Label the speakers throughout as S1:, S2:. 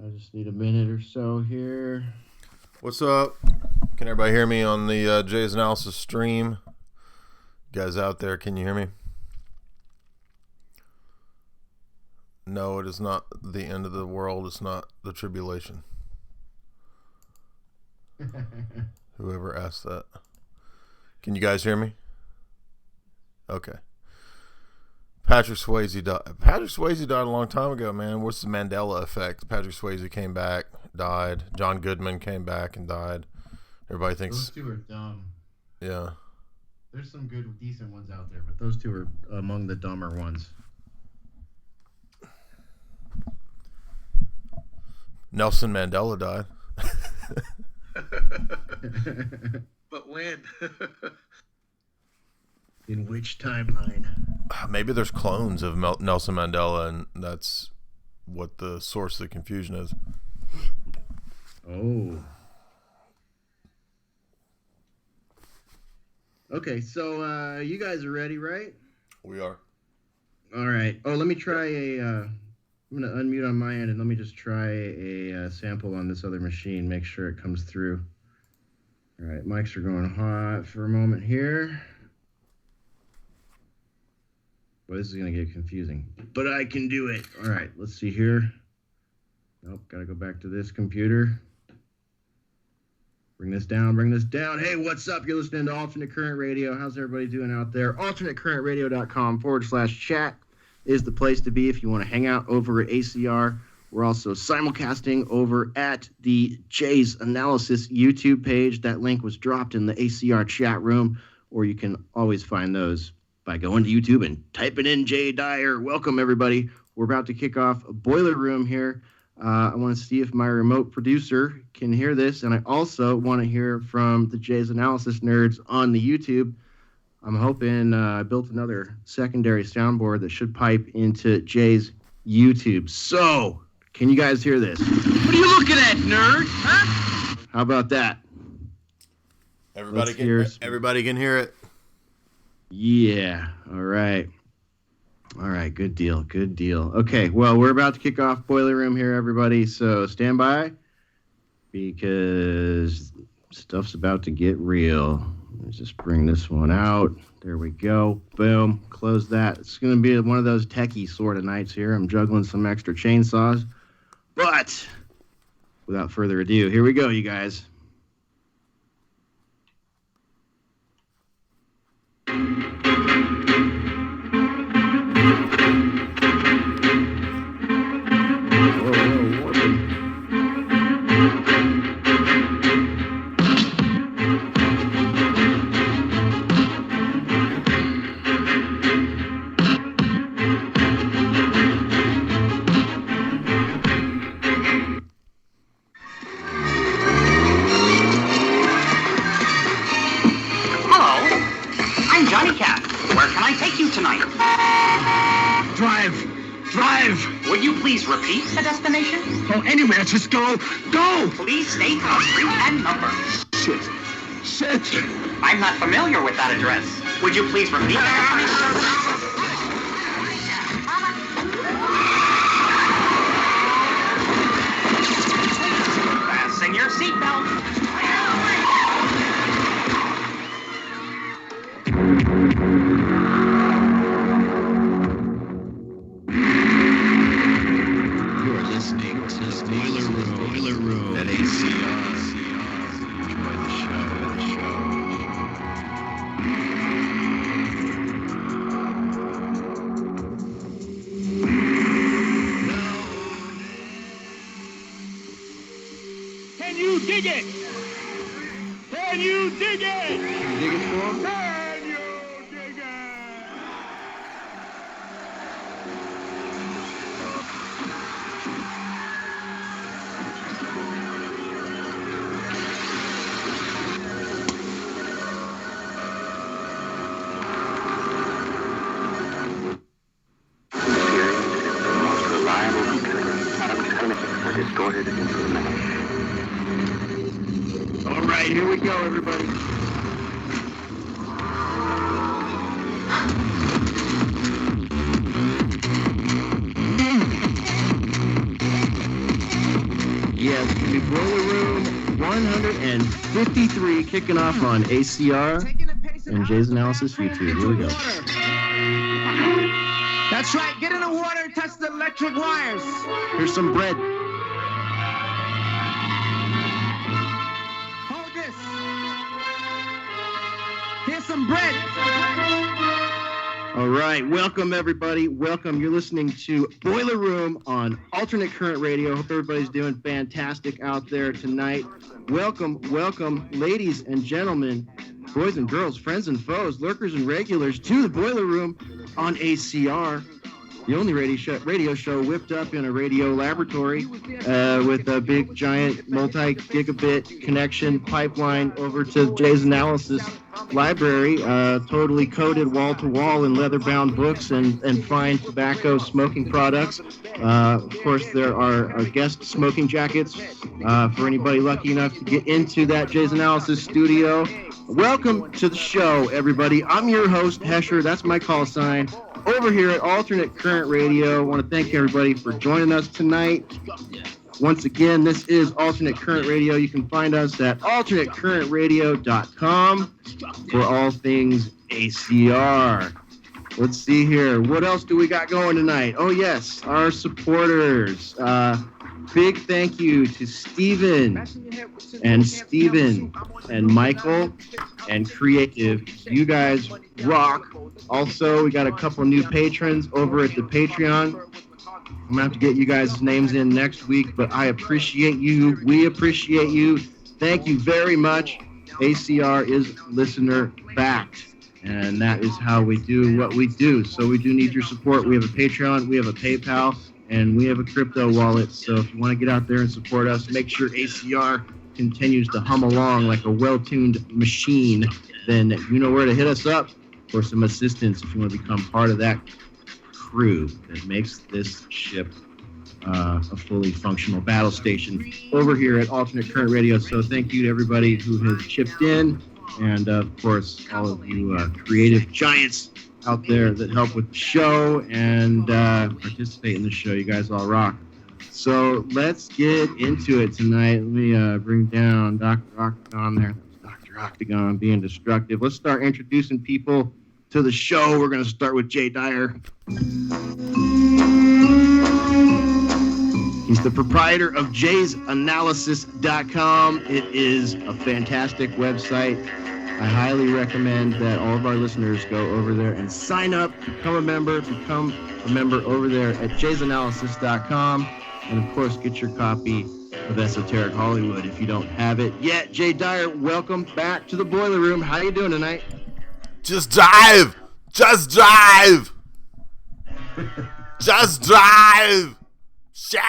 S1: I just need a minute or so here.
S2: What's up? Can everybody hear me on the Jay's Analysis stream? You guys out there, can you hear me? No, it is not the end of the world. It's not the tribulation. Whoever asked that. Can you guys hear me? Okay. Patrick Swayze died a long time ago, man. What's the Mandela effect? Patrick Swayze came back, died. John Goodman came back and died. Everybody thinks
S1: those two are dumb.
S2: Yeah.
S1: There's some good, decent ones out there, but those two are among the dumber ones.
S2: Nelson Mandela died.
S3: But when?
S1: In which timeline?
S2: Maybe there's clones of Nelson Mandela, and that's what the source of the confusion is.
S1: Oh. Okay, so you guys are ready, right?
S2: We are.
S1: All right. Oh, let me try I'm going to unmute on my end, and let me just try a sample on this other machine, make sure it comes through. All right, mics are going hot for a moment here. Well, this is going to get confusing, but I can do it. All right, let's see here. Nope, got to go back to this computer. Bring this down. Hey, what's up? You're listening to Alternate Current Radio. How's everybody doing out there? alternatecurrentradio.com/chat is the place to be if you want to hang out over at ACR. We're also simulcasting over at the Jay's Analysis YouTube page. That link was dropped in the ACR chat room, or you can always find those by going to YouTube and typing in Jay Dyer. Welcome, everybody. We're about to kick off a boiler room here. I want to see if my remote producer can hear this, and I also want to hear from the Jay's Analysis nerds on the YouTube. I'm hoping I built another secondary soundboard that should pipe into Jay's YouTube. So, can you guys hear this?
S3: What are you looking at, nerd? Huh?
S1: How about that?
S2: Everybody can hear it.
S1: Yeah. All right. Good deal. Okay, well, we're about to kick off Boiler Room here, everybody, so stand by because stuff's about to get real. Let's just bring this one out. There we go. Boom. Close that. It's going to be one of those techie sort of nights here. I'm juggling some extra chainsaws. But without further ado, here we go, you guys.
S4: Would you please repeat the destination?
S3: Oh, anywhere, just go! Go!
S4: Please state the street and number.
S3: Shit!
S4: I'm not familiar with that address. Would you please repeat the Fasten your seatbelt.
S1: Boiler Room at ACR. Enjoy the show.
S3: Can you dig it? Can you dig it?
S1: Dig it for him?
S3: Can you dig it?
S4: Distorted into a mesh.
S1: All right, here we go, everybody. Yeah, it's going to be Boiler Room 153 kicking off on ACR and Jay's Analysis YouTube. Here we go.
S3: That's right. Get in the water and touch the electric wires.
S1: Here's some bread.
S3: Hold this. Here's some bread.
S1: All right, welcome everybody. Welcome. You're listening to Boiler Room on Alternate Current Radio. Hope everybody's doing fantastic out there tonight. Welcome, welcome, ladies and gentlemen, boys and girls, friends and foes, lurkers and regulars, to the Boiler Room on ACR, the only radio show whipped up in a radio laboratory with a big, giant, multi-gigabit connection pipeline over to Jay's Analysis library, totally coated wall-to-wall in leather-bound books and fine tobacco smoking products. Of course, there are guest smoking jackets for anybody lucky enough to get into that Jay's Analysis studio. Welcome to the show, everybody. I'm your host, Hesher. That's my call sign. Over here at Alternate Current Radio, I want to thank everybody for joining us tonight. Once again, this is Alternate Current Radio. You can find us at alternatecurrentradio.com for all things ACR. Let's see here. What else do we got going tonight? Oh, yes, our supporters. Big thank you to Steven and Michael and Creative. You guys rock. Also, we got a couple new patrons over at the Patreon. I'm going to have to get you guys' names in next week, but I appreciate you. We appreciate you. Thank you very much. ACR is listener-backed, and that is how we do what we do. So we do need your support. We have a Patreon, we have a PayPal, and we have a crypto wallet. So if you want to get out there and support us, make sure ACR continues to hum along like a well-tuned machine, then you know where to hit us up for some assistance if you want to become part of that crew that makes this ship a fully functional battle station over here at Alternate Current Radio. So thank you to everybody who has chipped in, and of course all of you creative giants out there that help with the show and participate in the show. You guys all rock. So let's get into it tonight. Let me bring down Dr. Octagon there. Dr. Octagon being destructive. Let's start introducing people to the show. We're going to start with Dyer. He's the proprietor of jaysanalysis.com. It is a fantastic website. I highly recommend that all of our listeners go over there and sign up, become a member over there at jaysanalysis.com. And of course, get your copy of Esoteric Hollywood if you don't have it yet. Dyer, welcome back to the Boiler Room. How you doing tonight?
S2: Just drive! Just drive! Just drive! Shit!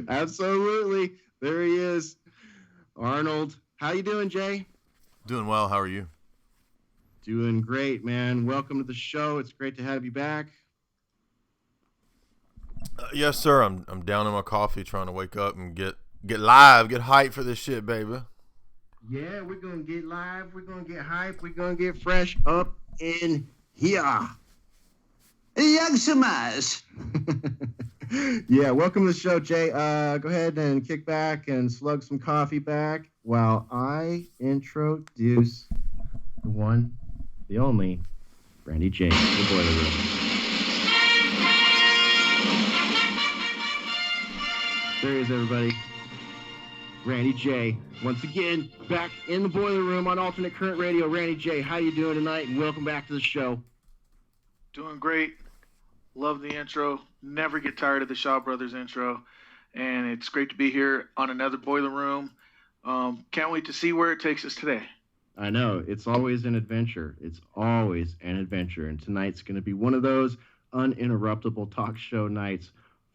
S1: Absolutely. There he is. Arnold. How you doing, Jay?
S2: Doing well. How are you?
S1: Doing great, man. Welcome to the show. It's great to have you back.
S2: Yes, sir. I'm down in my coffee trying to wake up and get live, get hyped for this shit, baby.
S1: Yeah, we're going to get live. We're going to get hyped. We're going to get fresh up in here.
S4: Young Samas.
S1: Yeah, welcome to the show, Jay. Go ahead and kick back and slug some coffee back while I introduce the one, the only, Randy J, the Boiler Room. There he is, everybody. Randy J, once again, back in the Boiler Room on Alternate Current Radio. Randy J, how you doing tonight? And welcome back to the show.
S5: Doing great. Love the intro. Never get tired of the Shaw Brothers intro. And it's great to be here on another Boiler Room. Can't wait to see where it takes us today.
S1: I know. It's always an adventure. It's always an adventure. And tonight's going to be one of those uninterruptible talk show nights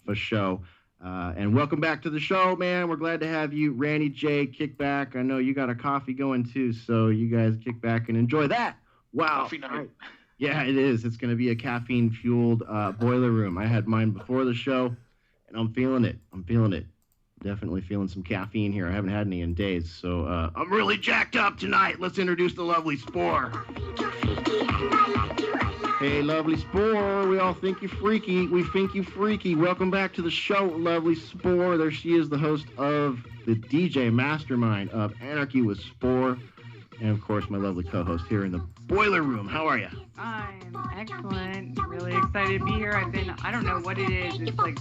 S1: for show. And welcome back to the show, man. We're glad to have you. Randy J, kick back. I know you got a coffee going too, so you guys kick back and enjoy that. Wow.
S5: Coffee night.
S1: Yeah, it is. It's going to be a caffeine-fueled Boiler Room. I had mine before the show, and I'm feeling it. Definitely feeling some caffeine here. I haven't had any in days, so I'm really jacked up tonight. Let's introduce the lovely Spore. Hey, Lovely Spore, we all think you freaky. We think you freaky. Welcome back to the show, Lovely Spore. There she is, the host of the DJ Mastermind of Anarchy with Spore. And, of course, my lovely co-host here in the boiler room. How are you?
S6: I'm excellent. Really excited to be here. I don't know what it is. It's like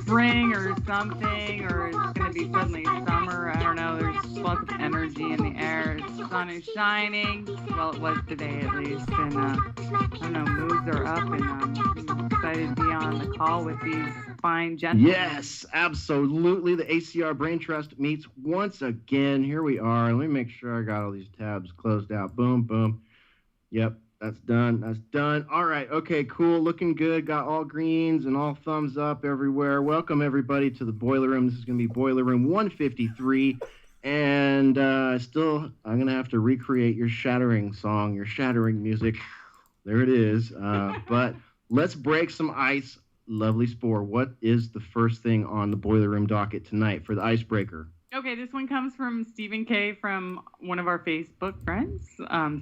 S6: spring or something, or it's going to be suddenly summer. I don't know. There's lots of energy in the air. The sun is shining. Well, it was today at least. And, I don't know, moods are up. And I'm excited to be on the call with these fine gentlemen.
S1: Yes, absolutely. The ACR Brain Trust meets once again. Here we are. Let me make sure I got all these tabs closed out. Boom, boom. Yep, that's done. That's done. All right. Okay, cool. Looking good. Got all greens and all thumbs up everywhere. Welcome, everybody, to the Boiler Room. This is going to be Boiler Room 153. And I'm going to have to recreate your shattering song, your shattering music. There it is. But let's break some ice. Lovely Spore, what is the first thing on the Boiler Room docket tonight for the icebreaker?
S6: Okay, this one comes from Stephen K. from one of our Facebook friends.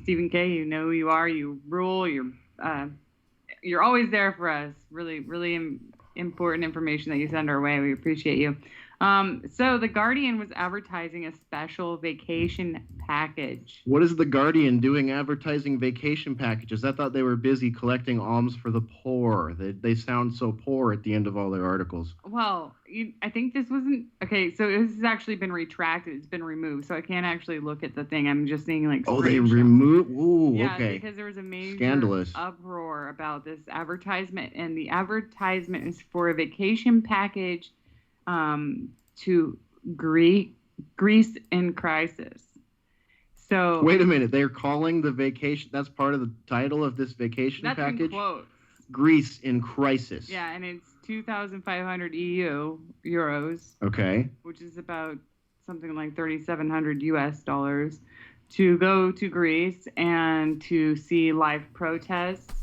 S6: Stephen K., you know who you are. You rule. You're always there for us. Really, really important information that you send our way. We appreciate you. So The Guardian was advertising a special vacation package.
S1: What is The Guardian doing advertising vacation packages? I thought they were busy collecting alms for the poor. They sound so poor at the end of all their articles.
S6: Well, I think this wasn't... Okay, so this has actually been retracted. It's been removed, so I can't actually look at the thing. I'm just seeing, like...
S1: Oh, they removed... Ooh,
S6: yeah,
S1: okay.
S6: Because there was a major
S1: Scandalous
S6: uproar about this advertisement, and the advertisement is for a vacation package to Greece in crisis. So
S1: wait a minute, they're calling the vacation, that's part of the title of this vacation
S6: that's
S1: package?
S6: In quotes.
S1: Greece in crisis.
S6: Yeah, and it's 2,500 euros.
S1: Okay.
S6: Which is about something like 3,700 US dollars to go to Greece and to see live protests.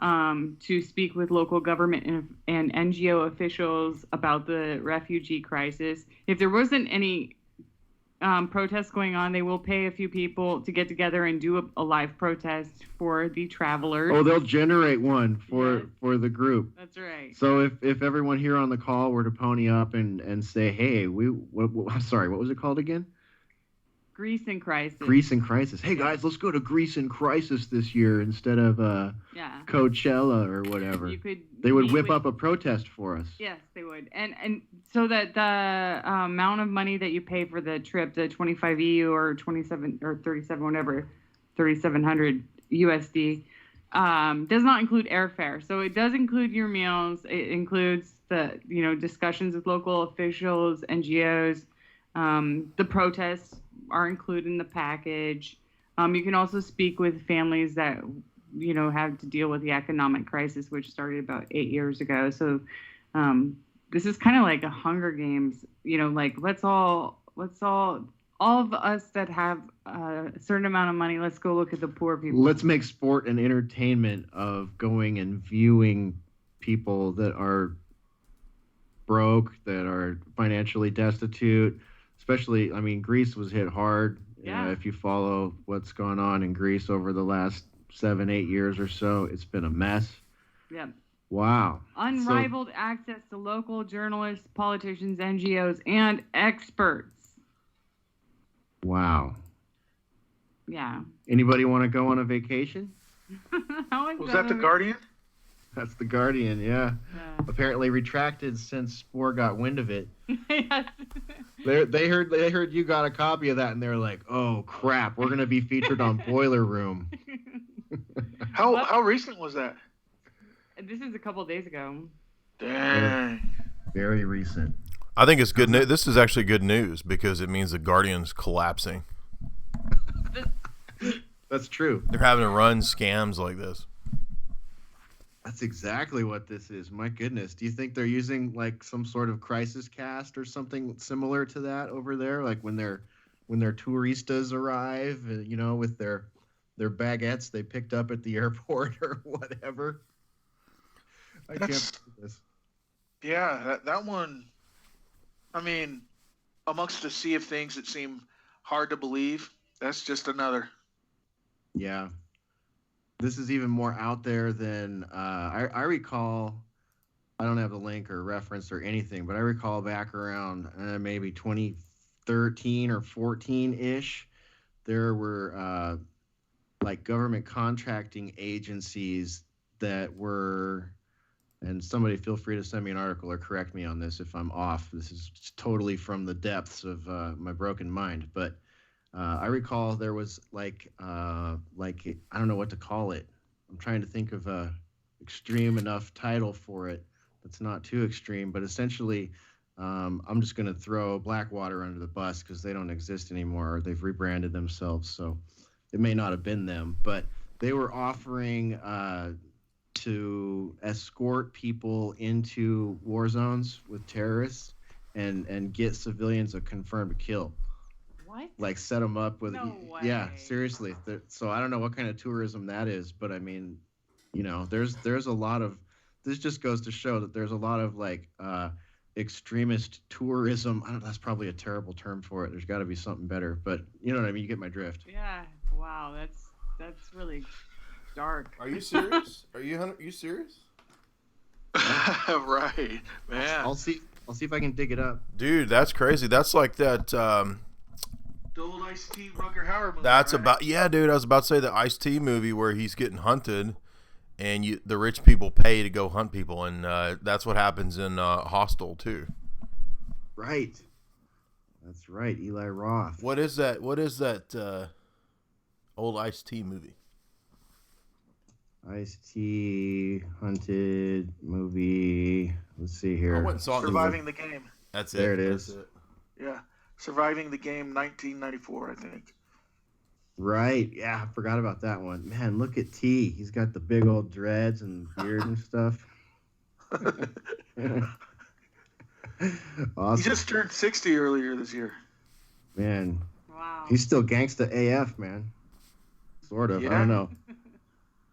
S6: To speak with local government and NGO officials about the refugee crisis. If there wasn't any protests going on, they will pay a few people to get together and do a live protest for the travelers.
S1: Oh, they'll generate one for the group.
S6: That's right.
S1: So if everyone here on the call were to pony up and say, hey, I'm sorry, what was it called again?
S6: Greece in crisis.
S1: Greece in crisis. Hey guys, let's go to Greece in crisis this year instead of Coachella or whatever. They would whip up a protest for us.
S6: Yes, they would. And so that the amount of money that you pay for the trip, the 25 EU or 27 or 37, whatever, 3,700 USD, does not include airfare. So it does include your meals. It includes the discussions with local officials, NGOs. The protests are included in the package. You can also speak with families that have to deal with the economic crisis, which started about 8 years ago. So this is kind of like a Hunger Games, like let's all of us that have a certain amount of money, let's go look at the poor people.
S1: Let's make sport and entertainment of going and viewing people that are broke, that are financially destitute. Especially, Greece was hit hard.
S6: Yeah.
S1: If you follow what's gone on in Greece over the last 7-8 years or so, it's been a mess.
S6: Yeah.
S1: Wow.
S6: Unrivaled access to local journalists, politicians, NGOs, and experts.
S1: Wow.
S6: Yeah.
S1: Anybody want to go on a vacation?
S5: Was that The Guardian?
S1: That's The Guardian, yeah. Apparently retracted since Spore got wind of it.
S6: Yes.
S1: They heard you got a copy of that, and they're like, "Oh crap, we're gonna be featured on Boiler Room."
S5: How recent was that?
S6: This is a couple of days ago.
S5: Dang.
S1: Very recent.
S2: I think it's good news. This is actually good news because it means the Guardian's collapsing.
S1: That's true.
S2: They're having to run scams like this.
S1: That's exactly what this is. My goodness. Do you think they're using like some sort of crisis cast or something similar to that over there? Like when their touristas arrive, with their baguettes they picked up at the airport or whatever. I can't believe this.
S5: Yeah, that one. Amongst a sea of things that seem hard to believe, that's just another.
S1: Yeah. this is even more out there than I recall. I don't have the link or reference or anything, but I recall back around maybe 2013 or 14-ish, there were like government contracting agencies that were, and somebody feel free to send me an article or correct me on this if I'm off. This is totally from the depths of my broken mind, but I recall there was like I don't know what to call it. I'm trying to think of a extreme enough title for it that's not too extreme, but essentially I'm just going to throw Blackwater under the bus because they don't exist anymore. Or they've rebranded themselves, so it may not have been them, but they were offering to escort people into war zones with terrorists and get civilians a confirmed kill.
S6: What?
S1: Like set them up with,
S6: No way.
S1: Yeah, seriously. So I don't know what kind of tourism that is, but I mean, there's a lot of, this just goes to show that there's a lot of like extremist tourism. I don't know, that's probably a terrible term for it. There's got to be something better, but you know what I mean. You get my drift.
S6: Yeah. Wow. That's really dark.
S2: Are you serious? Are you serious?
S5: Right, man.
S1: I'll see if I can dig it up.
S2: Dude, that's crazy. That's like that.
S5: The old Ice-T Rutger Hauer movie.
S2: That's
S5: right?
S2: about, yeah, dude. I was about to say the Ice-T movie where he's getting hunted, and the rich people pay to go hunt people, and that's what happens in Hostel too.
S1: Right. That's right, Eli Roth.
S2: What is that? What is that old Ice-T movie?
S1: Ice-T hunted movie. Let's see here.
S2: I went and saw it.
S5: Surviving the Game.
S2: That's it.
S1: There it is.
S2: That's it.
S5: Yeah, Surviving the Game, 1994, I think.
S1: Right. Yeah, I forgot about that one. Man, look at T. He's got the big old dreads and beard and stuff. Awesome.
S5: He just turned 60 earlier this year.
S1: Man,
S6: Wow.
S1: he's still gangsta AF, man. Sort of. I
S5: Yeah.
S1: don't know.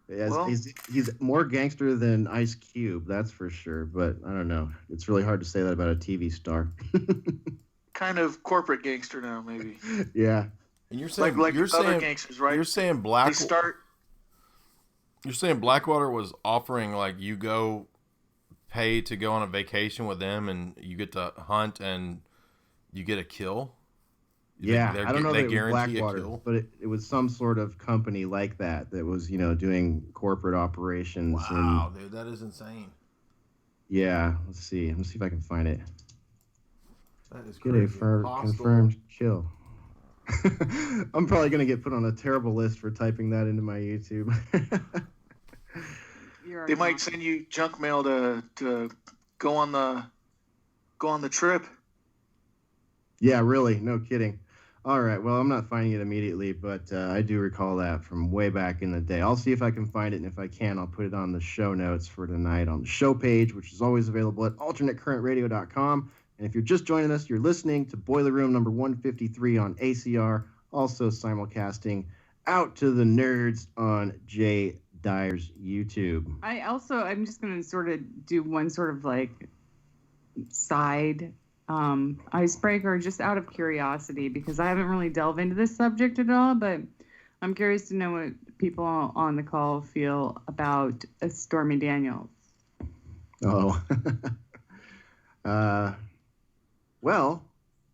S1: Yeah,
S5: Well-
S1: he's more gangster than Ice Cube, that's for sure. But I don't know. It's really hard to say that about a TV star.
S5: Kind of corporate gangster now, maybe.
S1: Yeah.
S2: And you're saying
S5: Like
S2: you're
S5: other
S2: saying
S5: gangsters, right?
S2: you're saying
S5: They start.
S2: You're saying Blackwater was offering like you go pay to go on a vacation with them and you get to hunt and you get a kill.
S1: Yeah, I don't know
S2: they
S1: that it was
S2: guarantee a
S1: Blackwater,
S2: kill.
S1: but it was some sort of company like that was, doing corporate operations.
S2: Wow, dude, that is insane.
S1: Yeah, let's see. Let me see if I can find it.
S2: That is
S1: Get
S2: crazy.
S1: a
S2: Hostile.
S1: confirmed kill. I'm probably going to get put on a terrible list for typing that into my YouTube.
S5: They might send you junk mail to go on the trip.
S1: Yeah, really. No kidding. All right. Well, I'm not finding it immediately, but I do recall that from way back in the day. I'll see if I can find it, and if I can, I'll put it on the show notes for tonight on the show page, which is always available at alternatecurrentradio.com. And if you're just joining us, you're listening to Boiler Room number 153 on ACR, also simulcasting out to the nerds on Jaydyr's YouTube.
S6: I'm just going to sort of do one sort of like side icebreaker just out of curiosity, because I haven't really delved into this subject at all, but I'm curious to know what people on the call feel about Stormy Daniels.
S1: Oh. Well,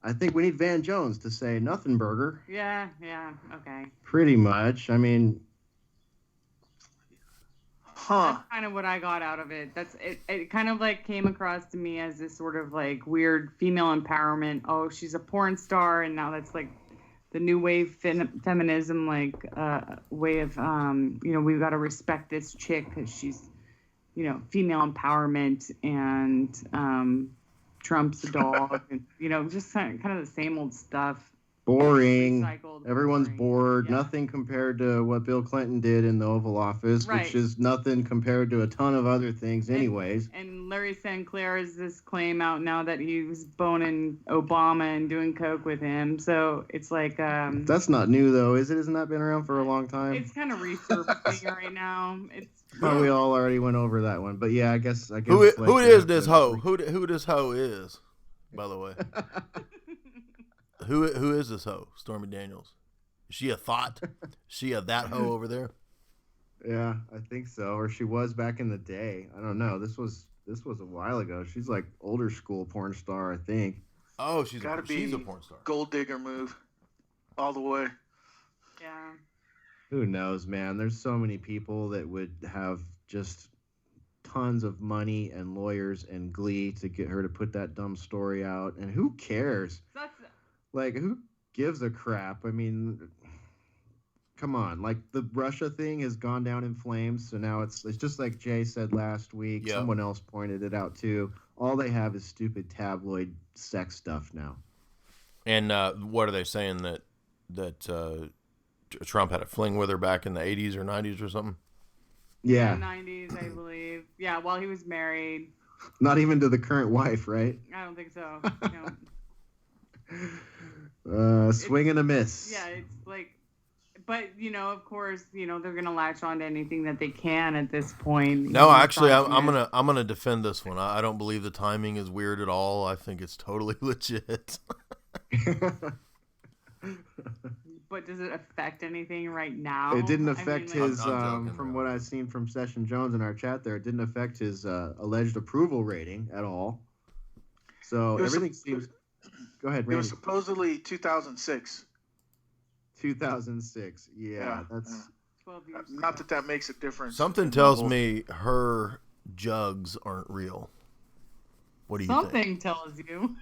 S1: I think we need Van Jones to say nothing burger.
S6: Yeah, okay.
S1: Pretty much. I mean,
S6: That's kind of what I got out of it. It kind of like came across to me as this sort of like weird female empowerment. Oh, she's a porn star, and now that's like the new wave feminism, like way of we've got to respect this chick because she's female empowerment, and Trump's a dog, and just kind of the same old stuff.
S1: boring.
S6: Recycled,
S1: Everyone's
S6: boring.
S1: bored.
S6: Yeah.
S1: Nothing compared to what Bill Clinton did in the Oval Office,
S6: Right.
S1: which is nothing compared to a ton of other things anyways.
S6: And Larry St. Clair has this claim out now that he was boning Obama and doing coke with him. So it's like
S1: That's not new, though, is it? Hasn't that been around for a long time?
S6: it's kind of resurfacing right now. It's
S1: Well, we all already went over that one. But yeah, I guess.
S2: Who
S1: it's
S2: who
S1: like
S2: is
S1: that,
S2: this
S1: but-
S2: hoe? Who this hoe is? By the way, who is this hoe? Stormy Daniels. Is she a thought? Is she a that hoe over there?
S1: Yeah, I think so. Or she was back in the day. I don't know. This was a while ago. She's like older school porn star, I think.
S2: Oh,
S5: Gotta
S2: she's a
S5: be
S2: porn star.
S5: gold digger move all the way.
S6: Yeah.
S1: Who knows, man? There's so many people that would have just tons of money and lawyers and glee to get her to put that dumb story out. And who cares?
S6: That's
S1: Like, who gives a crap? I mean, come on. Like, the Russia thing has gone down in flames. So now it's just like Jay said last week.
S2: Yep.
S1: Someone else pointed it out, too. All they have is stupid tabloid sex stuff now.
S2: And what are they saying that Trump had a fling with her back in the 80s or 90s or something?
S1: Yeah.
S6: 90s, I believe. Yeah, while he was married.
S1: Not even to the current wife, right?
S6: I don't think so. No.
S1: Swing and a miss.
S6: Yeah, it's like, but of course, they're gonna latch on to anything that they can at this point.
S2: No, actually, I'm gonna defend this one. I don't believe the timing is weird at all. I think it's totally legit.
S6: But does it affect anything right now?
S1: It didn't affect his,
S2: I'm joking,
S1: from
S2: bro.
S1: what I've seen from Session Jones in our chat there, it didn't affect his alleged approval rating at all. So everything seems... Go ahead,
S5: It
S1: Randy.
S5: was supposedly 2006.
S1: 2006. Yeah, that's...
S6: 12 years.
S5: Not that makes a difference.
S2: Something tells me her jugs aren't real. What do you think?
S6: Something tells you.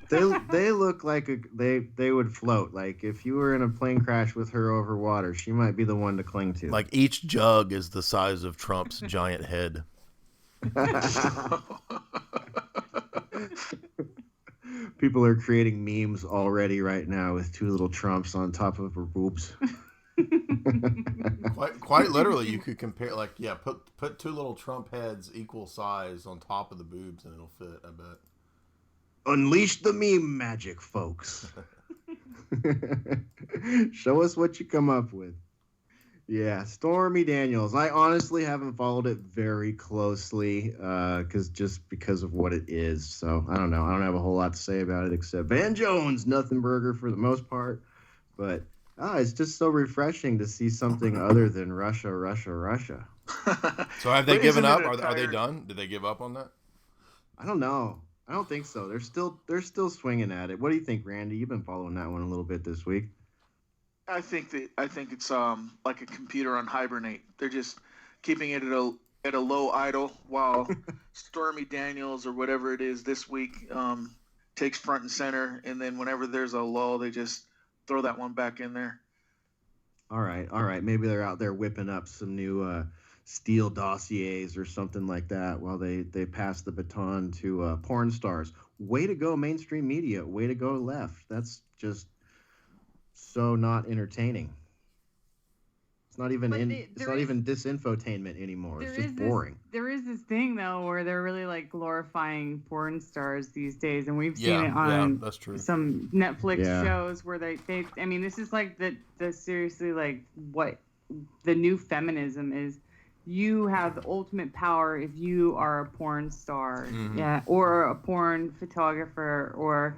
S1: They look like they would float. Like, if you were in a plane crash with her over water, she might be the one to cling to.
S2: Like each jug is the size of Trump's giant head.
S1: People are creating memes already right now with two little Trumps on top of her boobs.
S2: Quite literally, you could compare, put two little Trump heads equal size on top of the boobs, and it'll fit. I bet.
S1: Unleash the meme magic, folks. Show us what you come up with. Yeah, Stormy Daniels. I honestly haven't followed it very closely because of what it is. So I don't know. I don't have a whole lot to say about it except Van Jones, nothing burger for the most part. But it's just so refreshing to see something other than Russia.
S2: So have they
S5: But
S2: given
S5: isn't
S2: up?
S5: it a
S2: Are they
S5: tired-
S2: done? Did they give up on that?
S1: I don't know. I don't think so. They're still swinging at it. What do you think, Randy? You've been following that one a little bit this week.
S5: I think it's like a computer on hibernate. They're just keeping it at a low idle while Stormy Daniels or whatever it is this week takes front and center, and then whenever there's a lull, they just throw that one back in there.
S1: All right. Maybe they're out there whipping up some new Steele dossiers or something like that while they pass the baton to porn stars. Way to go, mainstream media. Way to go, left. That's just so not entertaining. It's not even even disinfotainment anymore. It's just boring.
S6: There is this thing though where they're really like glorifying porn stars these days, and we've seen it on
S2: that's true.
S6: some Netflix shows where they I mean, this is like the seriously like what the new feminism is. You have the ultimate power if you are a porn star, or a porn photographer, or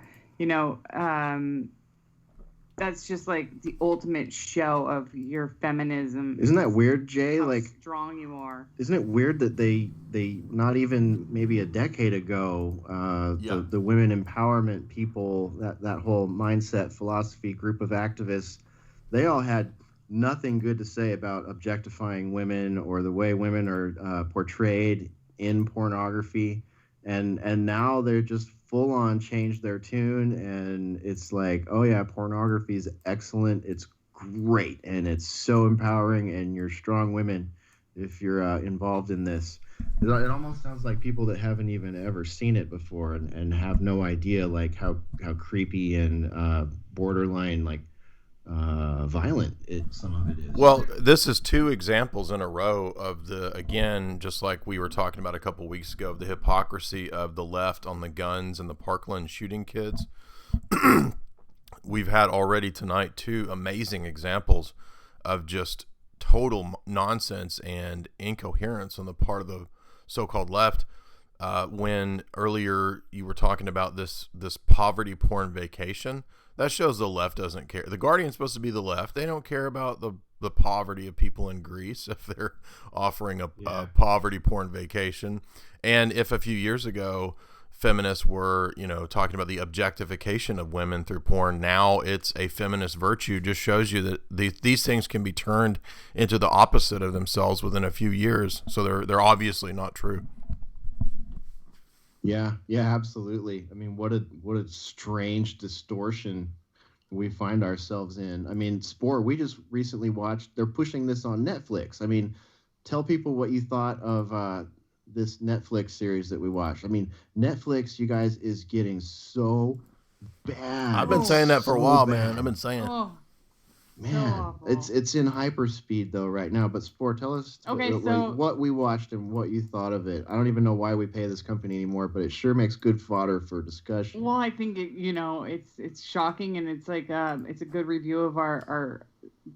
S6: that's just like the ultimate show of your feminism.
S1: Isn't that weird, Jay?
S6: How
S1: Like,
S6: strong you are.
S1: isn't it weird that they not even maybe a decade ago, the women empowerment people, that whole mindset, philosophy group of activists, they all had nothing good to say about objectifying women or the way women are portrayed in pornography, and now they're just full on changed their tune, and it's like, oh yeah, pornography is excellent, it's great, and it's so empowering, and you're strong women if you're involved in this. It almost sounds like people that haven't even ever seen it before and have no idea like how creepy and borderline like violent some of it is.
S2: Well, this is two examples in a row of again, just like we were talking about a couple weeks ago, of the hypocrisy of the left on the guns and the Parkland shooting kids. We've had already tonight two amazing examples of just total nonsense and incoherence on the part of the so-called left. When earlier you were talking about this poverty porn vacation, that shows the left doesn't care. The Guardian's supposed to be the left. They don't care about the the poverty of people in Greece if they're offering a poverty porn vacation. And if a few years ago feminists were, talking about the objectification of women through porn, now it's a feminist virtue. Just shows you that these things can be turned into the opposite of themselves within a few years. So they're obviously not true.
S1: Yeah, absolutely. I mean, what a strange distortion we find ourselves in. I mean, Spore, we just recently watched, they're pushing this on Netflix. I mean, tell people what you thought of this Netflix series that we watched. I mean, Netflix, you guys, is getting so bad.
S2: I've been saying that for a while, man. I've been saying it.
S6: Oh,
S1: Man,
S6: so
S1: it's in hyperspeed though right now. But Spore, tell us what we watched and what you thought of it. I don't even know why we pay this company anymore, but it sure makes good fodder for discussion.
S6: Well, I think it's shocking, and it's like it's a good review of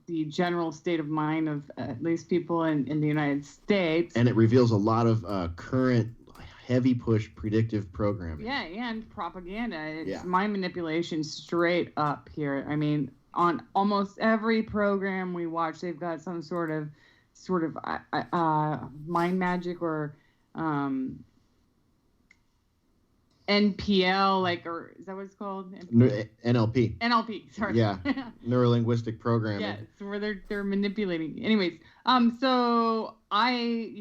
S6: the general state of mind of at least people in the United States.
S1: And it reveals a lot of current heavy push predictive programming.
S6: Yeah, and propaganda. It's mind manipulation straight up here. I mean, on almost every program we watch, they've got some sort of mind magic or NPL, or is that what it's called?
S1: NLP.
S6: NLP, sorry.
S1: Yeah, neuro-linguistic programming.
S6: Yeah, it's where they're manipulating. Anyways, so I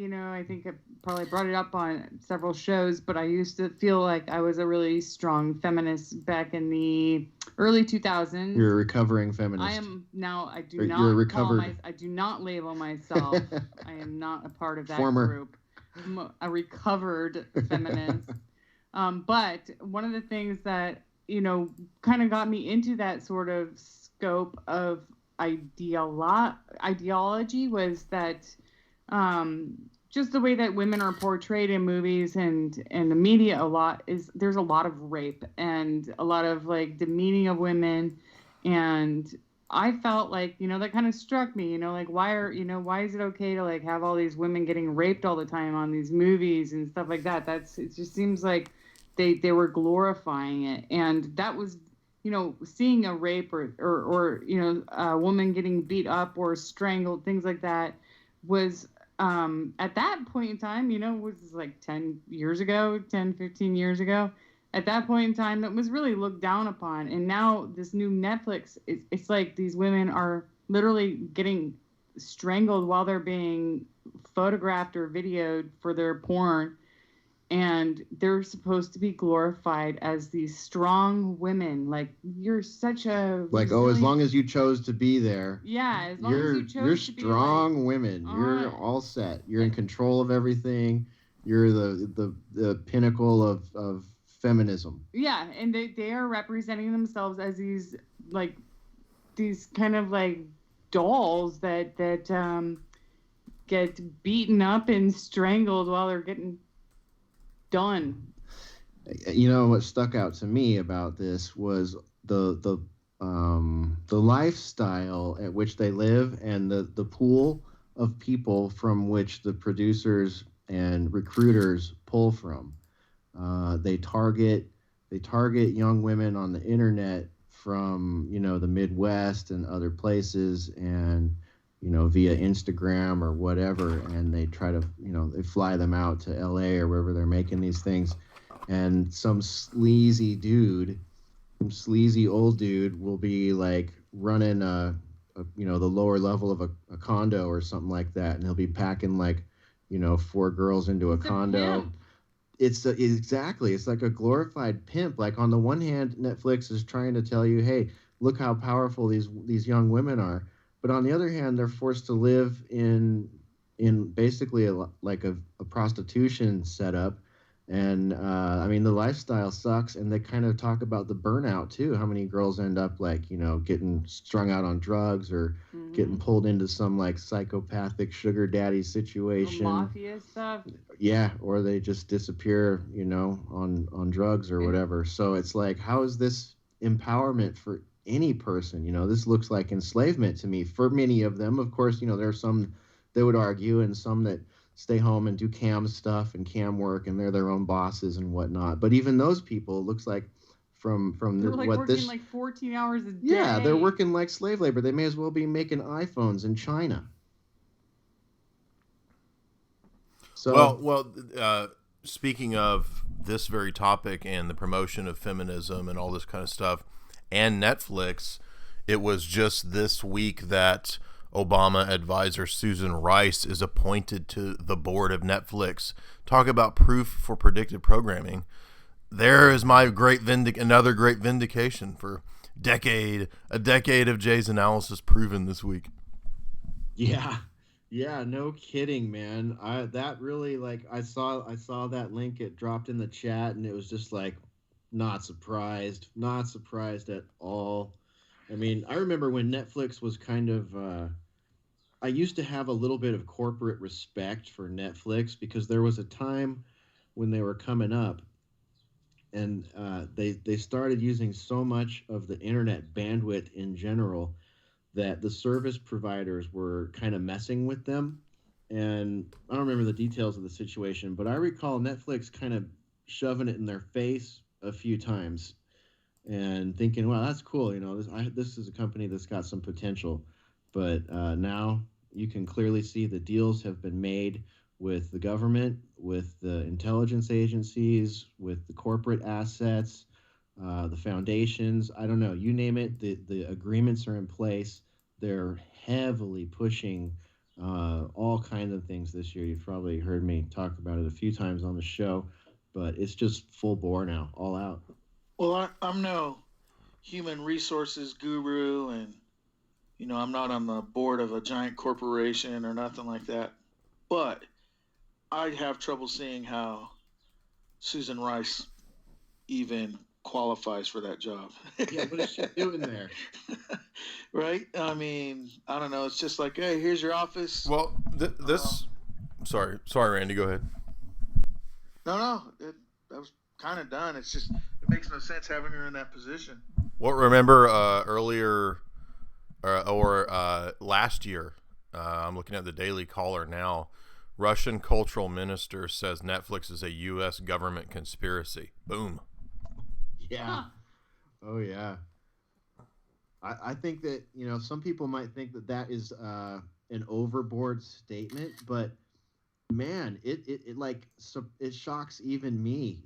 S6: think I probably brought it up on several shows, but I used to feel like I was a really strong feminist back in the early 2000s.
S1: You're a recovering feminist.
S6: I am now. I do not label myself. I am not a part of that group. I'm a recovered feminist. But one of the things that, kind of got me into that sort of scope of ideology was that just the way that women are portrayed in movies and the media there's a lot of rape and a lot of demeaning of women. And I felt like, that kind of struck me, why is it okay to have all these women getting raped all the time on these movies and stuff like that? It just seems like they were glorifying it. And that was, seeing a rape or a woman getting beat up or strangled, things like that was, at that point in time, was 10 years ago, 10, 15 years ago. At that point in time, it was really looked down upon. And now this new Netflix, it's like these women are literally getting strangled while they're being photographed or videoed for their porn. And they're supposed to be glorified as these strong women. You're such a...
S1: as long as you chose to be there.
S6: Yeah, as long as you chose to be...
S1: You're strong women. You're all set. You're in control of everything. You're the pinnacle of feminism.
S6: Yeah, and they are representing themselves as these kind of dolls that get beaten up and strangled while they're getting done.
S1: What stuck out to me about this was the lifestyle at which they live and the pool of people from which the producers and recruiters pull from. They target young women on the internet from the Midwest and other places, and via Instagram or whatever, and they try to they fly them out to LA or wherever they're making these things, and some sleazy old dude will be running the lower level of a condo or something like that, and he'll be packing 4 girls into a condo. It's exactly. It's like a glorified pimp. On the one hand, Netflix is trying to tell you, hey, look how powerful these young women are. But on the other hand, they're forced to live in basically a prostitution setup. And the lifestyle sucks. And they kind of talk about the burnout too. How many girls end up getting strung out on drugs or getting pulled into some psychopathic sugar daddy situation.
S6: Mafia stuff.
S1: Yeah, or they just disappear, on drugs or whatever. So it's how is this empowerment for any person? This looks like enslavement to me for many of them. Of course, there are some that would argue, and some that stay home and do cam stuff and cam work, and they're their own bosses and whatnot. But even those people, it looks like
S6: They're like
S1: what
S6: working
S1: this.
S6: like 14 hours a day.
S1: Yeah, they're working like slave labor. They may as well be making iPhones in China. So
S2: speaking of this very topic and the promotion of feminism and all this kind of stuff, and Netflix, it was just this week that Obama advisor Susan Rice is appointed to the board of Netflix. Talk about proof for predictive programming. There is my another great vindication for a decade of Jay's analysis proven this week.
S1: Yeah, no kidding, man. That really, like, I saw that link. It dropped in the chat, and it was just like, not surprised at all. I mean, I remember when Netflix was kind of. I used to have a little bit of corporate respect for Netflix because there was a time when they were coming up, and they started using so much of the internet bandwidth in general that the service providers were kind of messing with them. And I don't remember the details of the situation, but I recall Netflix kind of shoving it in their face a few times and thinking, well, that's cool. This is a company that's got some potential. But now you can clearly see the deals have been made with the government, with the intelligence agencies, with the corporate assets, the foundations. I don't know. You name it. The agreements are in place. They're heavily pushing all kinds of things this year. You've probably heard me talk about it a few times on the show, but it's just full bore now, all out.
S5: Well, I'm no human resources guru, and I'm not on the board of a giant corporation or nothing like that. But I have trouble seeing how Susan Rice even qualifies for that job.
S1: Yeah, what is she doing there?
S5: Right? I mean, I don't know. It's just like, hey, here's your office.
S2: Well, sorry, Randy, go ahead.
S5: No, that was kind of done. It's just, it makes no sense having her in that position.
S2: Well, remember earlier or last year, I'm looking at the Daily Caller now, Russian cultural minister says Netflix is a U.S. government conspiracy. Boom.
S1: Yeah. Oh, yeah. I think that, some people might think that is an overboard statement, but man, it shocks even me.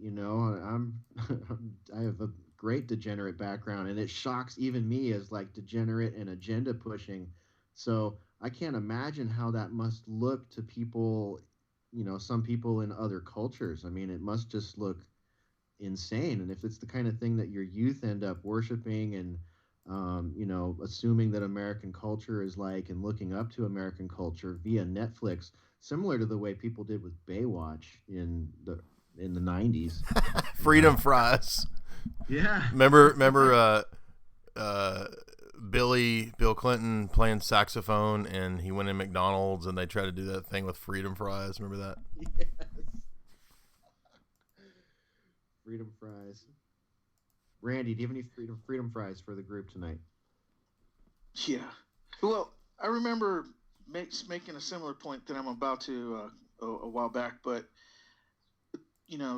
S1: I have a great degenerate background, and it shocks even me as like degenerate and agenda pushing. So I can't imagine how that must look to people, some people in other cultures. I mean, it must just look insane. And if it's the kind of thing that your youth end up worshiping and assuming that American culture is like, and looking up to American culture via Netflix, similar to the way people did with Baywatch in the 90s.
S2: Freedom fries.
S1: Yeah.
S2: Remember Bill Clinton playing saxophone, and he went in McDonald's and they tried to do that thing with freedom fries. Remember that?
S1: Yes. Freedom fries. Randy, do you have any freedom fries for the group tonight?
S5: Yeah. Well, I remember making a similar point that I'm about to a while back, but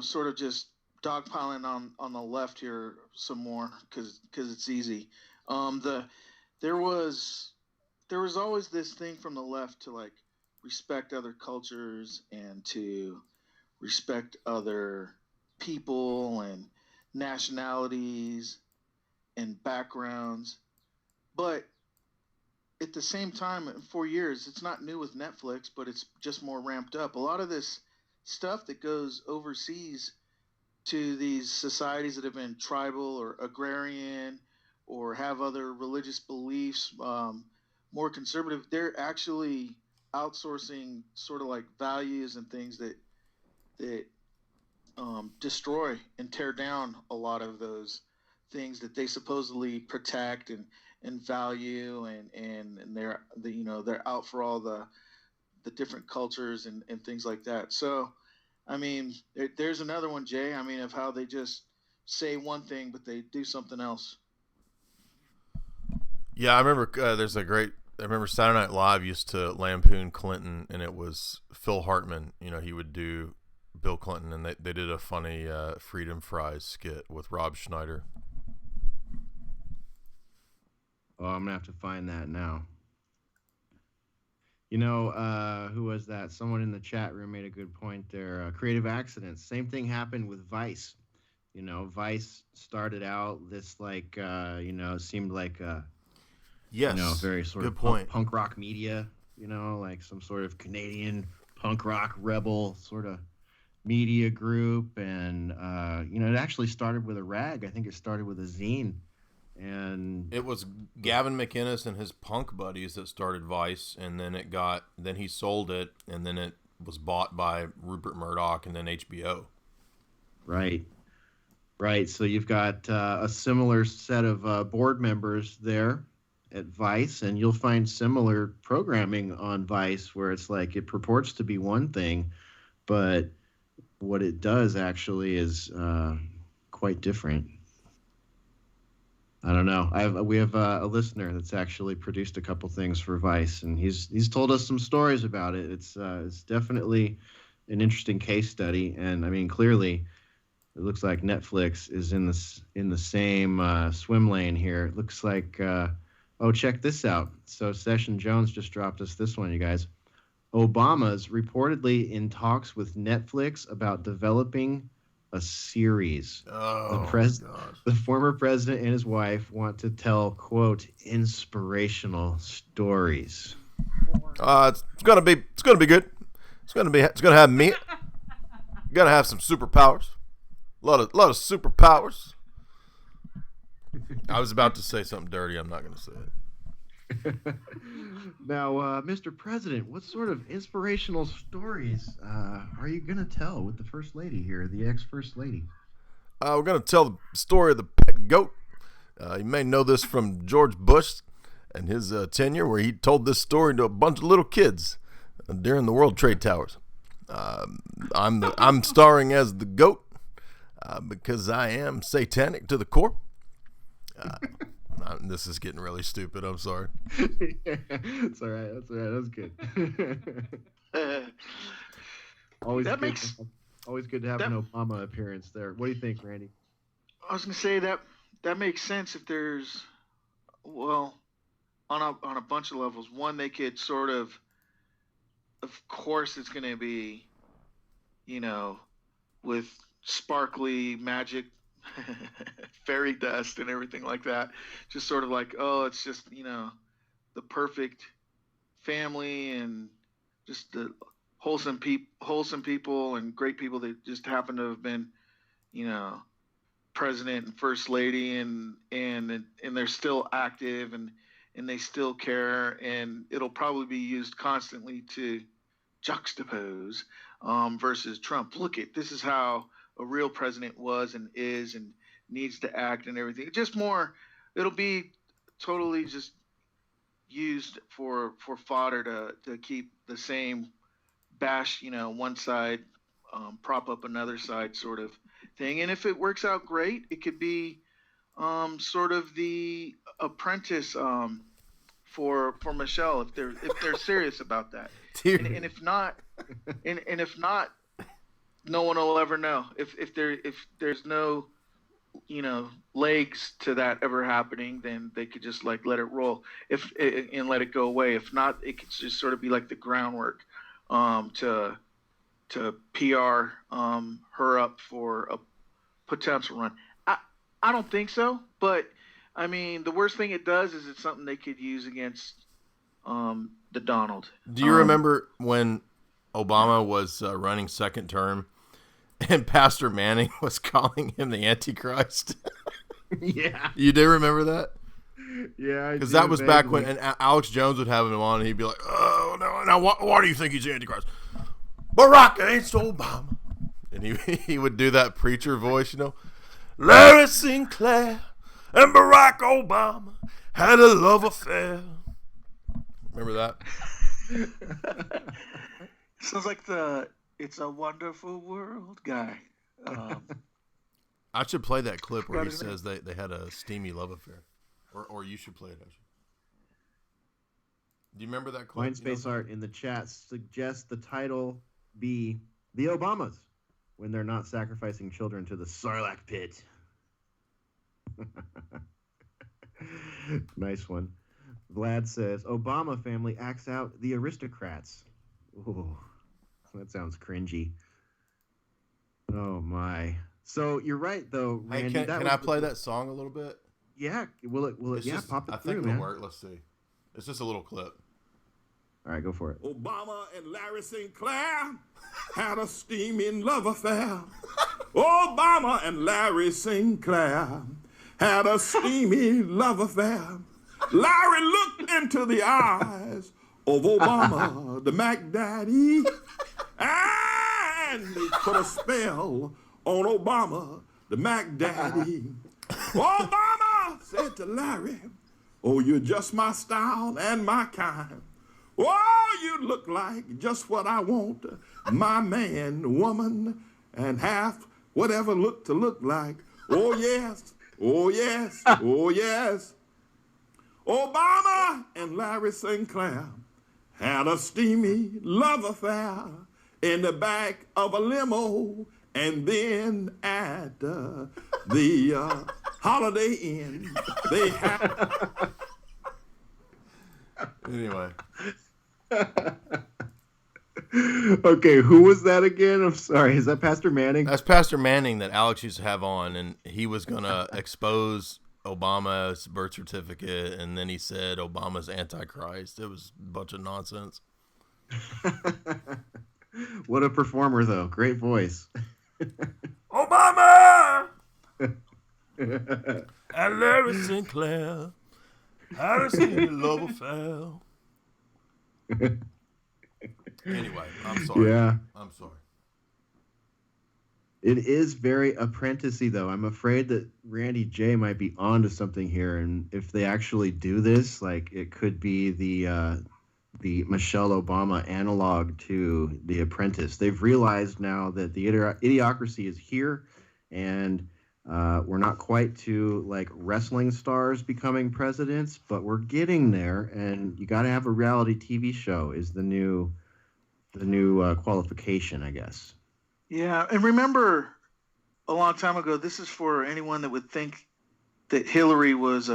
S5: sort of just dogpiling on the left here some more because it's easy. There was always this thing from the left to like respect other cultures and to respect other people and nationalities and backgrounds, but at the same time, in 4 years, it's not new with Netflix, but it's just more ramped up. A lot of this stuff that goes overseas to these societies that have been tribal or agrarian or have other religious beliefs, more conservative, they're actually outsourcing sort of like values and things that destroy and tear down a lot of those things that they supposedly protect and value, and they're out for all the different cultures and things like that. So, I mean, there's another one, Jay. I mean, of how they just say one thing but they do something else.
S2: Yeah, I remember I remember Saturday Night Live used to lampoon Clinton, and it was Phil Hartman. He would do Bill Clinton, and they did a funny Freedom Fries skit with Rob Schneider.
S1: I'm gonna have to find that now. You know, who was that? Someone in the chat room made a good point there. Creative accidents. Same thing happened with Vice. You know, Vice started out this like, seemed like
S2: Yes.
S1: very sort
S2: Good
S1: of
S2: point.
S1: punk rock media. Like some sort of Canadian punk rock rebel sort of media group, and it actually started with a rag. I think it started with a zine, and
S2: It was Gavin McInnes and his punk buddies that started Vice, and then then he sold it, and then it was bought by Rupert Murdoch and then HBO.
S1: right. So you've got a similar set of board members there at Vice, and you'll find similar programming on Vice where it's like it purports to be one thing, but what it does actually is quite different. I don't know. We have a listener that's actually produced a couple things for Vice, and he's told us some stories about it. It's definitely an interesting case study, and I mean clearly. It looks like Netflix is in the same swim lane here. It looks like, check this out. So Session Jones just dropped us this one, you guys. Obama's reportedly in talks with Netflix about developing a series.
S2: Oh,
S1: The former president and his wife want to tell, quote, inspirational stories.
S2: It's gonna be good. It's gonna have me. Gonna have some superpowers. A lot of superpowers. I was about to say something dirty. I'm not going to say it.
S1: Now, Mr. President, what sort of inspirational stories are you going to tell with the First Lady here, the ex-First Lady?
S2: We're going to tell the story of the pet goat. You may know this from George Bush and his tenure, where he told this story to a bunch of little kids during the World Trade Towers. I'm starring as the goat. Because I am satanic to the core. This is getting really stupid. I'm sorry.
S1: It's all right. That's all right. That's good. Always good to have an Obama appearance there. What do you think, Randy?
S5: I was gonna say that makes sense if there's, on a bunch of levels. One, they could sort of course, it's gonna be, with sparkly magic fairy dust and everything like that, just sort of like, it's just the perfect family and just the wholesome people and great people that just happen to have been president and first lady, and they're still active and they still care, and it'll probably be used constantly to juxtapose versus Trump. Look, this is how a real president was and is and needs to act and everything. It'll be totally just used for fodder to keep the same bash, one side, prop up another side sort of thing. And if it works out great, it could be sort of the Apprentice for Michelle if they're serious about that. And if not, no one will ever know. If there's no legs to that ever happening, then they could just like let it roll and let it go away. If not, it could just sort of be like the groundwork to PR her up for a potential run. I don't think so, but I mean the worst thing it does is it's something they could use against the Donald.
S2: Do you remember when Obama was running second term and Pastor Manning was calling him the Antichrist?
S1: Yeah.
S2: You do remember that?
S1: Yeah.
S2: Because that was back when and Alex Jones would have him on and he'd be like, oh, no, now why do you think he's the Antichrist? Barack against Obama. And he would do that preacher voice, Larry Sinclair and Barack Obama had a love affair. Remember that?
S5: Sounds like It's a Wonderful World guy.
S2: I should play that clip where he says they had a steamy love affair. Or you should play it, actually. Do you remember that clip?
S1: Mindspace Art in the chat suggests the title be The Obamas when they're not sacrificing children to the Sarlacc pit. Nice one. Vlad says Obama family acts out the aristocrats. Ooh, that sounds cringy. Oh my. So you're right though,
S2: Hey,
S1: Randy.
S2: can I play that song a little bit?
S1: Yeah. Will it?
S2: It's
S1: Yeah.
S2: just,
S1: Pop it
S2: I
S1: through,
S2: think
S1: man.
S2: it'll work. Let's see. It's just a little clip.
S1: All right, go for it.
S7: Obama and Larry Sinclair had a steaming love affair. Obama and Larry Sinclair had a steamy love affair. Larry looked into the eyes of Obama, the Mac Daddy, and he put a spell on Obama, the Mac Daddy. Obama said to Larry, "Oh, you're just my style and my kind. Oh, you look like just what I want, my man, woman, and half whatever look to look like. Oh, yes, oh, yes, oh, yes." Obama and Larry Sinclair had a steamy love affair in the back of a limo and then at the Holiday Inn. They had...
S2: Anyway.
S1: Okay, who was that again? I'm sorry. Is that Pastor Manning?
S2: That's Pastor Manning that Alex used to have on, and he was going to expose Obama's birth certificate, and then he said Obama's Antichrist. It was a bunch of nonsense.
S1: What a performer, though. Great voice.
S2: Obama! And Larry Sinclair had a steamy love affair. Anyway, I'm sorry.
S1: Yeah.
S2: I'm sorry.
S1: It is very apprenticey, though. I'm afraid that Randy J might be onto something here, and if they actually do this, like it could be the Michelle Obama analog to The Apprentice. They've realized now that the idiocracy is here, and we're not quite to like wrestling stars becoming presidents, but we're getting there. And you got to have a reality TV show is the new qualification, I guess.
S5: Yeah, and remember, a long time ago, this is for anyone that would think that Hillary was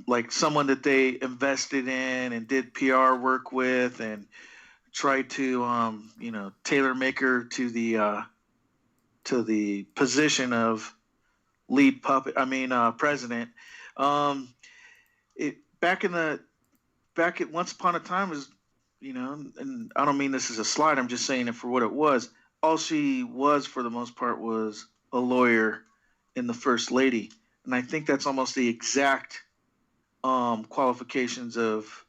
S5: like someone that they invested in and did PR work with and tried to, tailor make her to the position of lead puppet. President. Back at once upon a time was. And I don't mean this as a slide. I'm just saying it for what it was. All she was, for the most part, was a lawyer in the First Lady. And I think that's almost the exact qualifications of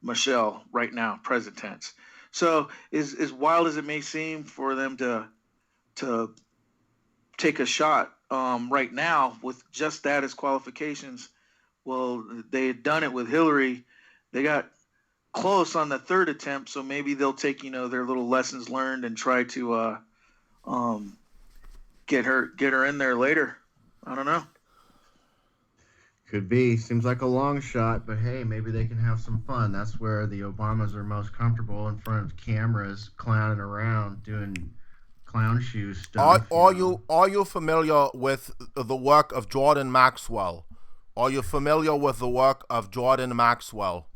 S5: Michelle right now, present tense. So as wild as it may seem for them to take a shot right now with just that as qualifications, well, they had done it with Hillary. They got close on the third attempt, so maybe they'll take their little lessons learned and try to get her in there later. I don't know.
S1: Could be. Seems like a long shot, but hey, maybe they can have some fun. That's where the Obamas are most comfortable, in front of cameras, clowning around, doing clown shoe stuff.
S2: Are you familiar with the work of Jordan Maxwell? Are you familiar with the work of Jordan Maxwell?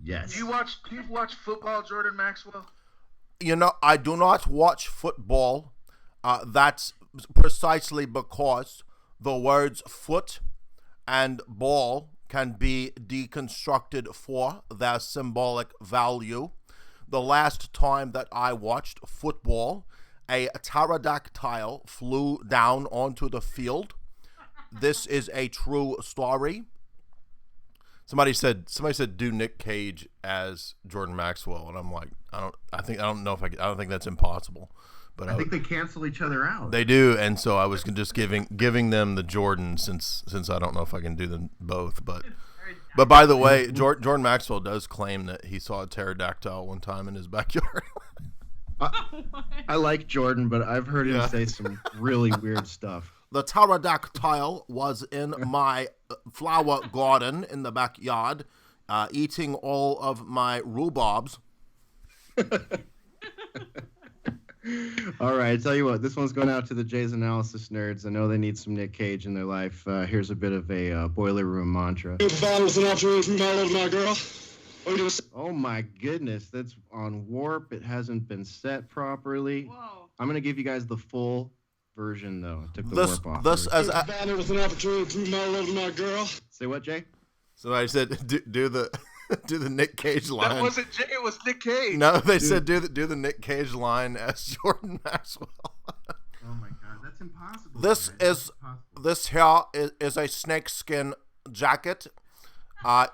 S1: Yes.
S5: Do you watch football, Jordan Maxwell?
S2: I do not watch football. That's precisely because the words foot and ball can be deconstructed for their symbolic value. The last time that I watched football, a pterodactyl flew down onto the field. This is a true story. Somebody said do Nick Cage as Jordan Maxwell, and I'm like, I don't think that's impossible. But
S1: I think they cancel each other out.
S2: They do, and so I was just giving them the Jordan since I don't know if I can do them both. But by the way, Jordan Maxwell does claim that he saw a pterodactyl one time in his backyard.
S1: I like Jordan, but I've heard him say some really weird stuff.
S2: The pterodactyl was in my flower garden in the backyard, eating all of my rhubarbs.
S1: All right, I tell you what, this one's going out to the Jay's Analysis nerds. I know they need some Nick Cage in their life. Here's a bit of a boiler room mantra. Oh my goodness, that's on warp. It hasn't been set properly.
S6: Whoa.
S1: I'm gonna give you guys the full version though. I took the
S2: This
S1: warp off.
S2: this
S1: first.
S2: as
S1: Say what, Jay?
S2: so I said do the do the Nick Cage line.
S5: That wasn't Jay. It was Nick Cage.
S2: No, they said do the Nick Cage line as Jordan Maxwell.
S1: Oh my god, that's impossible.
S2: This
S1: man.
S2: is this here is a snakeskin jacket.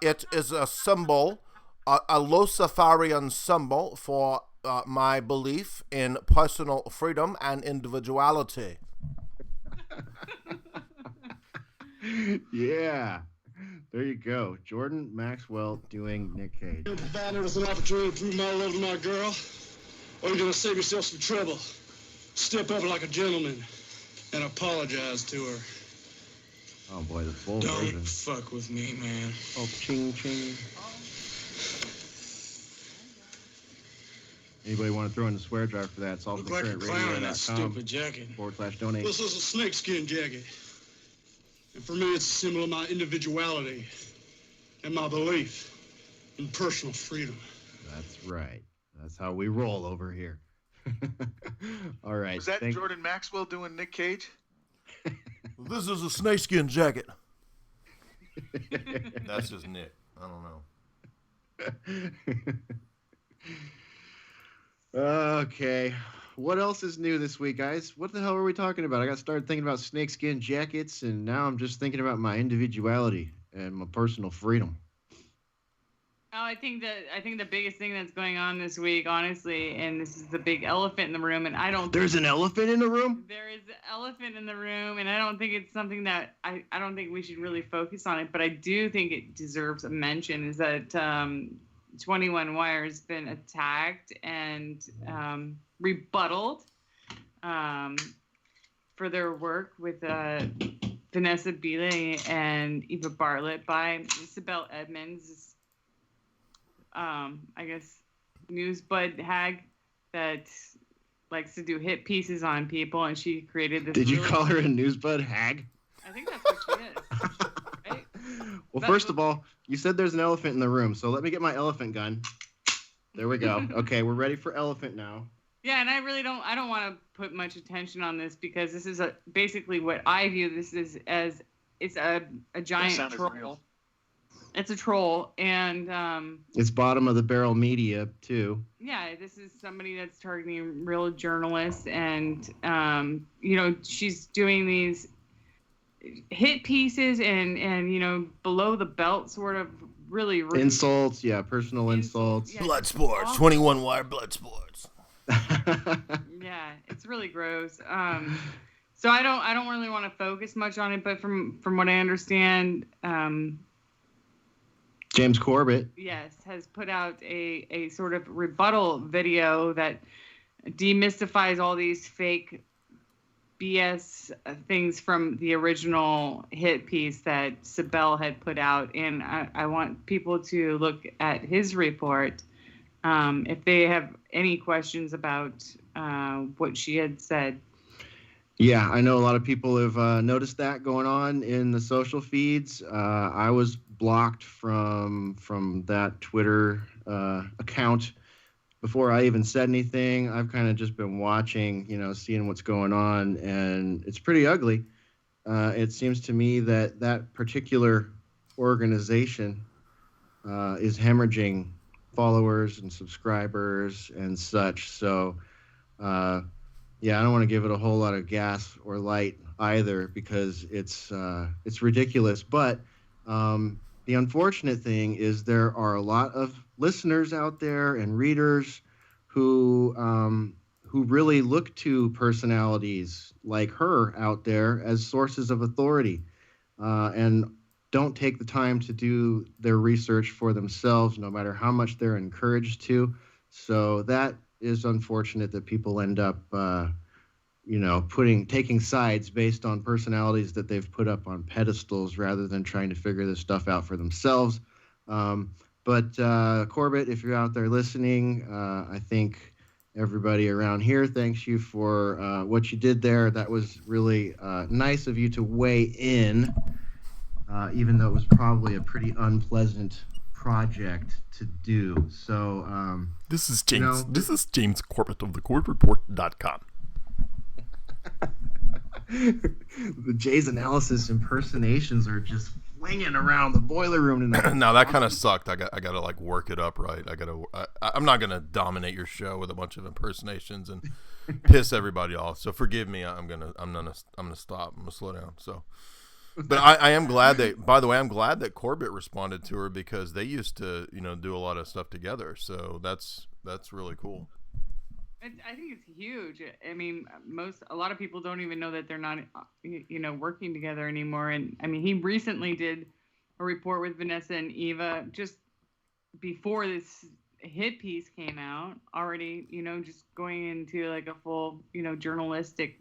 S2: It is a symbol, a Luciferian symbol for my belief in personal freedom and individuality.
S1: Yeah. There you go. Jordan Maxwell doing Nick Cage.
S8: Find it as an opportunity to prove my love to my girl, or you're gonna save yourself some trouble. Step up like a gentleman and apologize to her.
S1: Oh boy, the full
S8: Don't
S1: version.
S8: fuck with me, man.
S1: Oh, ching ching. Anybody want to throw in the swear jar for that? It's also
S8: Look like a clown in that
S1: currentradio.com
S8: stupid jacket.
S1: /donate.
S8: This is a snakeskin jacket. And for me, it's a symbol of my individuality and my belief in personal freedom.
S1: That's right. That's how we roll over here. All right.
S5: Was that Jordan Maxwell doing Nick Cage?
S2: This is a snakeskin jacket. That's just Nick. I don't know.
S1: Okay. What else is new this week, guys? What the hell are we talking about? I got started thinking about snakeskin jackets, and now I'm just thinking about my individuality and my personal freedom.
S6: Oh, I think the biggest thing that's going on this week, honestly, and this is the big elephant in the room, and I don't.
S1: There's an elephant in the room?
S6: There is an elephant in the room, and I don't think it's something that I don't think we should really focus on it, but I do think it deserves a mention. Is that 21 Wire has been attacked and rebutted for their work with Vanessa Beeley and Eva Bartlett by Isabel Edmonds. I guess news bud hag that likes to do hit pieces on people, and she created this.
S1: Did you call her a news bud hag?
S6: I think that's what she is. Right?
S1: Well, first of all, you said there's an elephant in the room, so let me get my elephant gun. There we go. Okay, we're ready for elephant now.
S6: Yeah, and I don't want to put much attention on this because this is basically what I view this is as it's a giant troll.
S5: Real.
S6: It's a troll, and
S1: It's bottom of the barrel media too.
S6: yeah, this is somebody that's targeting real journalists, and she's doing these hit pieces and below the belt sort of really rude
S1: Insults, yeah, personal insults.
S6: Yeah,
S2: Bloodsports, 21 Wire Bloodsports.
S6: Yeah, it's really gross. So I don't really want to focus much on it, but from what I understand,
S1: James Corbett.
S6: yes, has put out a sort of rebuttal video that demystifies all these fake BS things from the original hit piece that Sibel had put out. And I want people to look at his report if they have any questions about what she had said.
S1: Yeah, I know a lot of people have noticed that going on in the social feeds. I was blocked from that Twitter account before I even said anything. I've kind of just been watching, seeing what's going on, and it's pretty ugly. It seems to me that particular organization is hemorrhaging followers and subscribers and such. So, yeah, I don't want to give it a whole lot of gas or light either because it's ridiculous. But the unfortunate thing is there are a lot of listeners out there and readers who really look to personalities like her out there as sources of authority and don't take the time to do their research for themselves, no matter how much they're encouraged to. So that is unfortunate that people end up, taking sides based on personalities that they've put up on pedestals rather than trying to figure this stuff out for themselves. But Corbett, if you're out there listening, I think everybody around here thanks you for what you did there. That was really nice of you to weigh in, even though it was probably a pretty unpleasant project to do. So
S2: this is
S1: you
S2: James.
S1: know,
S2: This is James Corbett of thecorbettreport.com.
S1: the Jay's analysis impersonations are just flinging around the boiler room tonight.
S2: Now that kind of sucked. I got to like work it up right. I'm not gonna dominate your show with a bunch of impersonations and piss everybody off. So forgive me. I'm gonna stop. I'm gonna slow down. So, but I am glad that. By the way, I'm glad that Corbett responded to her because they used to do a lot of stuff together. So that's really cool.
S6: I think it's huge. I mean, a lot of people don't even know that they're not, working together anymore. And I mean, he recently did a report with Vanessa and Eva just before this hit piece came out. Already, just going into like a full, journalistic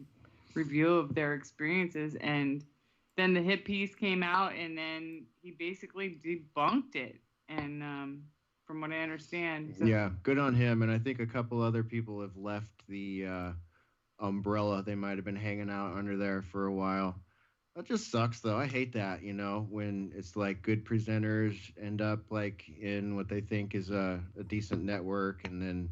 S6: review of their experiences. And then the hit piece came out, and then he basically debunked it. And from what I understand. So.
S1: Yeah, good on him. And I think a couple other people have left the umbrella. They might have been hanging out under there for a while. That just sucks, though. I hate that, when it's like good presenters end up like in what they think is a decent network, and then,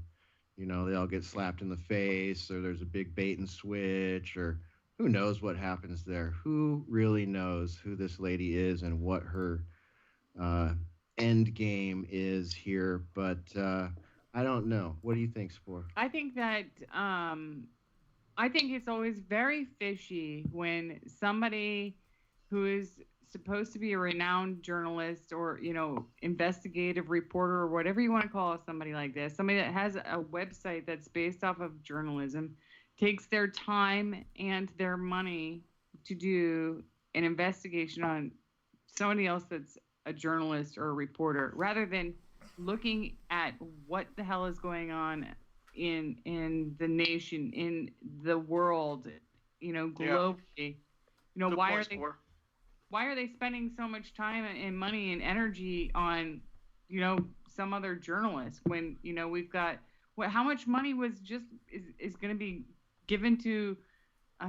S1: they all get slapped in the face, or there's a big bait and switch, or who knows what happens there. Who really knows who this lady is and what her end game is here, but I don't know. What do you think, Spore?
S6: I think that I think it's always very fishy when somebody who is supposed to be a renowned journalist or investigative reporter or whatever you want to call somebody like this, somebody that has a website that's based off of journalism, takes their time and their money to do an investigation on somebody else that's a journalist or a reporter, rather than looking at what the hell is going on in the nation, in the world, globally. Why are they spending so much time and money and energy on, some other journalist when, we've got how much money is going to be given to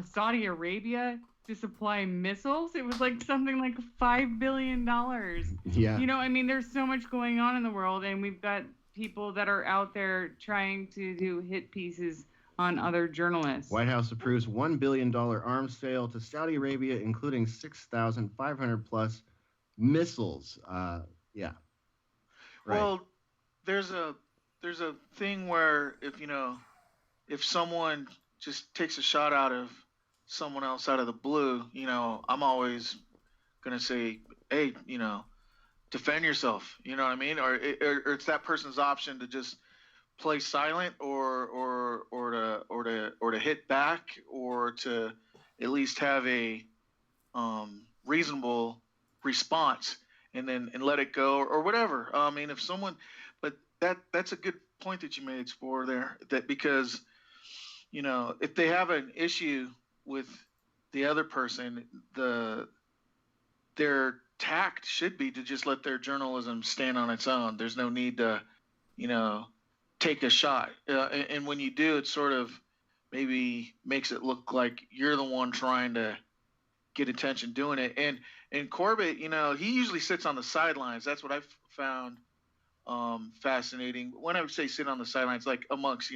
S6: Saudi Arabia to supply missiles? It was like something like $5 billion.
S1: Yeah.
S6: There's so much going on in the world, and we've got people that are out there trying to do hit pieces on other journalists.
S1: White House approves $1 billion arms sale to Saudi Arabia, including 6,500 plus missiles. Yeah.
S5: Right. Well, there's a thing where if someone just takes a shot out of someone else out of the blue, I'm always gonna say, hey, defend yourself. You know what I mean? Or it's that person's option to just play silent, or to hit back, or to at least have a reasonable response, and let it go, or whatever. I mean, if someone, but that's a good point that you made, Spore, there. That because if they have an issue with the other person, their tact should be to just let their journalism stand on its own. There's no need to, take a shot. And when you do, it sort of maybe makes it look like you're the one trying to get attention doing it. And Corbett, he usually sits on the sidelines. That's what I've found fascinating. When I would say sit on the sidelines, like amongst,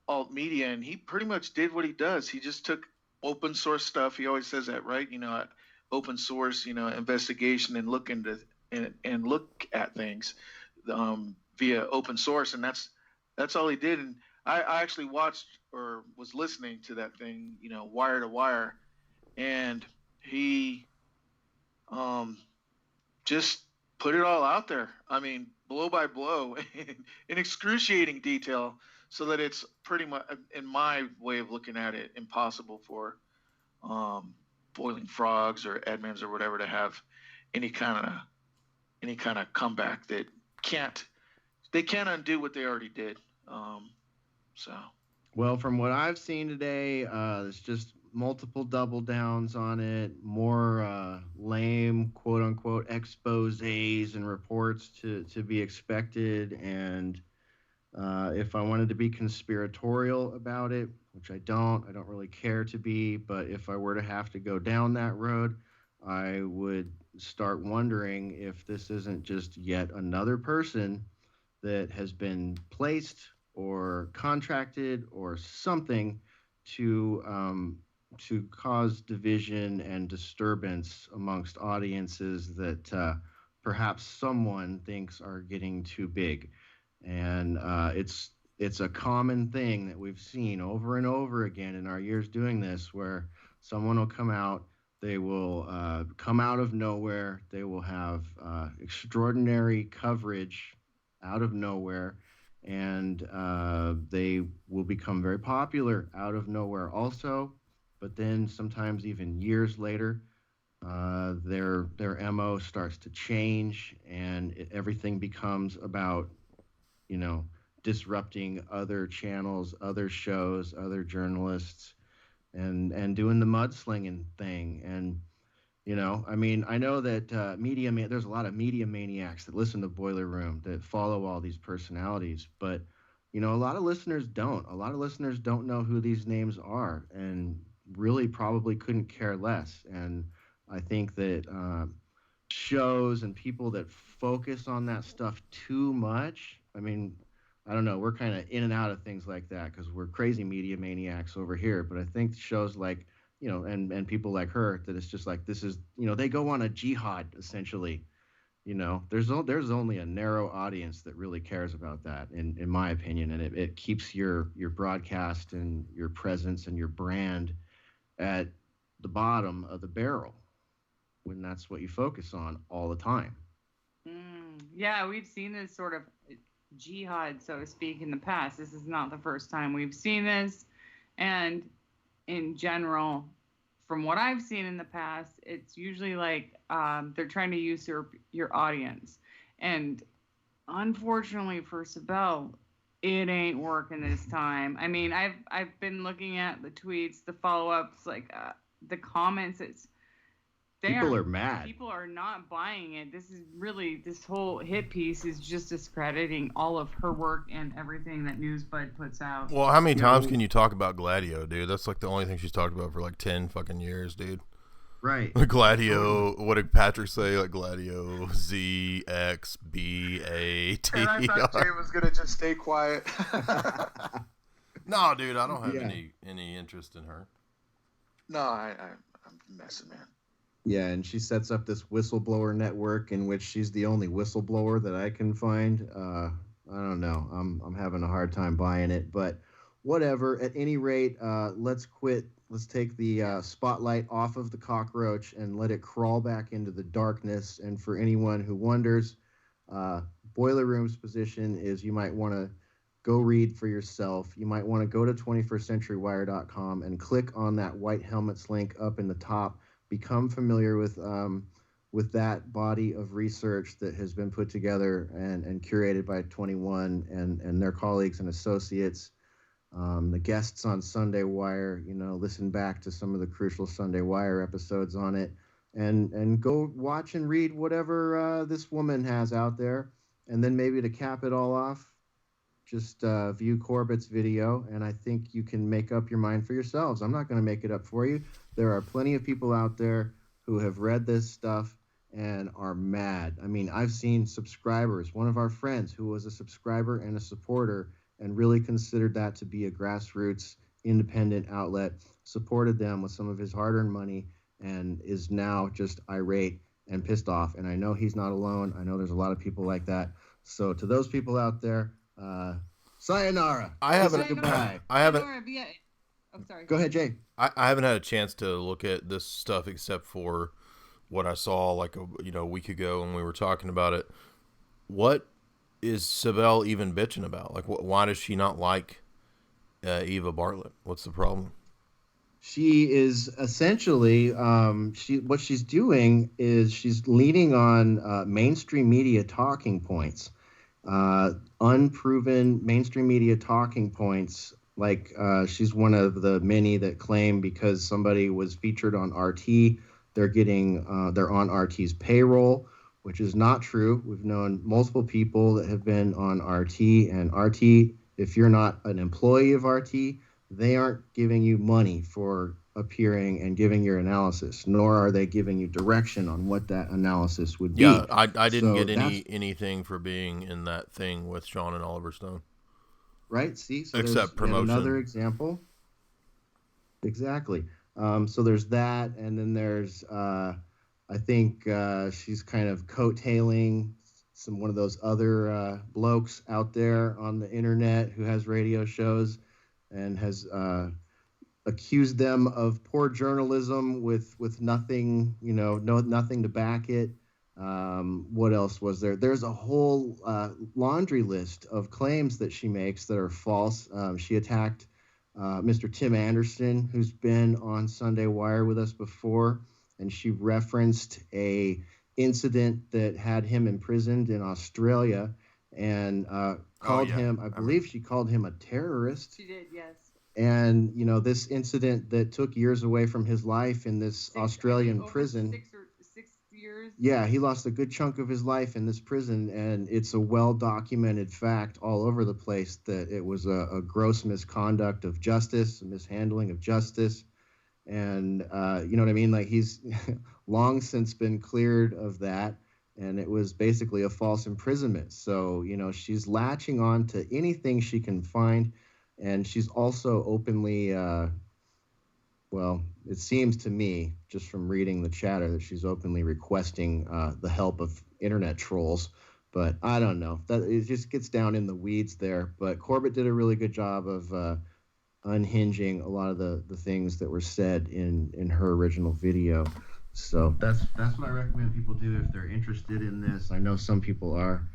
S5: alt media, and he pretty much did what he does. He just took open source stuff. He always says that, right? Open source, investigation, and look into and look at things via open source, and that's all he did. And I actually watched or was listening to that thing, wire to wire, and he just put it all out there. I mean, blow by blow, in excruciating detail, so that it's pretty much, in my way of looking at it, impossible for Boiling Frogs or Edmonds or whatever to have any kind of comeback that can't undo what they already did.
S1: Well, from what I've seen today, there's just multiple double downs on it, more lame quote unquote exposés and reports to be expected, and If I wanted to be conspiratorial about it, which I don't really care to be, but if I were to have to go down that road, I would start wondering if this isn't just yet another person that has been placed or contracted or something to cause division and disturbance amongst audiences that perhaps someone thinks are getting too big. And it's a common thing that we've seen over and over again in our years doing this, where someone will come out, they will come out of nowhere, they will have extraordinary coverage out of nowhere, and they will become very popular out of nowhere also. But then sometimes even years later, their MO starts to change, and everything becomes about, you know, disrupting other channels, other shows, other journalists, and doing the mudslinging thing. And you know, I mean, I know that there's a lot of media maniacs that listen to Boiler Room that follow all these personalities, but you know, a lot of listeners don't. A lot of listeners don't know who these names are, and really probably couldn't care less. And I think that shows and people that focus on that stuff too much. I mean, I don't know. We're kind of in and out of things like that because we're crazy media maniacs over here. But I think shows like, you know, and people like her, that it's just like, this is, you know, they go on a jihad essentially. You know, there's only a narrow audience that really cares about that, in my opinion, and it keeps your broadcast and your presence and your brand at the bottom of the barrel when that's what you focus on all the time.
S6: Yeah, we've seen this sort of jihad, so to speak, in the past. This is not the first time we've seen this, and in general, from what I've seen in the past, it's usually like they're trying to usurp your audience. And unfortunately for Sibel, it ain't working this time. I mean, I've been looking at the tweets, the follow-ups, like the comments.
S1: People are mad.
S6: People are not buying it. This whole hit piece is just discrediting all of her work and everything that Newsbud puts out.
S2: Well, how many times can you talk about Gladio, dude? That's like the only thing she's talked about for like 10 fucking years, dude.
S1: Right.
S2: Gladio, what did Patrick say? Like Gladio, Z, X, B, A, T.
S5: And I thought Jay was going to just stay quiet.
S2: No, dude, I don't have any interest in her.
S5: No, I'm messing, man.
S1: Yeah, and she sets up this whistleblower network in which she's the only whistleblower that I can find. I don't know. I'm having a hard time buying it, but whatever. At any rate, let's quit. Let's take the spotlight off of the cockroach and let it crawl back into the darkness. And for anyone who wonders, Boiler Room's position is you might want to go read for yourself. You might want to go to 21stcenturywire.com and click on that white helmets link up in the top. Become familiar with that body of research that has been put together and curated by 21 and their colleagues and associates. The guests on Sunday Wire, you know, listen back to some of the crucial Sunday Wire episodes on it, and go watch and read whatever this woman has out there. And then maybe to cap it all off, just view Corbett's video, and I think you can make up your mind for yourselves. I'm not going to make it up for you. There are plenty of people out there who have read this stuff and are mad. I mean, I've seen subscribers, one of our friends who was a subscriber and a supporter and really considered that to be a grassroots independent outlet, supported them with some of his hard-earned money, and is now just irate and pissed off. And I know he's not alone. I know there's a lot of people like that. So to those people out there, sayonara.
S2: I haven't.
S1: Goodbye.
S2: I haven't.
S6: I'm sorry.
S1: Go ahead, Jay.
S2: I haven't had a chance to look at this stuff except for what I saw like a week ago when we were talking about it. What is Sibel even bitching about? Like, why does she not like Eva Bartlett? What's the problem?
S1: She is essentially what she's doing is she's leaning on mainstream media talking points, unproven mainstream media talking points. Like she's one of the many that claim because somebody was featured on RT, they're on RT's payroll, which is not true. We've known multiple people that have been on RT, and RT, if you're not an employee of RT, they aren't giving you money for appearing and giving your analysis, nor are they giving you direction on what that analysis would be.
S2: Yeah, I didn't get anything for being in that thing with Sean and Oliver Stone.
S1: Right? See? So
S2: except promotion.
S1: Another example. Exactly. So there's that, and then there's I think she's kind of coattailing one of those other blokes out there on the internet who has radio shows and has accused them of poor journalism with nothing, nothing to back it. What else was there? There's a whole laundry list of claims that she makes that are false. She attacked Mr. Tim Anderson, who's been on Sunday Wire with us before, and she referenced a incident that had him imprisoned in Australia and called him, I believe she called him a terrorist.
S6: She did, yes.
S1: And, this incident that took years away from his life in this Australian prison.
S6: 6 years.
S1: Yeah, he lost a good chunk of his life in this prison, and it's a well-documented fact all over the place that it was a gross misconduct of justice, a mishandling of justice. And, you know what I mean? Like, he's long since been cleared of that, and it was basically a false imprisonment. So, she's latching on to anything she can find, and she's also openly, it seems to me, just from reading the chatter, that she's openly requesting the help of internet trolls. But I don't know. It just gets down in the weeds there. But Corbett did a really good job of unhinging a lot of the things that were said in her original video. So that's what I recommend people do if they're interested in this. I know some people are,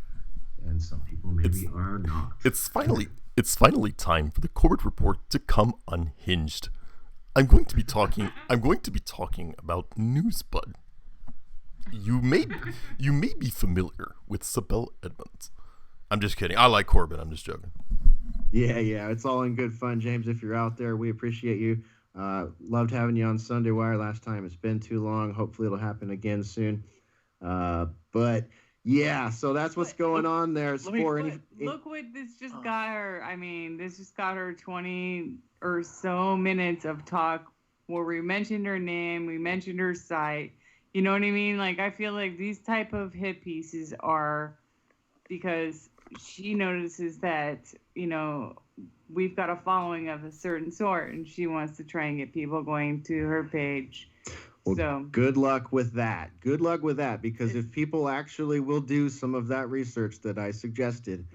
S1: and some people maybe are not.
S2: It's finally time for the Corbett Report to come unhinged. I'm going to be talking about Newsbud. You may be familiar with Sabelle Edmonds. I'm just kidding. I like Corbett. I'm just joking.
S1: Yeah, it's all in good fun, James. If you're out there, we appreciate you. Loved having you on Sunday Wire last time. It's been too long. Hopefully it'll happen again soon. But yeah, so that's what's going on there.
S6: Look what this just got her. I mean, this just got her 20 or so minutes of talk where we mentioned her name, we mentioned her site. You know what I mean? Like, I feel like these type of hit pieces are because she notices that, we've got a following of a certain sort, and she wants to try and get people going to her page.
S1: Well,
S6: so
S1: good luck with that. Good luck with that, because if people actually will do some of that research that I suggested,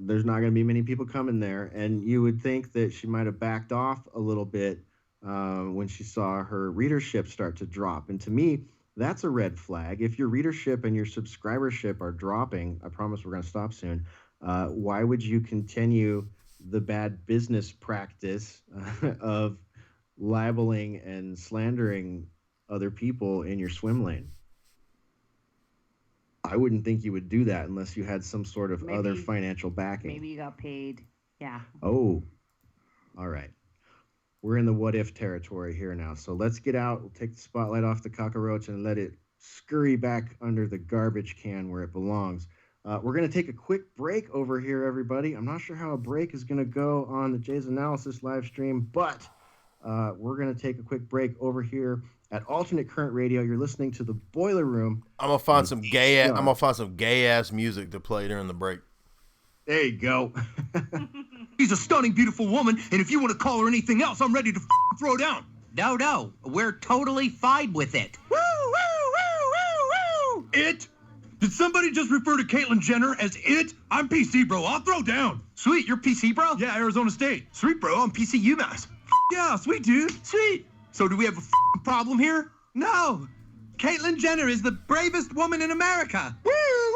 S1: there's not going to be many people coming there. And you would think that she might have backed off a little bit when she saw her readership start to drop. And to me, that's a red flag. If your readership and your subscribership are dropping, I promise we're going to stop soon, why would you continue the bad business practice of libeling and slandering other people in your swim lane? I wouldn't think you would do that unless you had some sort of other financial backing.
S6: Maybe you got paid. Yeah.
S1: Oh, all right. We're in the what if territory here now. So let's get out. We'll take the spotlight off the cockroach and let it scurry back under the garbage can where it belongs. We're going to take a quick break over here, everybody. I'm not sure how a break is going to go on the Jay's Analysis live stream, but we're going to take a quick break over here at Alternate Current Radio. You're listening to the Boiler Room.
S2: I'm gonna find some gay ass music to play during the break.
S1: There you go.
S9: She's a stunning, beautiful woman, and if you want to call her anything else, I'm ready to throw down.
S10: No, we're totally fine with it.
S9: Woo, woo, woo, woo, woo. It? Did somebody just refer to Caitlyn Jenner as it? I'm PC, bro. I'll throw down. Sweet, you're PC, bro? Yeah, Arizona State. Sweet, bro. I'm PC UMass. Yeah, sweet, dude. Sweet. So do we have a problem here? No. Caitlyn Jenner is the bravest woman in America. Woo, woo,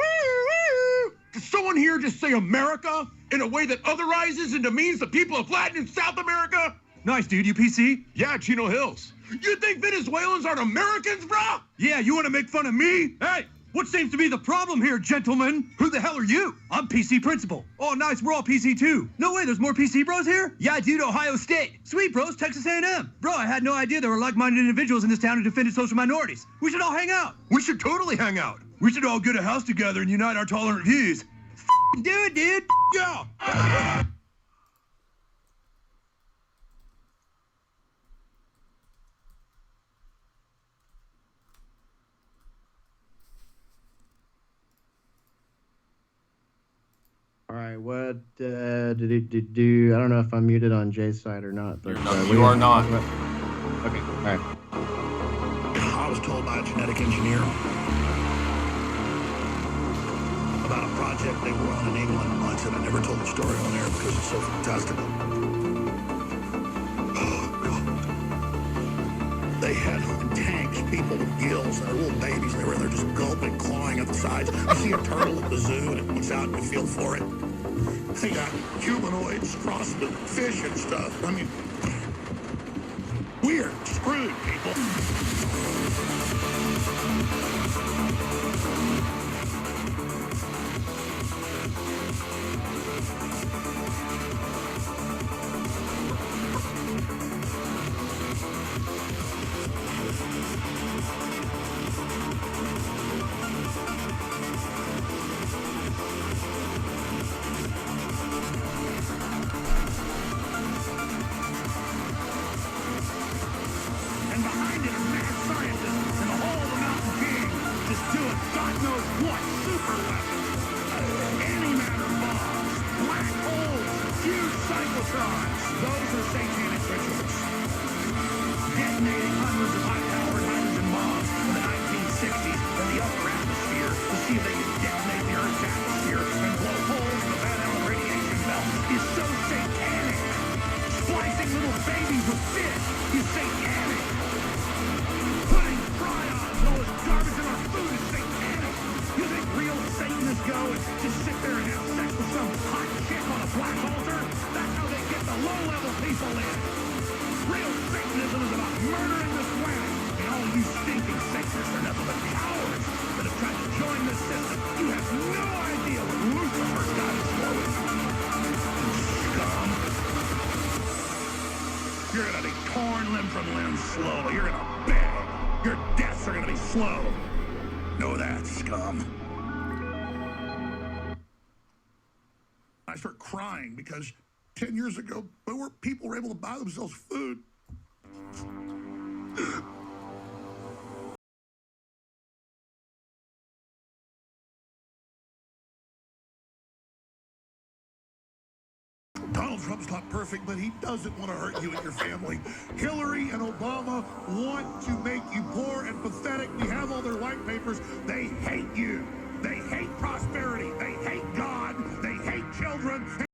S9: woo. Does someone here just say America in a way that otherizes and demeans the people of Latin and South America? Nice, dude. You PC? Yeah, Chino Hills. You think Venezuelans aren't Americans, bro? Yeah, you want to make fun of me? Hey, What seems to be the problem here, gentlemen? Who the hell are you? I'm PC Principal. Oh, nice. We're all PC too. No way. There's more PC bros here? Yeah, dude. Ohio State. Sweet bros. Texas A&M. Bro, I had no idea there were like-minded individuals in this town who defended social minorities. We should all hang out. We should totally hang out. We should all get a house together and unite our tolerant views. Do it, dude. Yeah.
S1: All right, what did it do? I don't know if I'm muted on Jay's side or not. But,
S2: you are not.
S1: Okay, all right.
S11: I was told by a genetic engineer about a project they were on in England once, and I never told the story on there because it's so fantastical. Oh, God. They had in tanks people with gills, and they're little babies, and they were in there just gulping, clawing at the sides. You see a turtle at the zoo, and it looks out and you feel for it. They got humanoids crossed with fish and stuff. I mean, we're screwed, people. You're gonna be torn limb from limb slowly. You're gonna beg. Your deaths are gonna be slow. Know that, scum. I start crying because 10 years ago, people were able to buy themselves food. Donald Trump's not perfect, but he doesn't want to hurt you and your family. Hillary and Obama want to make you poor and pathetic. We have all their white papers. They hate you. They hate prosperity. They hate God. They hate children.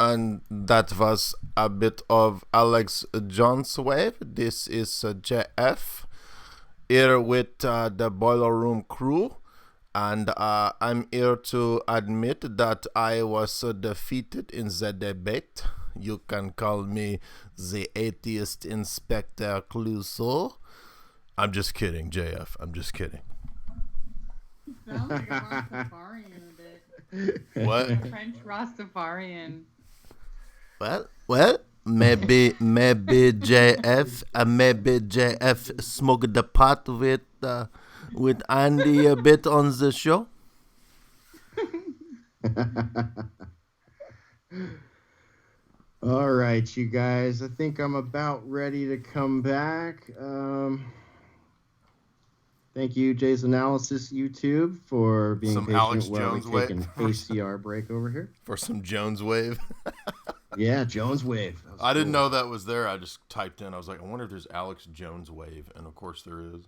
S2: And that was a bit of Alex Jones Wave. This is JF here with the Boiler Room crew. And I'm here to admit that I was defeated in the debate. You can call me the atheist Inspector Clouseau. I'm just kidding, JF. I'm just kidding.
S6: Sounds like a Rastafarian a bit.
S2: What?
S6: A French Rastafarian.
S2: Well, maybe JF smoked the pot with Andy a bit on the show.
S1: All right, you guys. I think I'm about ready to come back. Thank you, Jay's Analysis YouTube, for being
S2: Some
S1: patient
S2: Alex
S1: while
S2: Jones
S1: we take an
S2: wave.
S1: ACR break over here.
S2: For some Jones Wave.
S1: Yeah, Jones Wave.
S2: I didn't know that was there. I just typed in. I was like, I wonder if there's Alex Jones Wave. And of course there is.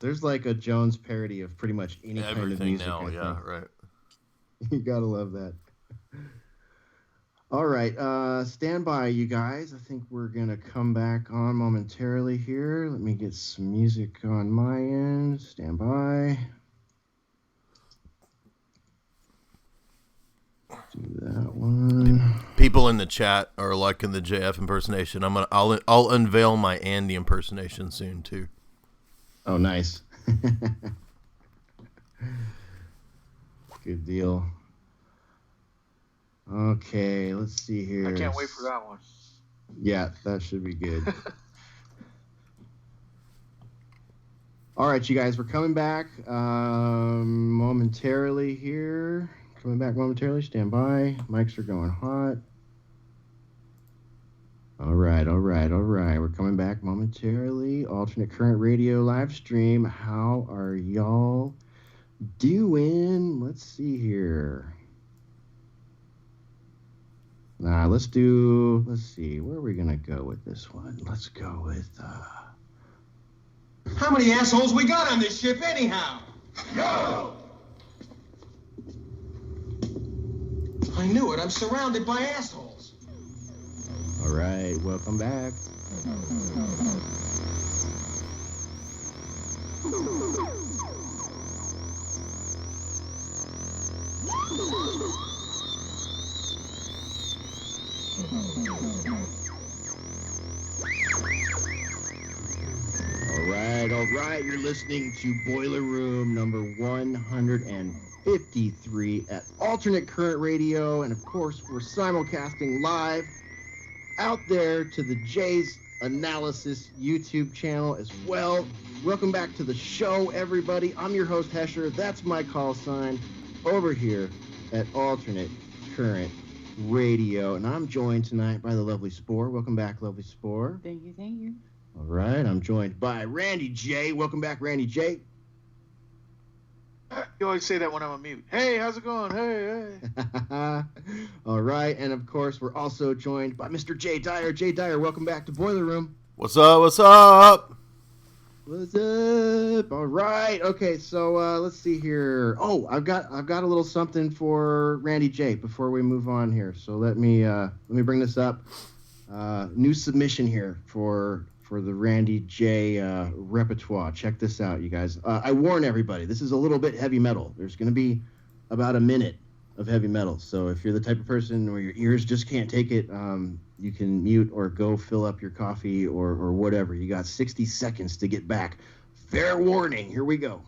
S1: There's like a Jones parody of pretty much any kind of
S2: Everything
S1: music.
S2: now,
S1: I
S2: yeah,
S1: think.
S2: right.
S1: You gotta love that. All right, stand by, you guys. I think we're gonna come back on momentarily here. Let me get some music on my end. Stand by. Do that one.
S2: People in the chat are liking the JF impersonation. I'll unveil my Andy impersonation soon too.
S1: Oh, nice. Good deal. Okay, let's see here.
S5: I can't wait for that one.
S1: Yeah, that should be good. All right, you guys, we're coming back momentarily here. Coming back momentarily. Stand by. Mics are going hot. All right. We're coming back momentarily. Alternate Current Radio live stream. How are y'all doing? Let's see here. Let's see. Where are we going to go with this one? Let's go with,
S9: How many assholes we got on this ship anyhow? Go! I knew it. I'm surrounded by assholes.
S1: All right. Welcome back. All right. You're listening to Boiler Room number 153 at Alternate Current Radio. And of course, we're simulcasting live out there to the Jay's Analysis YouTube channel as well. Welcome back to the show, everybody. I'm your host, Hesher. That's my call sign over here at Alternate Current Radio. And I'm joined tonight by the lovely Spore. Welcome back, lovely Spore.
S6: Thank you.
S1: All right, I'm joined by Randy J. Welcome back, Randy J.
S5: You always say that when I'm on mute. Hey, how's it going? Hey.
S1: All right, and of course, we're also joined by Mr. Dyer. Dyer, welcome back to Boiler Room.
S2: What's up?
S1: What's up? All right. Okay, so let's see here. Oh, I've got a little something for Randy J. before we move on here. So let me bring this up. New submission here for the Randy J repertoire. Check this out, you guys. I warn everybody, this is a little bit heavy metal. There's going to be about a minute of heavy metal. So if you're the type of person where your ears just can't take it, you can mute or go fill up your coffee or whatever. You got 60 seconds to get back. Fair warning. Here we go.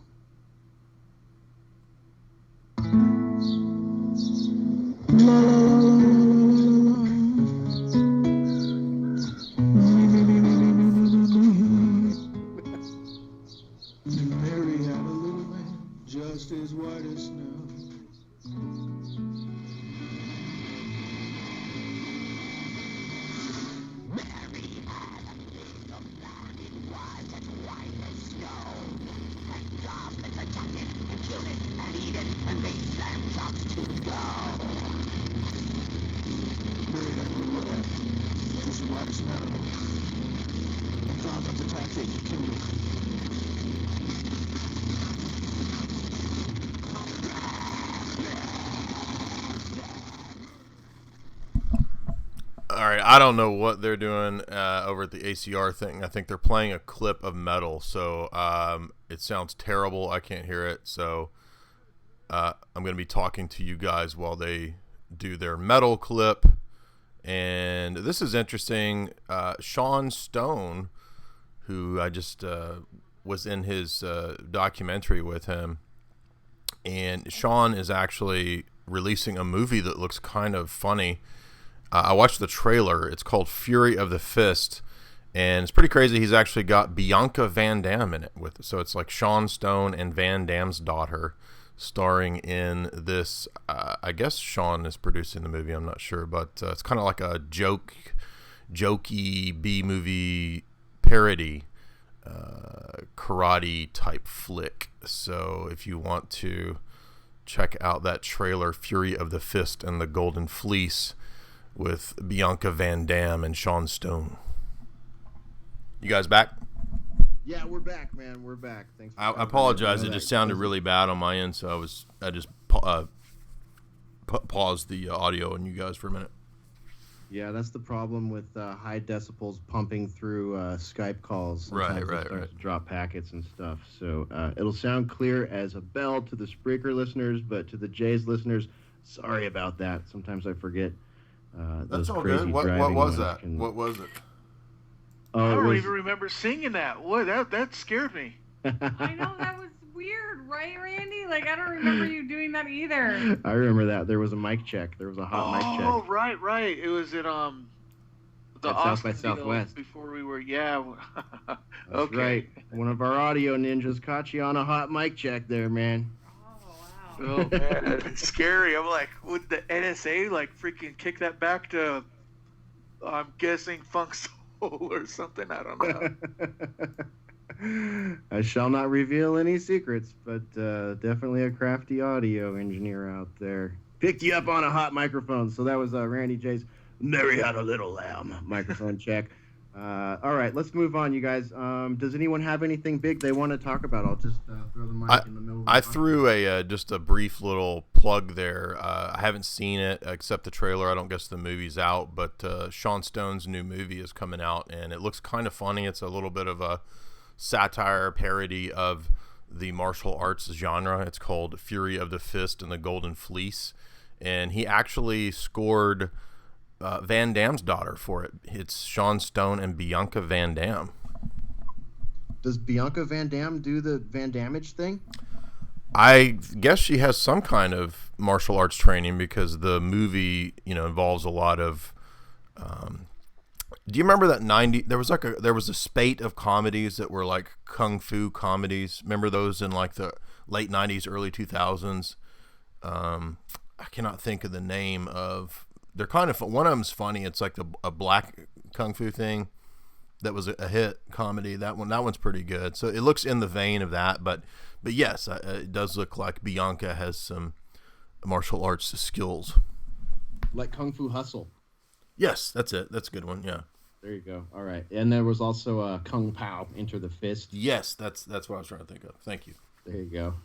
S7: Mary had a little man just as white as snow.
S2: right, I don't know what they're doing over at the ACR thing. I think they're playing a clip of metal, so it sounds terrible. I can't hear it, so I'm going to be talking to you guys while they do their metal clip. And this is interesting. Sean Stone, who I just was in his documentary with him, and Sean is actually releasing a movie that looks kind of funny. I watched the trailer. It's called Fury of the Fist, and it's pretty crazy. He's actually got Bianca Van Damme in it so it's like Sean Stone and Van Damme's daughter starring in this. I guess Sean is producing the movie. I'm not sure, but it's kind of like a jokey B-movie parody karate type flick. So if you want to check out that trailer, Fury of the Fist and the Golden Fleece, with Bianca Van Damme and Sean Stone. You guys back?
S1: Yeah, we're back, man. We're back. Thanks.
S2: I apologize. It just sounded really bad on my end, so I just paused the audio on you guys for a minute.
S1: Yeah, that's the problem with high decibels pumping through Skype calls.
S2: Sometimes
S1: it starts to drop packets and stuff. So it'll sound clear as a bell to the Spreaker listeners, but to the Jays listeners, sorry about that. Sometimes I forget.
S2: That's all good. What was that? What was it?
S5: I don't even remember singing that. What? That scared me.
S6: I know, that was weird, right, Randy? Like, I don't remember you doing that either.
S1: I remember that. There was a mic check. There was a hot mic check.
S5: Oh, right. It was at the
S1: South by Southwest.
S5: Before we were, yeah.
S1: That's
S5: okay.
S1: Right. One of our audio ninjas caught you on a hot mic check there, man.
S5: Oh man, it's scary. I'm like, would the NSA like freaking kick that back to, I'm guessing Funk Soul or something? I don't
S1: know. I shall not reveal any secrets, but definitely a crafty audio engineer out there picked you up on a hot microphone. So that was Randy J's "Mary Had a Little Lamb" microphone check. All right, let's move on, you guys. Does anyone have anything big they want to talk about? I'll just throw the mic in the middle.
S2: I threw just a brief little plug there. I haven't seen it except the trailer. I don't guess the movie's out, but Sean Stone's new movie is coming out, and it looks kind of funny. It's a little bit of a satire parody of the martial arts genre. It's called Fury of the Fist and the Golden Fleece, and he actually scored Van Damme's daughter for it. It's Sean Stone and Bianca Van Damme.
S1: Does Bianca Van Damme do the Van Dammage thing?
S2: I guess she has some kind of martial arts training because the movie, involves a lot of. Do you remember that there was a spate of comedies that were like kung fu comedies? Remember those in like the late 90s, early 2000s? I cannot think of the name of. They're kind of one of them's funny. It's like a black kung fu thing that was a hit comedy. That one's pretty good. So it looks in the vein of that, but yes, it does look like Bianca has some martial arts skills.
S1: Like Kung Fu Hustle.
S2: Yes, that's it. That's a good one. Yeah.
S1: There you go. All right, and there was also Kung Pao, Enter the Fist.
S2: Yes, that's what I was trying to think of. Thank you.
S1: There you go.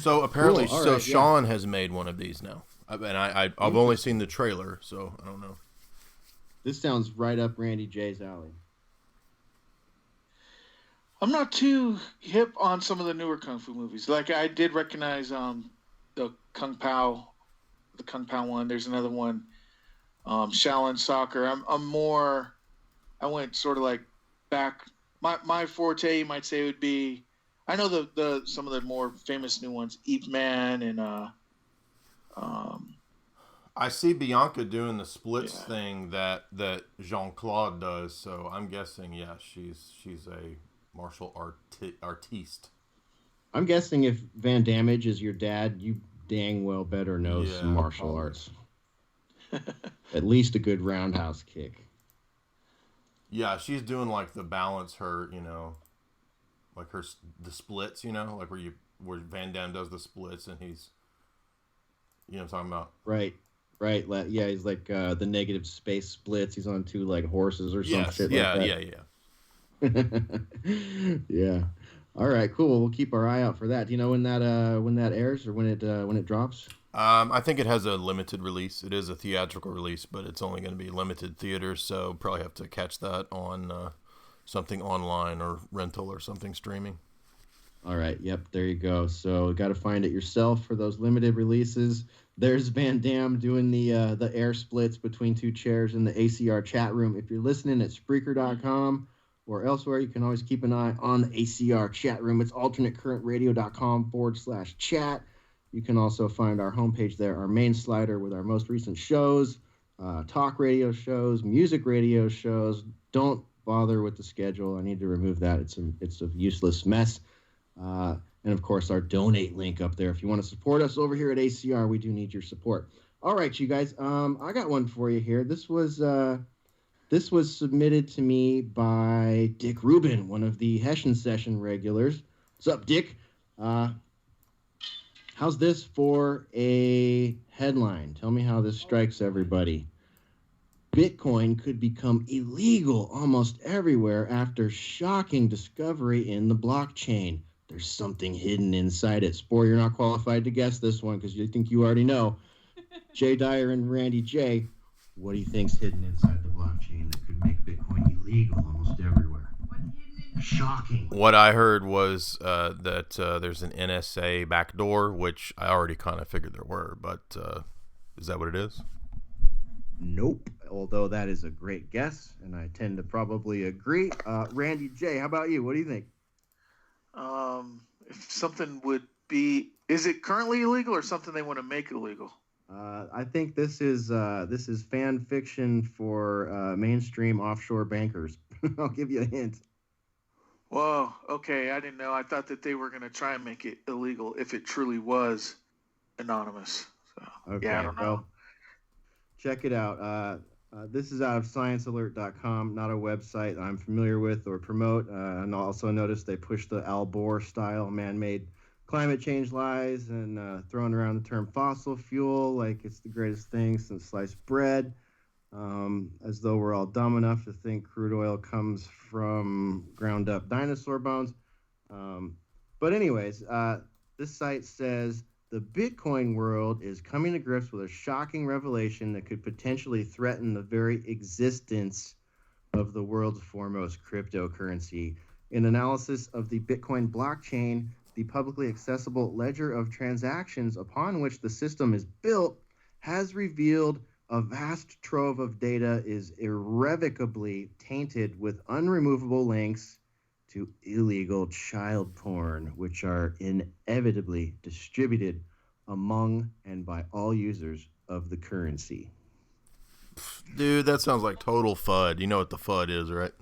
S2: So apparently,
S1: cool. Right,
S2: Sean has made one of these now. And I've only seen the trailer, so I don't know.
S1: This sounds right up Randy J's alley.
S5: I'm not too hip on some of the newer kung fu movies. Like I did recognize the Kung Pao one. There's another one, Shaolin Soccer. I went sort of like back. My forte, you might say, would be. I know the some of the more famous new ones, Ip Man and.
S2: I see Bianca doing the splits thing that Jean-Claude does, so I'm guessing, she's a martial artiste.
S1: I'm guessing if Van Dammage is your dad, you dang well better know some martial arts. At least a good roundhouse kick.
S2: Yeah, she's doing like the balance, like the splits, like where Van Damme does the splits and he's. You know what I'm talking about?
S1: Right. Yeah, he's like the negative space splits. He's on two like horses or some shit like that.
S2: Yeah.
S1: Yeah. All right, cool. We'll keep our eye out for that. Do you know when that airs or when it drops?
S2: I think it has a limited release. It is a theatrical release, but it's only going to be limited theaters, so probably have to catch that on something online or rental or something streaming.
S1: All right. Yep. There you go. So got to find it yourself for those limited releases. There's Van Damme doing the air splits between two chairs in the ACR chat room. If you're listening at Spreaker.com or elsewhere, you can always keep an eye on the ACR chat room. It's alternatecurrentradio.com/chat. You can also find our homepage there, our main slider with our most recent shows, talk radio shows, music radio shows. Don't bother with the schedule. I need to remove that. It's a useless mess. And of course, our donate link up there. If you want to support us over here at ACR, we do need your support. All right, you guys. I got one for you here. This was submitted to me by Dick Rubin, one of the Hesher Session regulars. What's up, Dick? How's this for a headline? Tell me how this strikes everybody. Bitcoin could become illegal almost everywhere after shocking discovery in the blockchain. There's something hidden inside it. Spore, you're not qualified to guess this one because you think you already know. Dyer and Randy J, what do you think's hidden inside the blockchain that could make Bitcoin illegal almost everywhere? Shocking.
S2: What I heard was that there's an NSA backdoor, which I already kind of figured there were, but is that what it is?
S1: Nope. Although that is a great guess, and I tend to probably agree. Randy J, how about you? What do you think?
S5: If something would be, is it currently illegal or something they want to make illegal?
S1: I think this is fan fiction for mainstream offshore bankers. I'll give you a hint.
S5: Whoa, okay, I didn't know. I thought that they were going to try and make it illegal if it truly was anonymous. So,
S1: Okay,
S5: yeah, I don't know.
S1: well, check it out. This is out of sciencealert.com, not a website I'm familiar with or promote. And also notice they push the Al Gore style man-made climate change lies and throwing around the term fossil fuel like it's the greatest thing since sliced bread, as though we're all dumb enough to think crude oil comes from ground up dinosaur bones. But anyways, this site says the Bitcoin world is coming to grips with a shocking revelation that could potentially threaten the very existence of the world's foremost cryptocurrency. In analysis of the Bitcoin blockchain, the publicly accessible ledger of transactions upon which the system is built has revealed a vast trove of data is irrevocably tainted with unremovable links to illegal child porn, which are inevitably distributed among and by all users of the currency.
S2: Dude, that sounds like total FUD. You know what the FUD is, right?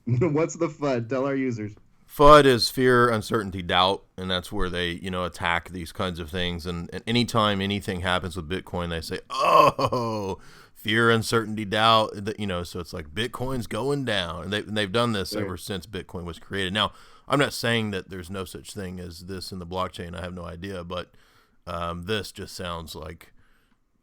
S1: What's the FUD? Tell our users.
S2: FUD is fear, uncertainty, doubt, and that's where they, attack these kinds of things. And anytime anything happens with Bitcoin, they say, "Oh, fear, uncertainty, doubt." So it's like Bitcoin's going down, and they've done this ever since Bitcoin was created. Now, I'm not saying that there's no such thing as this in the blockchain. I have no idea, but this just sounds like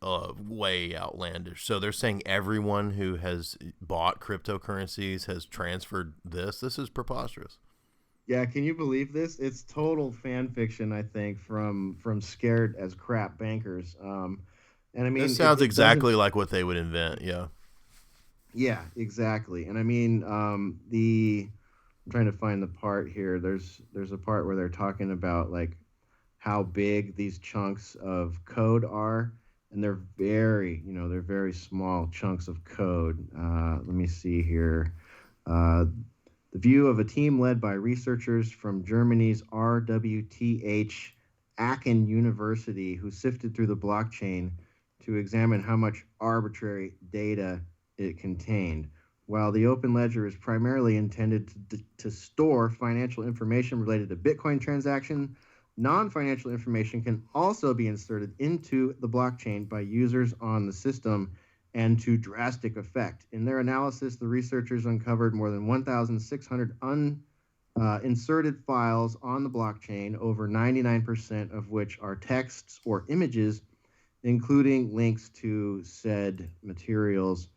S2: way outlandish. So they're saying everyone who has bought cryptocurrencies has transferred this. This is preposterous.
S1: Yeah, can you believe this? It's total fan fiction, I think, from scared as crap bankers. And I mean,
S2: this sounds exactly like what they would invent. Yeah.
S1: Yeah, exactly. And I mean, I'm trying to find the part here. There's a part where they're talking about like how big these chunks of code are, and they're very small chunks of code. Let me see here. The view of a team led by researchers from Germany's RWTH Aachen University who sifted through the blockchain to examine how much arbitrary data it contained. While the open ledger is primarily intended to store financial information related to Bitcoin transaction, non-financial information can also be inserted into the blockchain by users on the system and to drastic effect. In their analysis, the researchers uncovered more than 1,600 inserted files on the blockchain, over 99% of which are texts or images, including links to said materials,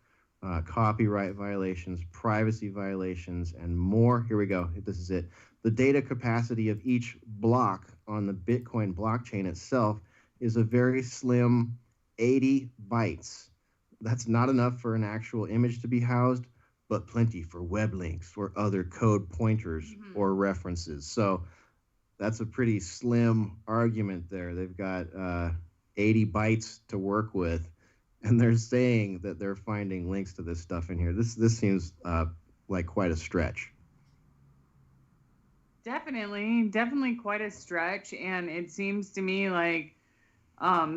S1: copyright violations, privacy violations, and more. Here we go. This is it. The data capacity of each block on the Bitcoin blockchain itself is a very slim 80 bytes. That's not enough for an actual image to be housed, but plenty for web links or other code pointers or references. So that's a pretty slim argument there. They've got 80 bytes to work with, and they're saying that they're finding links to this stuff in here. This seems like quite a stretch.
S6: Definitely quite a stretch, and it seems to me like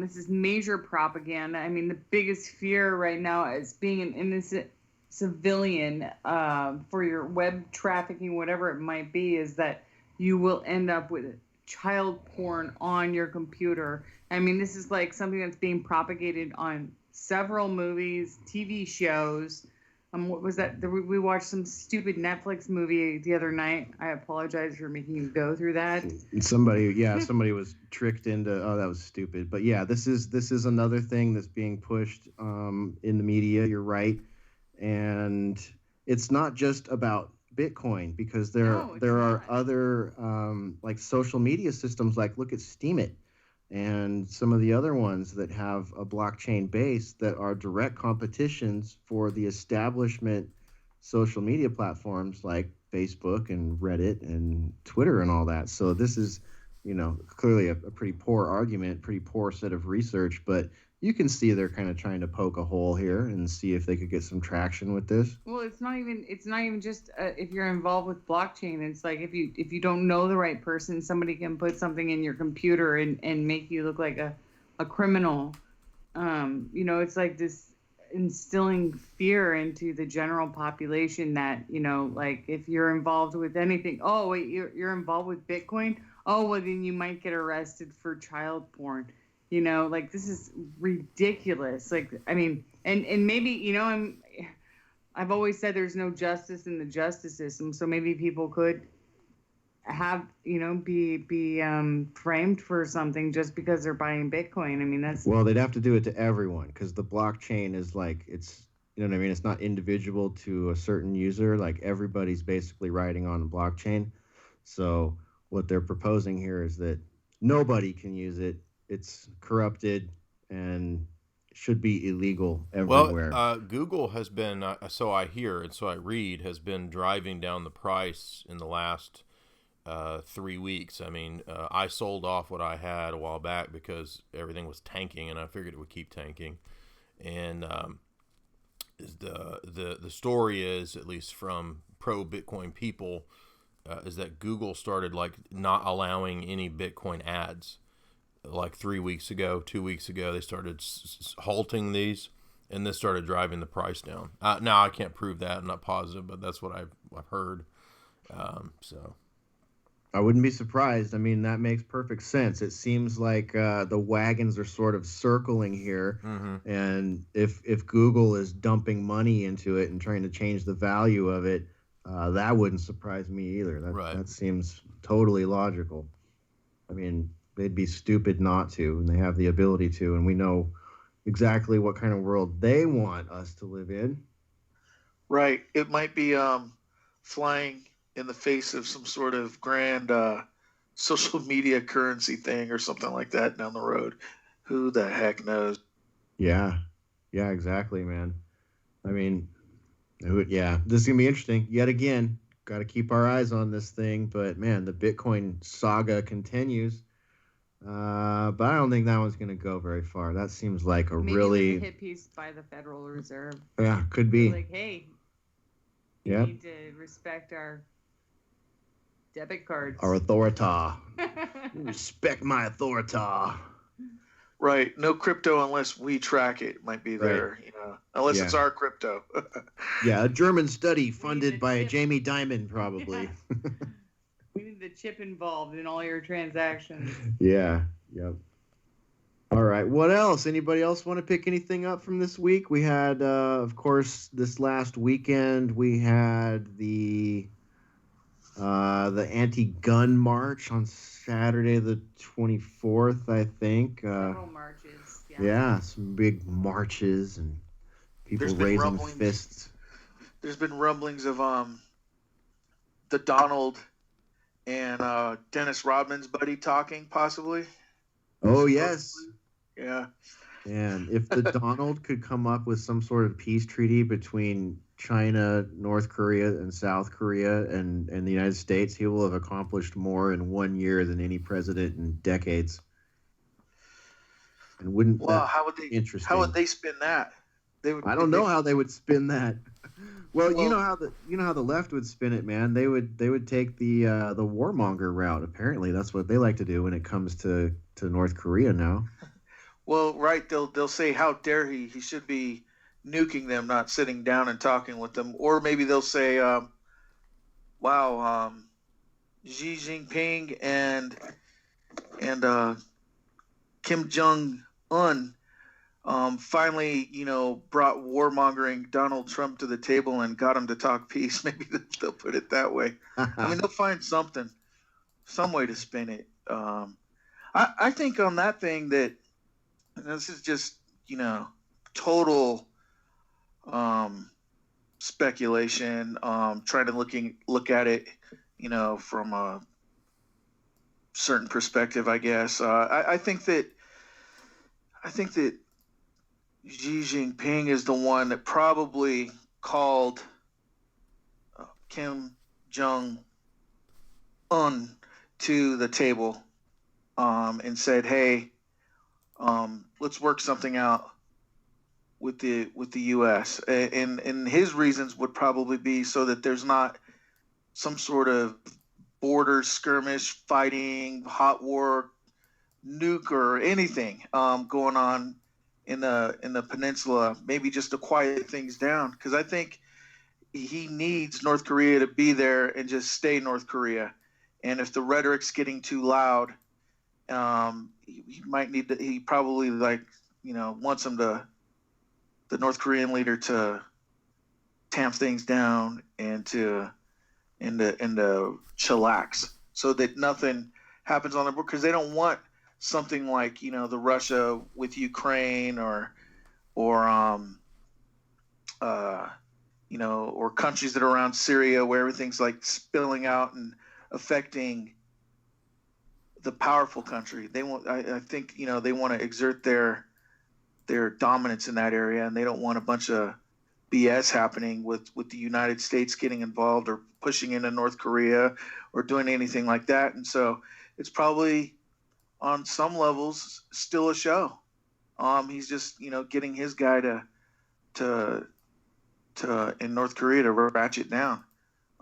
S6: this is major propaganda. I mean, the biggest fear right now as being an innocent civilian for your web trafficking, whatever it might be, is that you will end up with child porn on your computer. I mean, this is like something that's being propagated on several movies, TV shows. What was that? We watched some stupid Netflix movie the other night. I apologize for making you go through that.
S1: Somebody was tricked into. Oh, that was stupid. But yeah, this is another thing that's being pushed in the media. You're right, and it's not just about Bitcoin, because there are other like social media systems. Like look at Steemit and some of the other ones that have a blockchain base that are direct competitions for the establishment social media platforms like Facebook and Reddit and Twitter and all that. So this is, clearly a pretty poor argument, pretty poor set of research, but you can see they're kind of trying to poke a hole here and see if they could get some traction with this.
S6: Well, it's not even just if you're involved with blockchain. It's like if you don't know the right person, somebody can put something in your computer and make you look like a criminal. It's like this instilling fear into the general population that, like if you're involved with anything, oh wait, you're involved with Bitcoin, oh well then you might get arrested for child porn. Like this is ridiculous. Like, I mean, and maybe, I've always said there's no justice in the justice system. So maybe people could have, be framed for something just because they're buying Bitcoin. I mean,
S1: well, they'd have to do it to everyone, because the blockchain is like, it's, you know what I mean? It's not individual to a certain user. Like everybody's basically riding on the blockchain. So what they're proposing here is that nobody can use it. It's corrupted and should be illegal everywhere.
S2: Well, Google has been, so I hear and so I read, has been driving down the price in the last 3 weeks. I mean, I sold off what I had a while back because everything was tanking, and I figured it would keep tanking. And the story is, at least from pro Bitcoin people, is that Google started like not allowing any Bitcoin ads. Like 3 weeks ago, 2 weeks ago, they started halting these, and this started driving the price down. Now I can't prove that; I'm not positive, but that's what I've heard. So
S1: I wouldn't be surprised. I mean, that makes perfect sense. It seems like the wagons are sort of circling here, and if Google is dumping money into it and trying to change the value of it, that wouldn't surprise me either. That seems totally logical. I mean, they'd be stupid not to, and they have the ability to, and we know exactly what kind of world they want us to live in.
S5: Right. It might be flying in the face of some sort of grand social media currency thing or something like that down the road. Who the heck knows?
S1: Yeah, exactly, man. I mean, this is going to be interesting. Yet again, got to keep our eyes on this thing, but man, the Bitcoin saga continues. But I don't think that one's going to go very far. That seems like
S6: maybe
S1: really
S6: like a hit piece by the Federal Reserve.
S1: Yeah, could be.
S6: Like, hey, you need to respect our debit cards.
S1: Our authority. Respect my authority.
S5: Right. No crypto unless we track it. Might be there, unless it's our crypto.
S1: Yeah, a German study funded by Jamie Dimon, probably.
S6: We need the chip involved in all your transactions.
S1: Yeah. Yep. All right. What else? Anybody else want to pick anything up from this week? We had, of course, this last weekend, we had the anti-gun march on Saturday the 24th, I think.
S6: Several marches.
S1: Yeah, some big marches and people raising fists.
S5: There's been rumblings of the Donald and Dennis Rodman's buddy talking, possibly.
S1: Oh yes.
S5: Yeah.
S1: And if the Donald could come up with some sort of peace treaty between China, North Korea, and South Korea and the United States, he will have accomplished more in 1 year than any president in decades. And wouldn't
S5: Wow,
S1: that
S5: how
S1: be interesting?
S5: How would they spin that?
S1: I don't know how they would spin that. Well, you know how the left would spin it, man. They would take the warmonger route. Apparently, that's what they like to do when it comes to North Korea now.
S5: Well, right, they'll say, how dare he? He should be nuking them, not sitting down and talking with them. Or maybe they'll say, wow, Xi Jinping and Kim Jong-un finally, brought warmongering Donald Trump to the table and got him to talk peace. Maybe they'll put it that way. I mean, they'll find some way to spin it. I think on that thing that, and this is just, total speculation, trying to look at it, from a certain perspective, I guess. I think that Xi Jinping is the one that probably called Kim Jong-un to the table and said, hey, let's work something out with the U.S. And his reasons would probably be so that there's not some sort of border skirmish, fighting, hot war, nuke, or anything going on in the peninsula. Maybe just to quiet things down, because I think he needs North Korea to be there and just stay North Korea. And if the rhetoric's getting too loud, he might need to. He probably wants the North Korean leader to tamp things down and to chillax, so that nothing happens on the board, because they don't want something like the Russia with Ukraine or countries that are around Syria, where everything's like spilling out and affecting the powerful country. They want, I think, they want to exert their dominance in that area, and they don't want a bunch of BS happening with the United States getting involved or pushing into North Korea or doing anything like that. And so it's probably on some levels still a show. He's just, getting his guy to in North Korea to ratchet down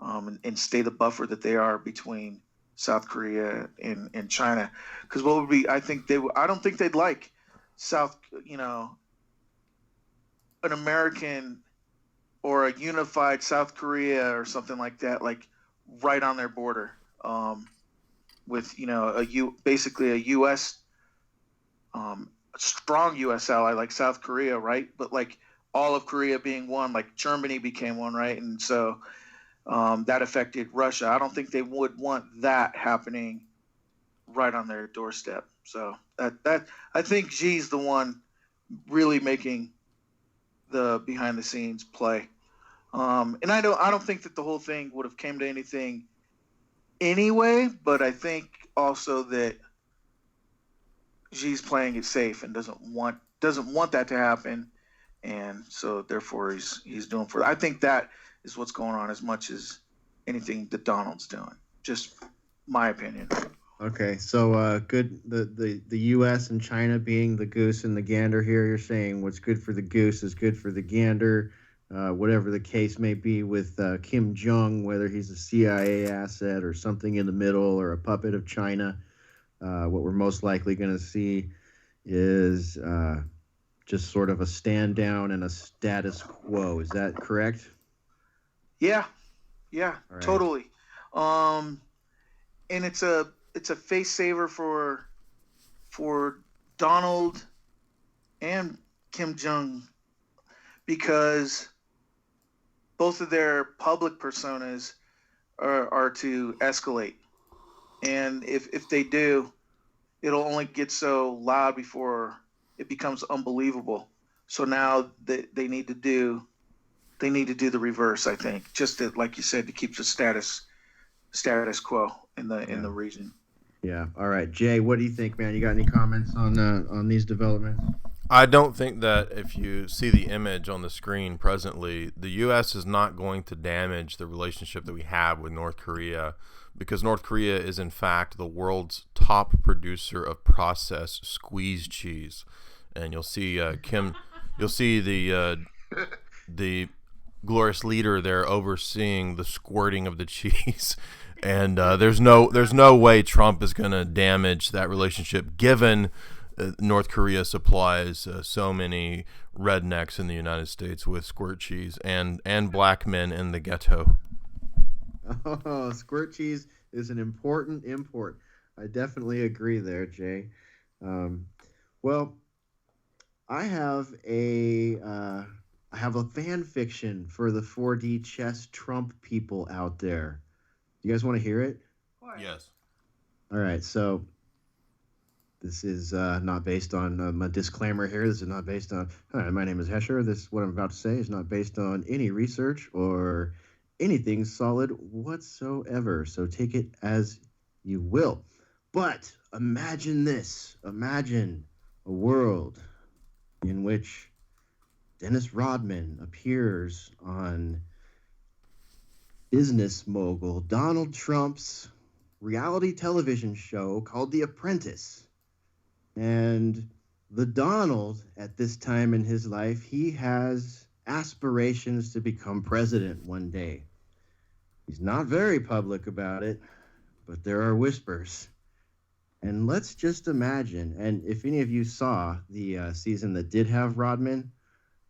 S5: and stay the buffer that they are between South Korea and China. Because what would be, I don't think they'd like an American or a unified South Korea or something like that, like right on their border, with basically a U.S. A strong U.S. ally like South Korea, right? But like all of Korea being one, like Germany became one, right? And so that affected Russia. I don't think they would want that happening right on their doorstep. So that I think Xi's the one really making the behind the scenes play. And I don't think that the whole thing would have came to anything anyway, but I think also that Xi's playing it safe and doesn't want that to happen, and so therefore he's doing for. I think that is what's going on as much as anything that Donald's doing. Just my opinion.
S1: Okay, so good. The U.S. and China being the goose and the gander here. You're saying what's good for the goose is good for the gander. Whatever the case may be with Kim Jong, whether he's a CIA asset or something in the middle or a puppet of China, what we're most likely going to see is just sort of a stand down and a status quo. Is that correct?
S5: Yeah,
S1: right.
S5: Totally. And it's a face saver for Donald and Kim Jong, because both of their public personas are to escalate. And if they do, it'll only get so loud before it becomes unbelievable. So now they need to do the reverse, I think, just to, like you said, to keep the status quo in the region.
S1: Yeah. All right, Jay. What do you think, man? You got any comments on these developments?
S2: I don't think that if you see the image on the screen presently, the U.S. is not going to damage the relationship that we have with North Korea, because North Korea is in fact the world's top producer of processed squeezed cheese, and you'll see you'll see the glorious leader there overseeing the squirting of the cheese. And there's no way Trump is going to damage that relationship, given North Korea supplies so many rednecks in the United States with squirt cheese and black men in the ghetto.
S1: Oh, squirt cheese is an important import. I definitely agree there, Jay. Well, I have a fan fiction for the 4D chess Trump people out there. You guys want to hear it?
S2: Yes.
S1: All right, so this is not based on my disclaimer here. This is not based on, hi, my name is Hesher. What I'm about to say is not based on any research or anything solid whatsoever. So take it as you will. But imagine this. Imagine a world in which Dennis Rodman appears on business mogul Donald Trump's reality television show called The Apprentice. And the Donald, at this time in his life, he has aspirations to become president one day. He's not very public about it, but there are whispers. And let's just imagine, and if any of you saw the season that did have Rodman,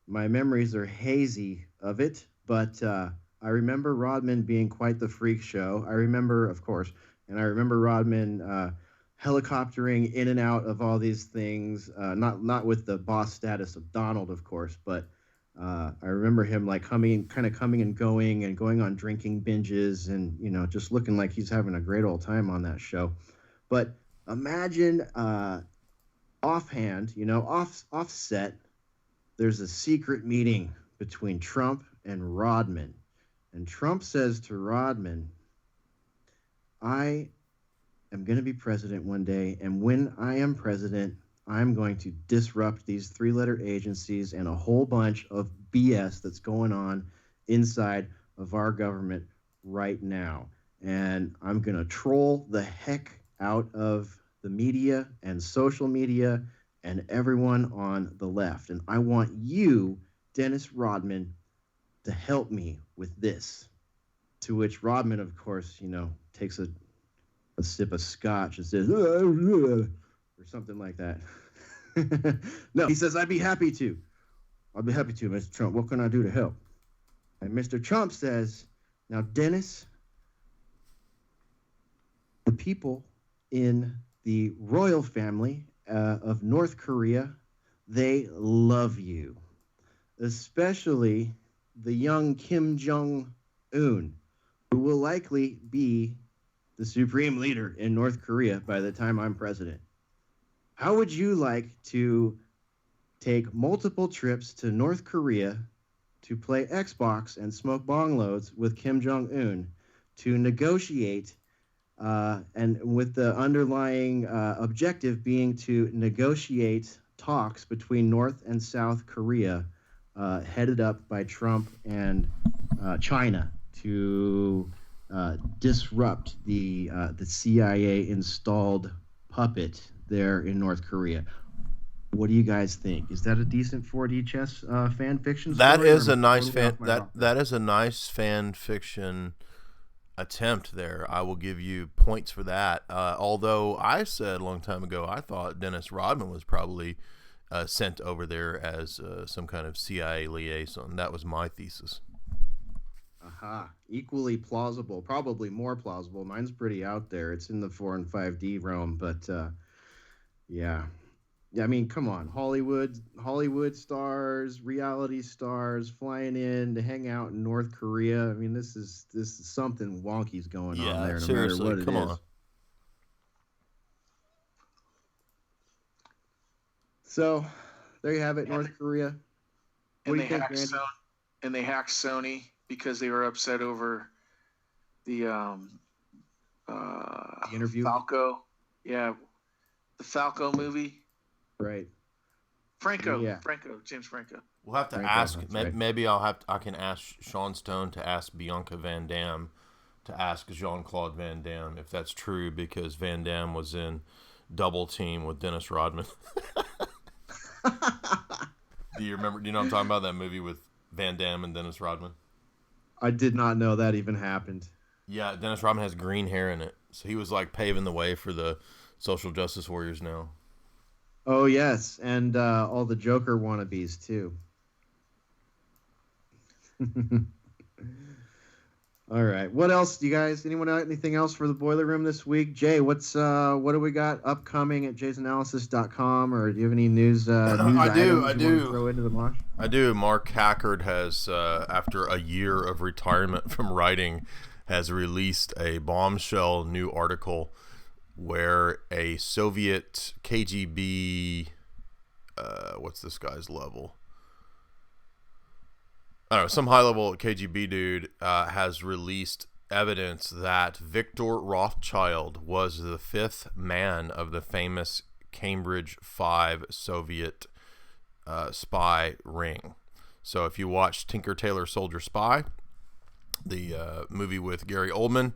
S1: my memories are hazy of it, but I remember Rodman being quite the freak show. I remember, of course, and I remember Rodman helicoptering in and out of all these things, not with the boss status of Donald, of course, but I remember him like coming and going on drinking binges and, just looking like he's having a great old time on that show. But imagine offhand, offset, there's a secret meeting between Trump and Rodman. And Trump says to Rodman, I am going to be president one day, and when I am president, I'm going to disrupt these three-letter agencies and a whole bunch of BS that's going on inside of our government right now. And I'm going to troll the heck out of the media and social media and everyone on the left. And I want you, Dennis Rodman, to help me with this. To which Rodman, of course, takes a sip of scotch and says, or something like that. No, he says, I'd be happy to, Mr. Trump. What can I do to help? And Mr. Trump says, now, Dennis, the people in the royal family of North Korea, they love you, especially the young Kim Jong-un, who will likely be the supreme leader in North Korea by the time I'm president. How would you like to take multiple trips to North Korea to play Xbox and smoke bong loads with Kim Jong-un to negotiate, and with the underlying objective being to negotiate talks between North and South Korea, headed up by Trump and China, to disrupt the CIA installed puppet there in North Korea? What do you guys think? Is that a decent 4D chess fan fiction story?
S2: That is a nice that is a nice fan fiction attempt there. I will give you points for that. Although I said a long time ago I thought Dennis Rodman was probably sent over there as some kind of CIA liaison. That was my thesis.
S1: Aha. Equally plausible, probably more plausible. Mine's pretty out there. It's in the 4 and 5D realm, but yeah. I mean, come on. Hollywood stars, reality stars flying in to hang out in North Korea. I mean, this is something wonky's going on there, no
S2: seriously,
S1: matter what
S2: come
S1: it is.
S2: on.
S1: So, there you have it, North Korea. What do you think, Randy?
S5: And they hacked Sony because they were upset over the
S1: interview?
S5: Falco Yeah, the Falco movie.
S1: Right.
S5: James Franco.
S2: We'll have to ask. Maybe I can ask Sean Stone to ask Bianca Van Damme to ask Jean-Claude Van Damme if that's true, because Van Damme was in Double Team with Dennis Rodman. Do you know what I'm talking about, that movie with Van Damme and Dennis Rodman?
S1: I did not know that even happened.
S2: Yeah, Dennis Rodman has green hair in it. So he was like paving the way for the social justice warriors now.
S1: Oh, yes. And all the Joker wannabes, too. All right. What else, you guys? Anyone got anything else for the Boiler Room this week? Jay, what do we got upcoming at jaysanalysis.com, or do you have any news? I do. Throw into the mosh?
S2: I do. Mark Hackard has, after a year of retirement from writing, has released a bombshell new article where a Soviet KGB, what's this guy's level? I don't know, some high-level KGB dude has released evidence that Victor Rothschild was the fifth man of the famous Cambridge 5 Soviet spy ring. So if you watch Tinker Tailor Soldier Spy, the movie with Gary Oldman,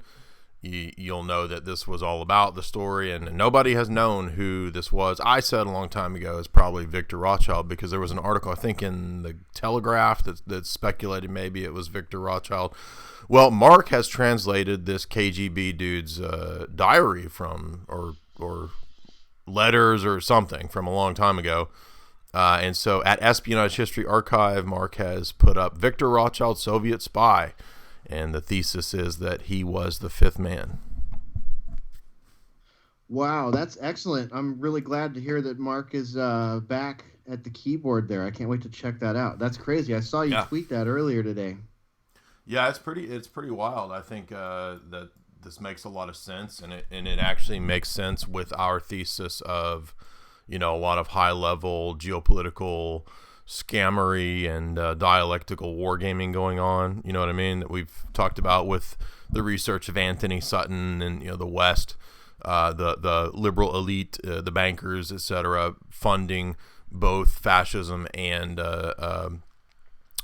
S2: you'll know that this was all about the story, and nobody has known who this was. I said a long time ago it's probably Victor Rothschild, because there was an article, I think, in the Telegraph that speculated maybe it was Victor Rothschild. Well, Mark has translated this KGB dude's diary from, or letters or something from a long time ago. And so at Espionage History Archive, Mark has put up Victor Rothschild, Soviet spy. And the thesis is that he was the fifth man.
S1: Wow, that's excellent. I'm really glad to hear that Mark is back at the keyboard there. I can't wait to check that out. That's crazy. I saw you tweet that earlier today.
S2: Yeah, it's pretty wild. I think that this makes a lot of sense, and it actually makes sense with our thesis of, a lot of high-level geopolitical scammery and dialectical wargaming going on, you know what I mean, that we've talked about with the research of Anthony Sutton and the West, the liberal elite, the bankers, etc., funding both fascism and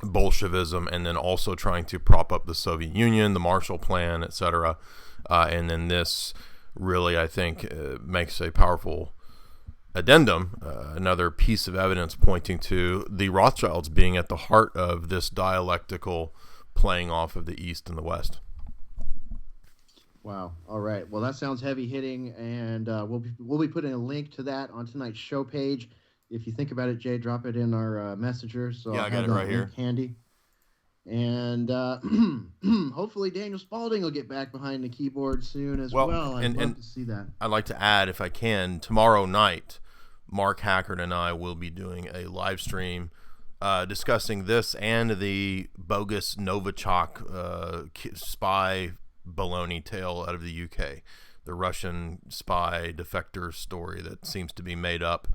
S2: Bolshevism, and then also trying to prop up the Soviet Union, the Marshall Plan, etc. And then this really, I think, makes a powerful addendum, another piece of evidence pointing to the Rothschilds being at the heart of this dialectical playing off of the East and the West.
S1: Wow. All right. Well, that sounds heavy hitting, and we'll be putting a link to that on tonight's show page. If you think about it, Jay, drop it in our messenger. So
S2: yeah, I got it right here.
S1: Handy. And hopefully Daniel Spalding will get back behind the keyboard soon as well. I'd love to see that.
S2: I'd like to add, if I can, tomorrow night, Mark Hackard and I will be doing a live stream discussing this and the bogus Novichok spy baloney tale out of the UK, the Russian spy defector story that seems to be made up.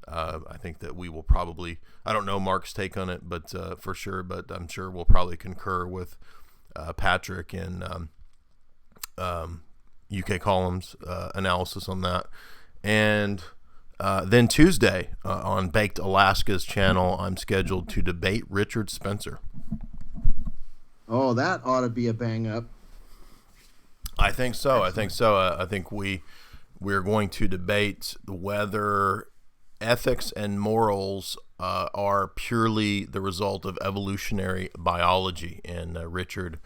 S2: I think that we will probably, I don't know Mark's take on it, but for sure, but I'm sure we'll probably concur with Patrick and UK Columns analysis on that. And then Tuesday on Baked Alaska's channel, I'm scheduled to debate Richard Spencer.
S1: Oh, that ought to be a bang up.
S2: I think so. I think we're going to debate whether ethics and morals are purely the result of evolutionary biology, and Richard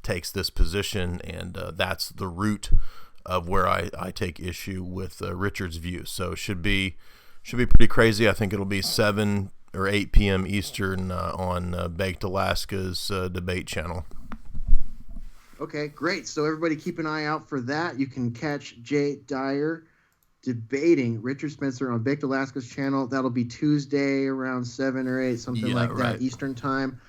S2: takes this position, and that's the root of where I take issue with Richard's view. So should be pretty crazy. I think it'll be 7 or 8 p.m. Eastern on Baked Alaska's debate channel.
S1: Okay, great. So everybody keep an eye out for that. You can catch Dyer debating Richard Spencer on Baked Alaska's channel. That'll be Tuesday around 7 or 8, something like that, Eastern time.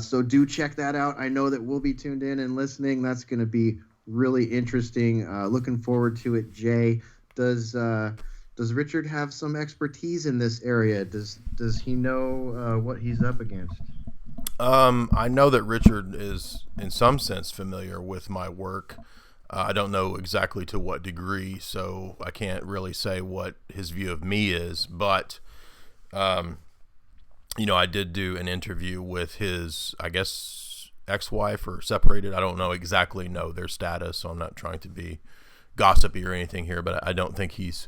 S1: So do check that out. I know that we'll be tuned in and listening. That's going to be really interesting. Looking forward to it. Jay, does Richard have some expertise in this area? Does he know what he's up against?
S2: I know that Richard is in some sense familiar with my work. I don't know exactly to what degree, so I can't really say what his view of me is. But, I did do an interview with his, I guess, ex-wife or separated. I don't know their status, so I'm not trying to be gossipy or anything here, but I don't think he's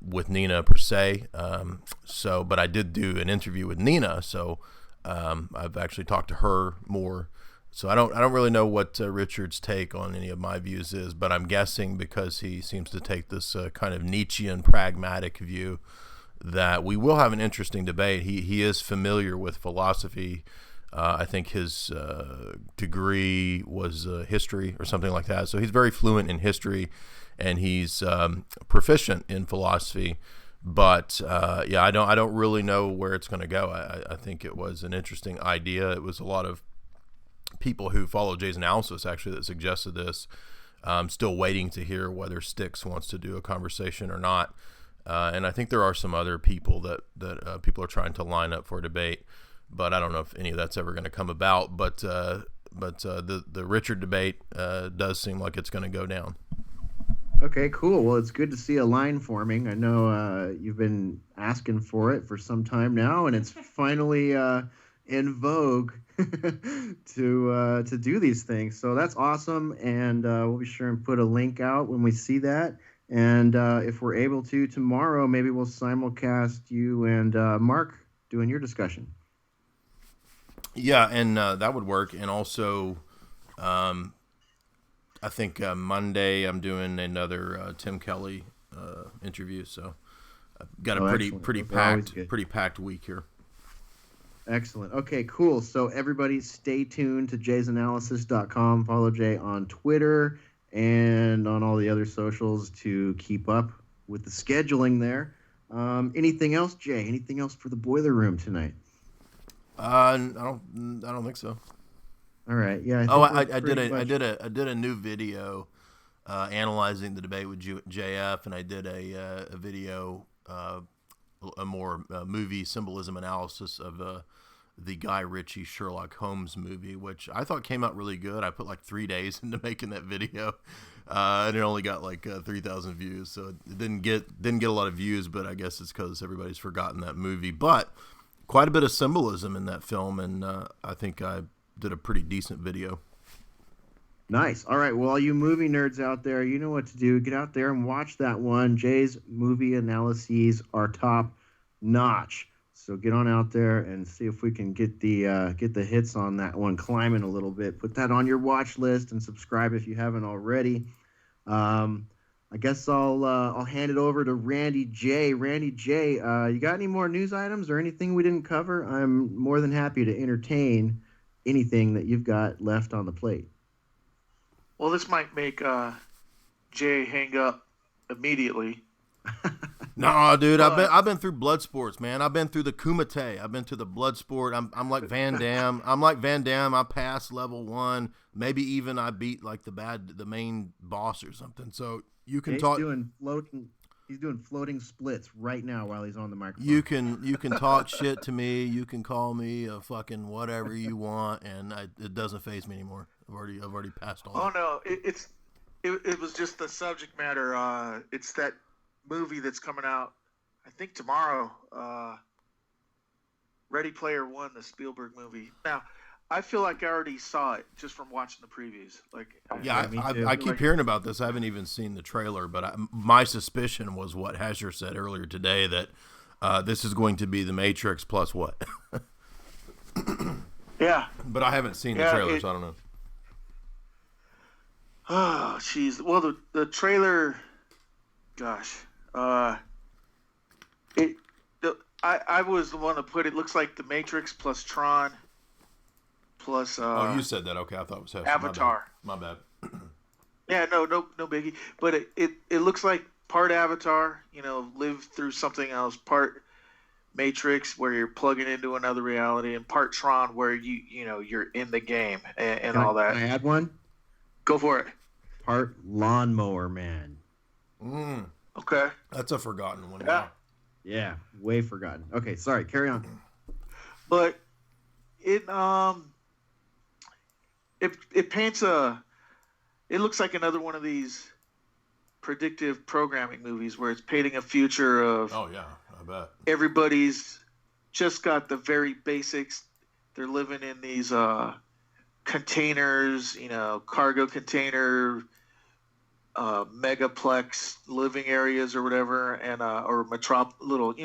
S2: with Nina per se. But I did do an interview with Nina, so I've actually talked to her more. So I don't really know what Richard's take on any of my views is, but I'm guessing because he seems to take this kind of Nietzschean pragmatic view that we will have an interesting debate. He is familiar with philosophy. I think his degree was history or something like that. So he's very fluent in history, and he's proficient in philosophy. But I don't really know where it's going to go. I think it was an interesting idea. It was a lot of people who follow Jay's analysis actually that suggested this. I'm still waiting to hear whether Styx wants to do a conversation or not. And I think there are some other people that people are trying to line up for debate, but I don't know if any of that's ever going to come about. But the Richard debate does seem like it's going to go down.
S1: Okay, cool. Well, it's good to see a line forming. I know you've been asking for it for some time now, and it's finally in vogue to do these things. So that's awesome, and we'll be sure and put a link out when we see that. And if we're able to tomorrow, maybe we'll simulcast you and Mark doing your discussion.
S2: Yeah, and that would work. And also, I think Monday I'm doing another Tim Kelly interview. So I've got a pretty packed week here.
S1: Excellent. Okay, cool. So everybody stay tuned to jaysanalysis.com. Follow Jay on Twitter and on all the other socials to keep up with the scheduling there. Anything else, Jay? Anything else for the boiler room tonight?
S2: I don't think so.
S1: All right. Yeah.
S2: I did a new video analyzing the debate with JF, and I did a video, a more movie symbolism analysis of the Guy Ritchie Sherlock Holmes movie, which I thought came out really good. I put like 3 days into making that video, and it only got like 3,000 views. So it didn't get a lot of views, but I guess it's because everybody's forgotten that movie. But quite a bit of symbolism in that film, and I think I did a pretty decent video.
S1: Nice. All right. Well, all you movie nerds out there, you know what to do. Get out there and watch that one. Jay's movie analyses are top notch. So get on out there and see if we can get the hits on that one climbing a little bit. Put that on your watch list and subscribe if you haven't already. I guess I'll hand it over to Randy J. Randy J, you got any more news items or anything we didn't cover? I'm more than happy to entertain anything that you've got left on the plate.
S5: Well, this might make Jay hang up immediately.
S2: No, dude, I've been through Bloodsports, man. I've been through the Kumite. I've been to the Bloodsport. I'm like Van Damme. I passed level 1. Maybe even I beat like the main boss or something. So you can talk.
S1: He's doing floating splits right now while he's on the microphone.
S2: You can talk shit to me. You can call me a fucking whatever you want, and it doesn't faze me anymore. I've already passed all.
S5: Oh no, it was just the subject matter. It's that movie that's coming out, I think tomorrow. Ready Player One, the Spielberg movie. Now, I feel like I already saw it just from watching the previews.
S2: I keep hearing about this. I haven't even seen the trailer, but my suspicion was what Hesher said earlier today, that this is going to be The Matrix plus what?
S5: Yeah.
S2: But I haven't seen the trailer, so I don't know.
S5: Oh, jeez. Well, the trailer, gosh. I was the one to put it. Looks like The Matrix plus Tron plus.
S2: You said that. Okay, I thought it was Hesher.
S5: Avatar.
S2: My bad.
S5: Yeah, no biggie. But it looks like part Avatar, live through something else. Part Matrix, where you're plugging into another reality, and part Tron, where you're in the game and all that.
S1: Can I add one?
S5: Go for it.
S1: Part Lawnmower Man.
S5: Okay.
S2: That's a forgotten one.
S5: Yeah.
S1: Yeah, way forgotten. Okay, sorry. Carry on.
S5: But it paints a it looks like another one of these predictive programming movies where it's painting a future of
S2: Oh yeah, I bet.
S5: everybody's just got the very basics. They're living in these containers, cargo container, megaplex living areas or whatever, and or little,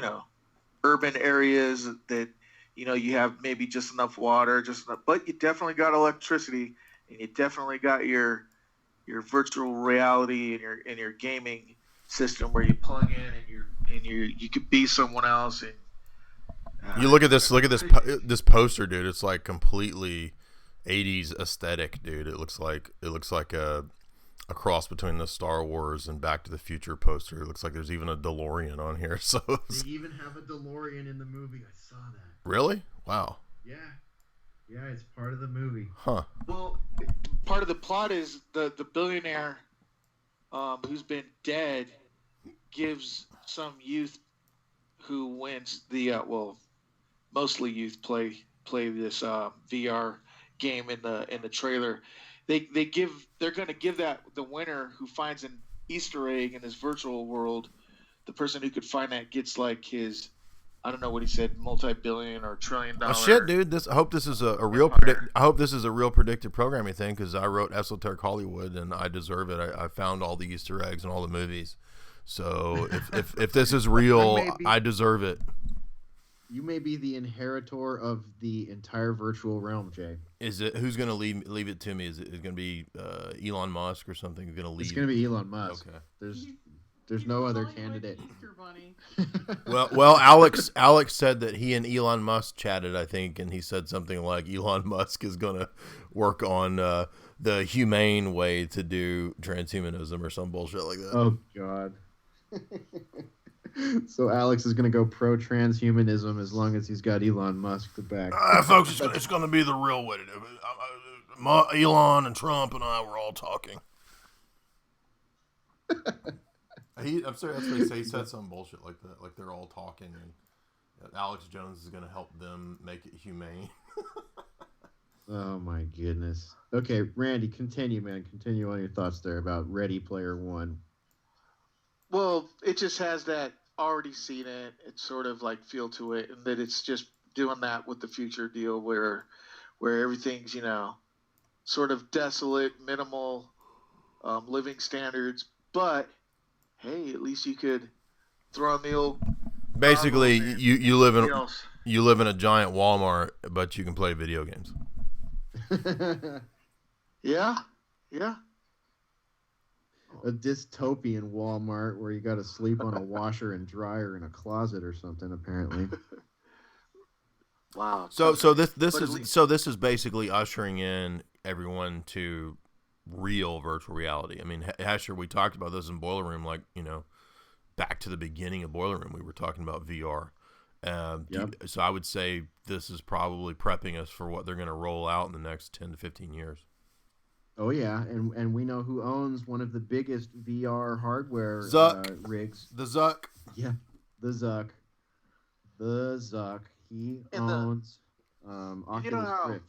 S5: urban areas that, you have maybe just enough water, but you definitely got electricity, and you definitely got your virtual reality and your gaming system where you plug in and you could be someone else. And
S2: you look at this poster, dude. It's like completely 80s aesthetic, dude. It looks like a cross between the Star Wars and Back to the Future poster. It looks like there's even a DeLorean on here. So
S1: they even have a DeLorean in the movie. I saw that.
S2: Really? Wow.
S1: Yeah, it's part of the movie.
S2: Huh.
S5: Well, part of the plot is the billionaire who's been dead gives some youth who wins the mostly youth play this VR game in the trailer. They're going to give that the winner who finds an Easter egg in this virtual world. The person who could find that gets like his, I don't know what he said, multi-billion or $1 trillion.
S2: Oh shit, dude! I hope this is a real predictive programming thing, because I wrote Esoteric Hollywood and I deserve it. I found all the Easter eggs in all the movies. So if this is real, I deserve it.
S1: You may be the inheritor of the entire virtual realm, Jay.
S2: Is it? Who's going to leave it to me? Is it going to be Elon Musk or something? Going to leave?
S1: It's going to be Elon Musk.
S2: Okay.
S1: There's no other candidate.
S6: Easter Bunny.
S2: well, Alex said that he and Elon Musk chatted, I think, and he said something like Elon Musk is going to work on the humane way to do transhumanism or some bullshit like that.
S1: Oh God. So Alex is going to go pro-transhumanism as long as he's got Elon Musk to back.
S2: Folks, it's going to be the real way to do it. Elon and Trump and I were all talking. I'm sorry, that's what he said. He said some bullshit like that. Like they're all talking, and Alex Jones is going to help them make it humane.
S1: Oh my goodness. Okay, Randy, continue, man. Continue on your thoughts there about Ready Player One.
S5: Well, it just has that already seen it. It's sort of like feel to it, and that it's just doing that with the future deal where everything's sort of desolate, minimal living standards. But hey, at least you could throw on the old.
S2: Basically, you live in a giant Walmart, but you can play video games.
S5: Yeah.
S1: A dystopian Walmart where you got to sleep on a washer and dryer in a closet or something, apparently.
S5: Wow.
S2: So this is basically ushering in everyone to real virtual reality. I mean, Hesher, we talked about this in Boiler Room, like, back to the beginning of Boiler Room, we were talking about VR.
S1: Yep.
S2: So I would say this is probably prepping us for what they're going to roll out in the next 10 to 15 years.
S1: Oh yeah, and we know who owns one of the biggest VR hardware rigs.
S2: The Zuck.
S1: Yeah, the Zuck. He owns Oculus Rift.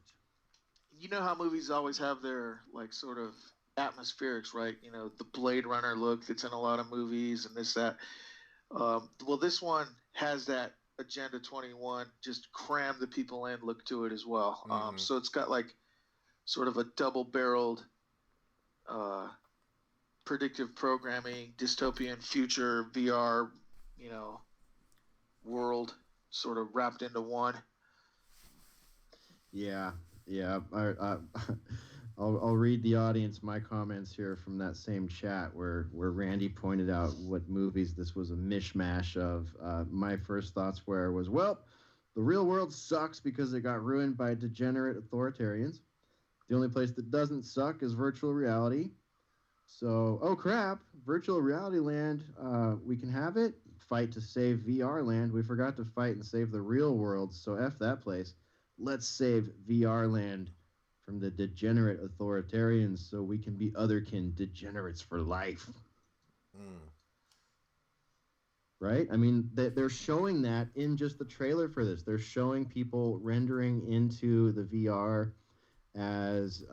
S5: You know how movies always have their like sort of atmospherics, right? The Blade Runner look that's in a lot of movies and this, that. Well, this one has that Agenda 21, just cram the people in look to it as well.
S2: Mm-hmm.
S5: So it's got like sort of a double-barreled predictive programming, dystopian future VR, world sort of wrapped into one.
S1: Yeah. I'll read the audience my comments here from that same chat where Randy pointed out what movies this was a mishmash of. My first thoughts was, the real world sucks because it got ruined by degenerate authoritarians. The only place that doesn't suck is virtual reality. So, oh crap, virtual reality land, we can have it. Fight to save VR land. We forgot to fight and save the real world, so F that place. Let's save VR land from the degenerate authoritarians so we can be otherkin degenerates for life. Right? I mean, they're showing that in just the trailer for this. They're showing people rendering into the VR as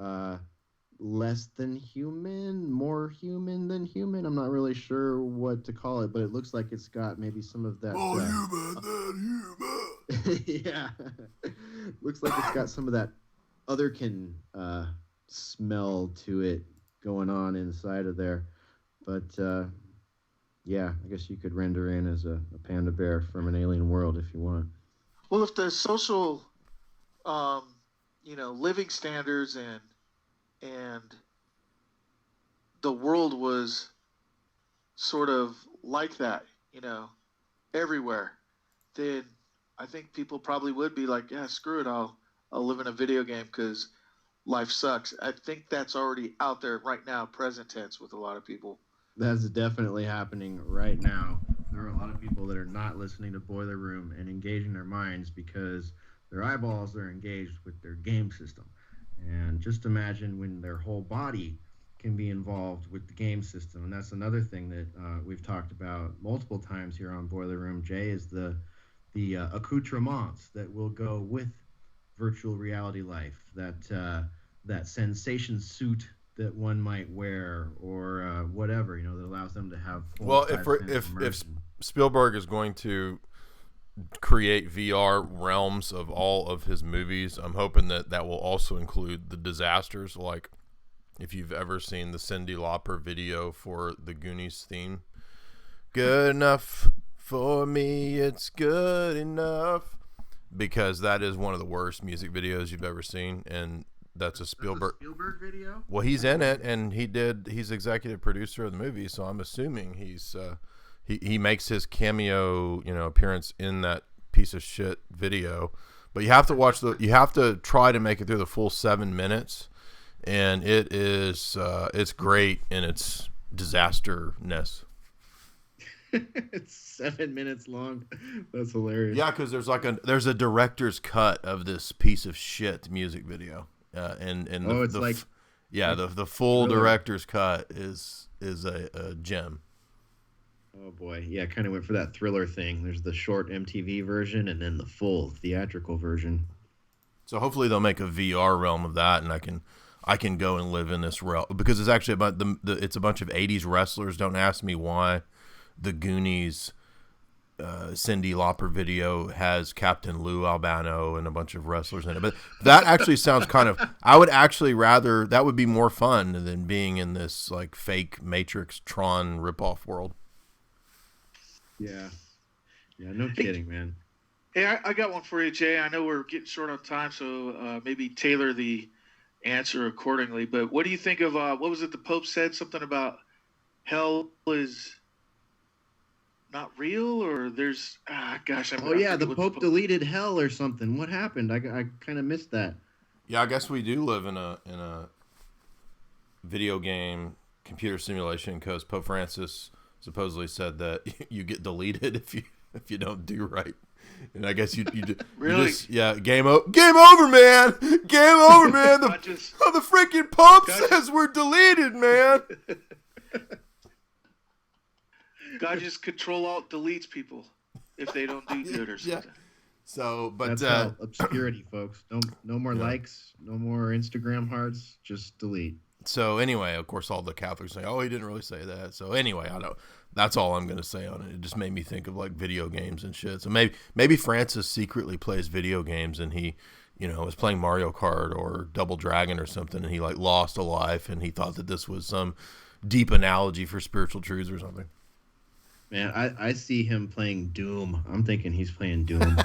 S1: less than human, more human than human. I'm not really sure what to call it, but it looks like it's got maybe some of that.
S2: More human than human.
S1: Yeah, looks like it's got some of that otherkin smell to it going on inside of there. But yeah, I guess you could render in as a panda bear from an alien world if you want.
S5: Well, if the social, living standards and the world was sort of like that, everywhere, then I think people probably would be like, yeah, screw it, I'll live in a video game because life sucks. I think that's already out there right now, present tense, with a lot of people.
S1: That's definitely happening right now. There are a lot of people that are not listening to Boiler Room and engaging their minds because their eyeballs are engaged with their game system. And just imagine when their whole body can be involved with the game system. And that's another thing that we've talked about multiple times here on Boiler Room, Jay, is the accoutrements that will go with virtual reality life, that sensation suit that one might wear, or whatever, that allows them to have full.
S2: Well, if Spielberg is going to create VR realms of all of his movies, I'm hoping that will also include the disasters. Like, if you've ever seen the Cyndi Lauper video for the Goonies theme, good enough for me, it's good enough, because that is one of the worst music videos you've ever seen, and that's a Spielberg
S1: video.
S2: Well, he's in it, and he's executive producer of the movie, so I'm assuming he makes his cameo, appearance in that piece of shit video. But you have to try to make it through the full 7 minutes, and it's great in its disasterness.
S1: It's 7 minutes long. That's hilarious.
S2: Yeah, because there's a director's cut of this piece of shit music video. The full director's cut is a gem.
S1: Oh boy, yeah, kind of went for that Thriller thing. There's the short MTV version and then the full theatrical version.
S2: So hopefully they'll make a VR realm of that, and I can go and live in this realm, because it's actually about it's a bunch of 80s wrestlers. Don't ask me why. The Goonies Cyndi Lauper video has Captain Lou Albano and a bunch of wrestlers in it. But that actually sounds I would actually rather, that would be more fun than being in this like fake Matrix Tron ripoff world.
S1: Yeah. Yeah, no kidding, man.
S5: Hey, I got one for you, Jay. I know we're getting short on time, so maybe tailor the answer accordingly. But what do you think of, what was it the Pope said? Something about hell is not real, or there's
S1: the Pope deleted hell or something. What happened? I kind of missed that.
S2: Yeah, I guess we do live in a video game computer simulation, because Pope Francis supposedly said that you get deleted if you don't do right. And I guess you
S5: really?
S2: Game over, man. Game over, man. The freaking Pope says we're deleted, man.
S5: God just Control-Alt-Deletes people if they don't do good or something.
S2: Yeah. So, but
S1: that's all obscurity, folks. No more likes, no more Instagram hearts. Just delete.
S2: So anyway, of course, all the Catholics say, "Oh, he didn't really say that." So anyway, I know that's all I'm going to say on it. It just made me think of like video games and shit. So maybe Francis secretly plays video games, and he, was playing Mario Kart or Double Dragon or something, and he like lost a life, and he thought that this was some deep analogy for spiritual truths or something.
S1: Man, I see him playing Doom. I'm thinking he's playing Doom.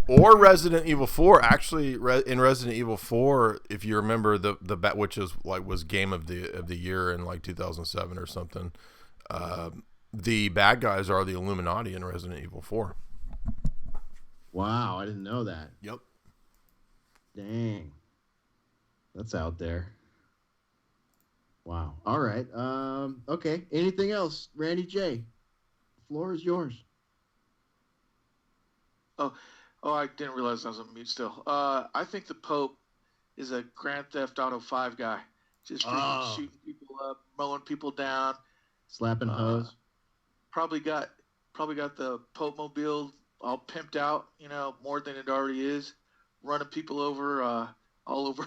S2: Or Resident Evil 4. Actually, in Resident Evil 4, if you remember the which was game of the year in like 2007 or something, the bad guys are the Illuminati in Resident Evil 4.
S1: Wow, I didn't know that.
S2: Yep.
S1: Dang. That's out there. Wow. All right. Okay. Anything else, Randy J? The floor is yours.
S5: Oh, I didn't realize I was on mute still. I think the Pope is a Grand Theft Auto 5 guy. Just freaking shooting people up, mowing people down.
S1: Slapping hoes.
S5: Probably got the Pope mobile all pimped out, more than it already is. Running people over all over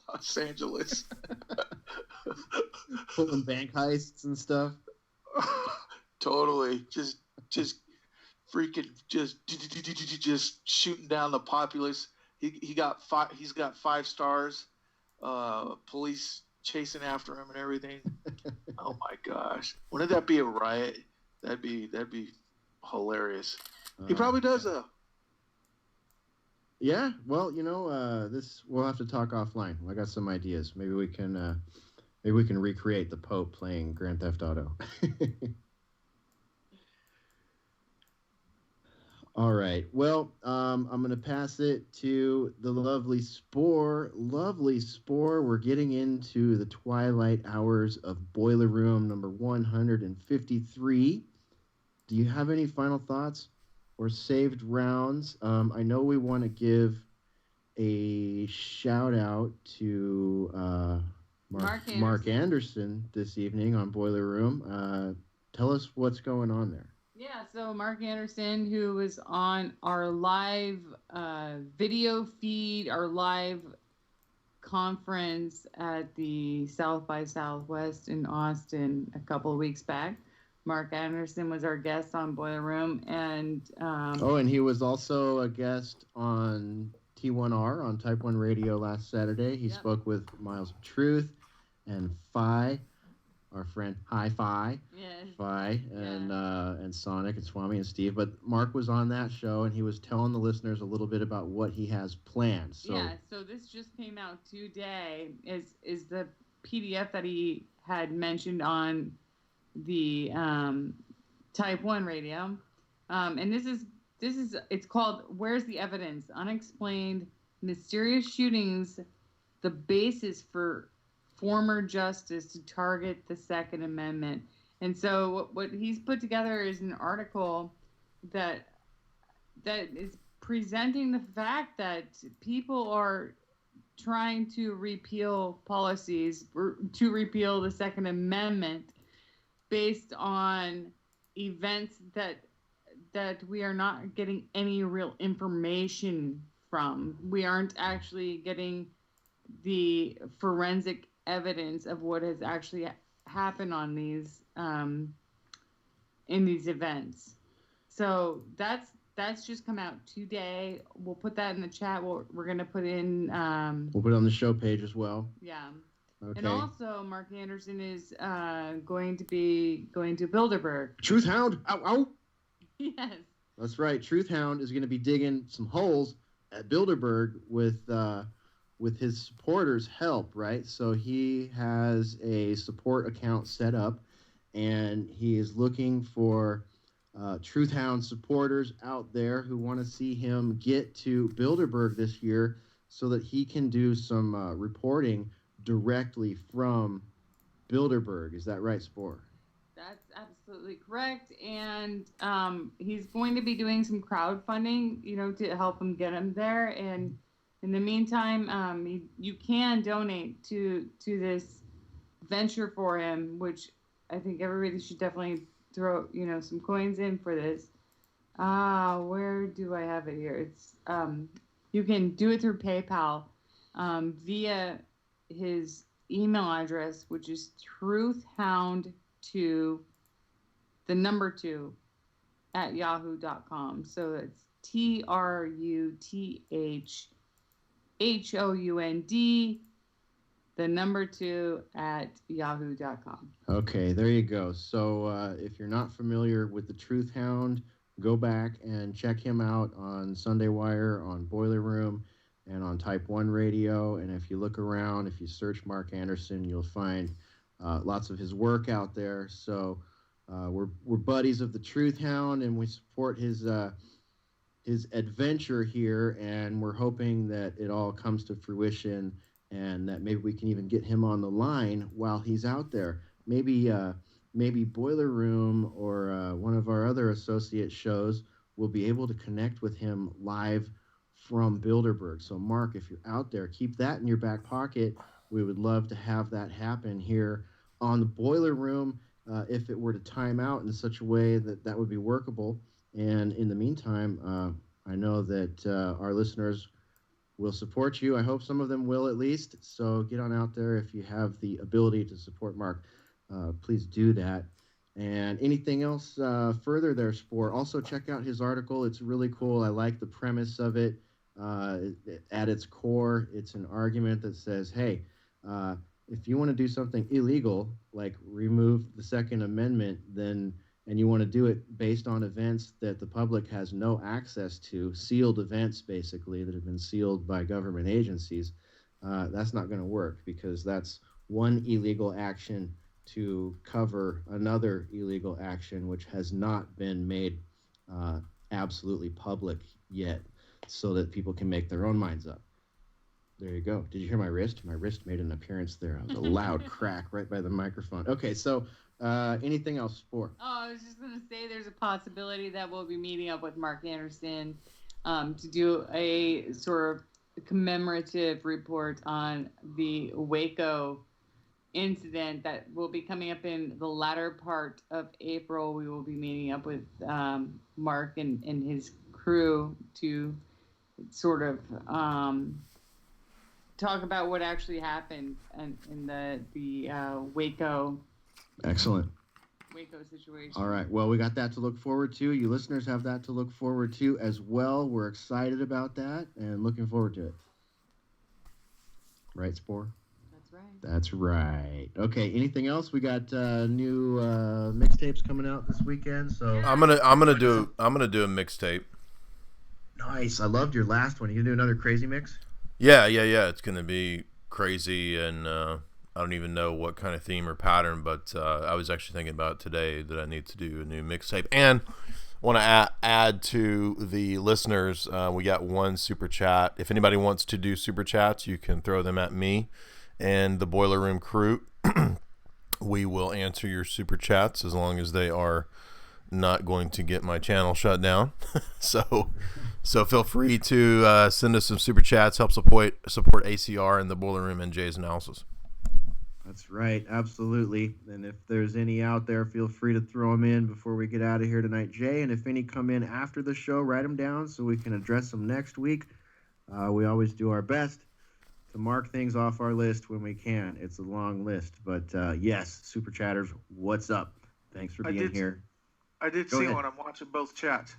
S5: Los Angeles.
S1: Pulling bank heists and stuff.
S5: Totally. Just freaking just shooting down the populace. He's got 5 stars. Police chasing after him and everything. Oh my gosh. Wouldn't that be a riot? That'd be hilarious. He probably does though.
S1: Yeah, well, this we'll have to talk offline. I got some ideas. Maybe we can recreate the Pope playing Grand Theft Auto. All right. Well, I'm going to pass it to the lovely Spore. Lovely Spore. We're getting into the twilight hours of Boiler Room number 153. Do you have any final thoughts or saved rounds? I know we want to give a shout out to Mark Anderson this evening on Boiler Room. Tell us what's going on there.
S6: Yeah, so Mark Anderson, who was on our live video feed, our live conference at the South by Southwest in Austin a couple of weeks back. Mark Anderson was our guest on Boiler Room, and
S1: and he was also a guest on T1R on Type 1 Radio last Saturday. He spoke with Miles of Truth and Phi, our friend Hi-Fi, Phi, and Sonic and Swami and Steve. But Mark was on that show, and he was telling the listeners a little bit about what he has planned. So
S6: this just came out today. Is the PDF that he had mentioned on the Type 1 Radio, and this is it's called "Where's the Evidence? Unexplained Mysterious Shootings, the Basis for Former Justice to Target the Second Amendment." And so what he's put together is an article that is presenting the fact that people are trying to repeal policies, or to repeal the Second Amendment, based on events that we are not getting any real information from. We aren't actually getting the forensic evidence of what has actually happened on these in these events. So that's just come out today. We'll put that in the chat. We're gonna put in.
S1: We'll put it on the show page as well.
S6: Yeah.
S1: Okay.
S6: And also, Mark Anderson is going to be going to Bilderberg.
S1: Truth Hound. Ow, ow.
S6: Yes.
S1: That's right. Truth Hound is going to be digging some holes at Bilderberg with his supporters' help, right? So he has a support account set up, and he is looking for Truth Hound supporters out there who want to see him get to Bilderberg this year so that he can do some reporting directly from Bilderberg. Is that right, Spore?
S6: That's absolutely correct. And he's going to be doing some crowdfunding, to help him get him there. And in the meantime, you can donate to this venture for him, which I think everybody should definitely throw, some coins in for this. Where do I have it here? It's you can do it through PayPal via his email address, which is truthhound2 @yahoo.com. So it's TRUTHHOUND 2 @yahoo.com.
S1: Okay, there you go. So if you're not familiar with the Truth Hound, go back and check him out on Sunday Wire, on Boiler Room, and on Type 1 Radio. And if you look around, if you search Mark Anderson, you'll find lots of his work out there. So we're buddies of the Truth Hound, and we support his adventure here, and we're hoping that it all comes to fruition, and that maybe we can even get him on the line while he's out there. Maybe Boiler Room or one of our other associate shows will be able to connect with him live from Bilderberg. So Mark, if you're out there, keep that in your back pocket. We would love to have that happen here on the Boiler Room, if it were to time out in such a way that would be workable. And in the meantime, I know that our listeners will support you. I hope some of them will at least. So get on out there if you have the ability to support Mark. Please do that. And anything else further there, Spore? Also check out his article. It's really cool. I like the premise of it. At its core, it's an argument that says, hey, if you want to do something illegal, like remove the Second Amendment, and you want to do it based on events that the public has no access to, sealed events basically that have been sealed by government agencies, that's not going to work, because that's one illegal action to cover another illegal action which has not been made absolutely public yet, so that people can make their own minds up. There you go. Did you hear my wrist? My wrist made an appearance there. It was a loud crack right by the microphone. Okay, so anything else, Spore?
S6: Oh, I was just going to say there's a possibility that we'll be meeting up with Mark Anderson to do a sort of commemorative report on the Waco incident that will be coming up in the latter part of April. We will be meeting up with Mark and his crew to sort of talk about what actually happened in the Waco.
S1: Excellent.
S6: Waco situation.
S1: All right. Well, we got that to look forward to. You listeners have that to look forward to as well. We're excited about that and looking forward to it. Right, Spore?
S6: That's right.
S1: That's right. Okay. Anything else? We got new mixtapes coming out this weekend. So
S2: I'm gonna do a mixtape.
S1: Nice. I loved your last one. You gonna do another crazy mix?
S2: Yeah. It's gonna be crazy, and I don't even know what kind of theme or pattern, but I was actually thinking about today that I need to do a new mixtape. And want to add to the listeners, we got one super chat. If anybody wants to do super chats, you can throw them at me and the Boiler Room crew. We will answer your super chats as long as they are not going to get my channel shut down. So feel free to send us some super chats, help support ACR and the Boiler Room and Jay's analysis.
S1: That's right, absolutely. And if there's any out there, feel free to throw them in before we get out of here tonight, Jay. And if any come in after the show, write them down so we can address them next week. We always do our best to mark things off our list when we can. It's a long list, but yes, super chatters, what's up? Thanks for being here.
S5: I did see one. I'm watching both chats.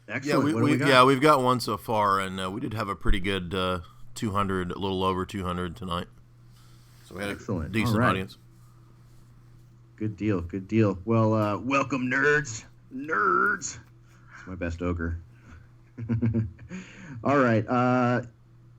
S1: Excellent.
S2: We've got one so far, and we did have a pretty good 200, a little over 200 tonight. So we had a decent audience.
S1: Good deal. Well, welcome, nerds. It's my best ogre. All right.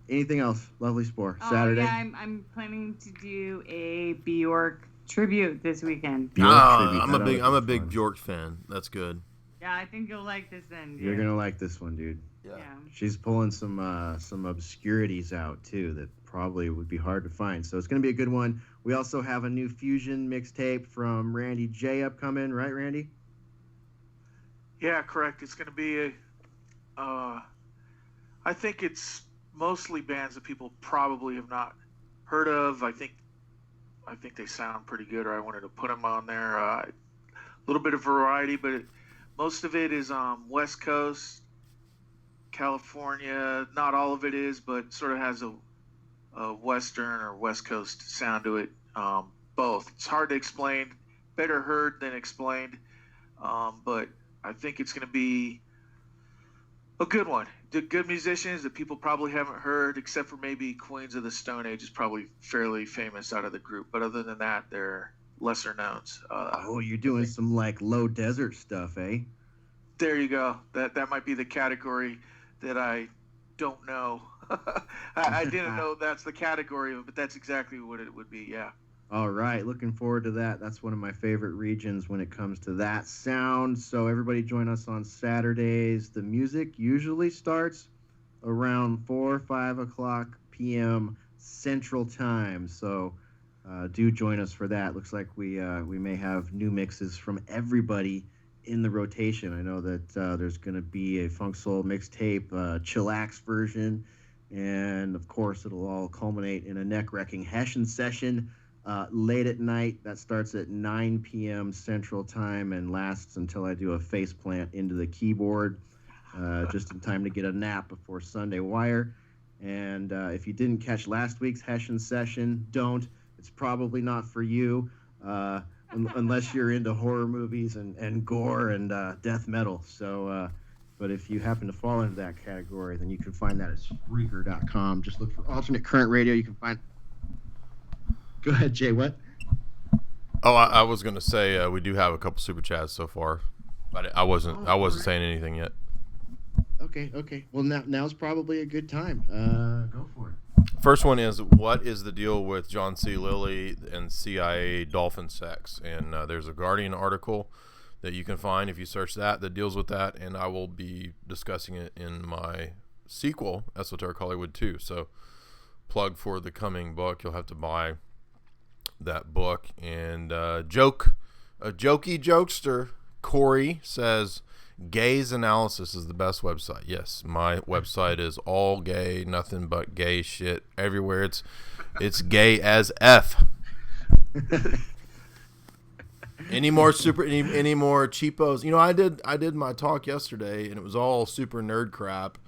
S1: Anything else? Lovely Spore. Saturday?
S6: Yeah, I'm planning to do a Bjork tribute this weekend.
S2: I'm a big Bjork fan. That's good.
S6: Yeah, I think you'll like this then.
S1: You're gonna like this one, dude.
S6: Yeah.
S1: She's pulling some obscurities out too that probably would be hard to find. So it's gonna be a good one. We also have a new fusion mixtape from Randy J upcoming, right, Randy?
S5: Yeah, correct. It's gonna be I think it's mostly bands that people probably have not heard of. I think they sound pretty good, or I wanted to put them on there. A little bit of variety, but most of it is West Coast, California. Not all of it is, but sort of has a Western or West Coast sound to it. Both. It's hard to explain. Better heard than explained. But I think it's going to be a good one. The good musicians that people probably haven't heard, except for maybe Queens of the Stone Age is probably fairly famous out of the group. But other than that, they're lesser knowns.
S1: You're doing some like low desert stuff, eh?
S5: There you go. That might be the category that I don't know. I didn't know that's the category, but that's exactly what it would be. Yeah.
S1: All right, looking forward to that. That's one of my favorite regions when it comes to that sound. So everybody join us on Saturdays. The music usually starts around 4 or 5 o'clock p.m. Central Time. So do join us for that. Looks like we may have new mixes from everybody in the rotation. I know that there's going to be a funk soul mixtape, chillax version, and of course it'll all culminate in a neck-wrecking Hesher session late at night. That starts at 9 p.m. Central Time and lasts until I do a face plant into the keyboard. just in time to get a nap before Sunday Wire. And if you didn't catch last week's Hesher session, don't. It's probably not for you, unless you're into horror movies and gore and death metal. So, but if you happen to fall into that category, then you can find that at Spreaker.com. Just look for Alternate Current Radio. You can find. Go ahead, Jay. What?
S2: Oh, I was gonna say we do have a couple super chats so far, but I wasn't saying anything yet.
S1: Okay. Well, now's probably a good time. Go for it.
S2: First one is, what is the deal with John C. Lilly and CIA dolphin sex? And there's a Guardian article that you can find if you search that deals with that, and I will be discussing it in my sequel, Esoteric Hollywood 2. So, plug for the coming book. You'll have to buy that book. And a jokey jokester, Corey, says, Gay's Analysis is the best website. Yes, my website is all gay, nothing but gay shit everywhere. It's gay as F. Any more cheapos? You know, I did my talk yesterday, and it was all super nerd crap,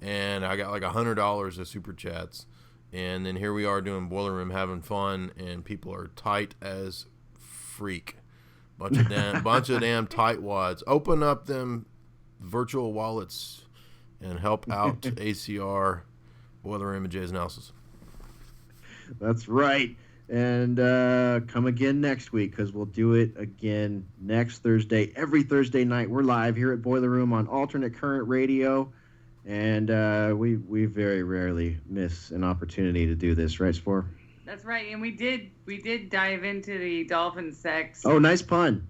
S2: and I got like $100 of super chats, and then here we are doing Boiler Room, having fun, and people are tight as freak. Bunch of damn tightwads. Open up them virtual wallets and help out ACR, Boiler Room, and Jay's Analysis.
S1: That's right. And come again next week, because we'll do it again next Thursday. Every Thursday night, we're live here at Boiler Room on Alternate Current Radio. And we very rarely miss an opportunity to do this, right, Spore?
S6: That's right, and we did dive into the dolphin sex.
S1: Oh, nice pun.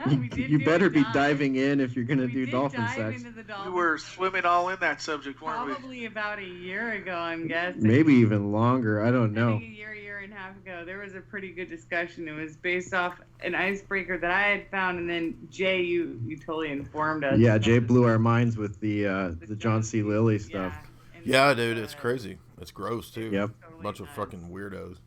S6: You
S1: better be diving in if you're going to do dolphin sex.
S5: We were swimming all in that subject, weren't we?
S6: Probably about a year ago, I'm guessing.
S1: Maybe even longer. I don't know.
S6: I think a year and a half ago, there was a pretty good discussion. It was based off an icebreaker that I had found, and then Jay, you totally informed us.
S1: Yeah, Jay blew our minds with the John C. Lilly stuff.
S2: Yeah, dude, it's crazy. It's gross, too.
S1: Yep.
S2: Bunch of fucking weirdos.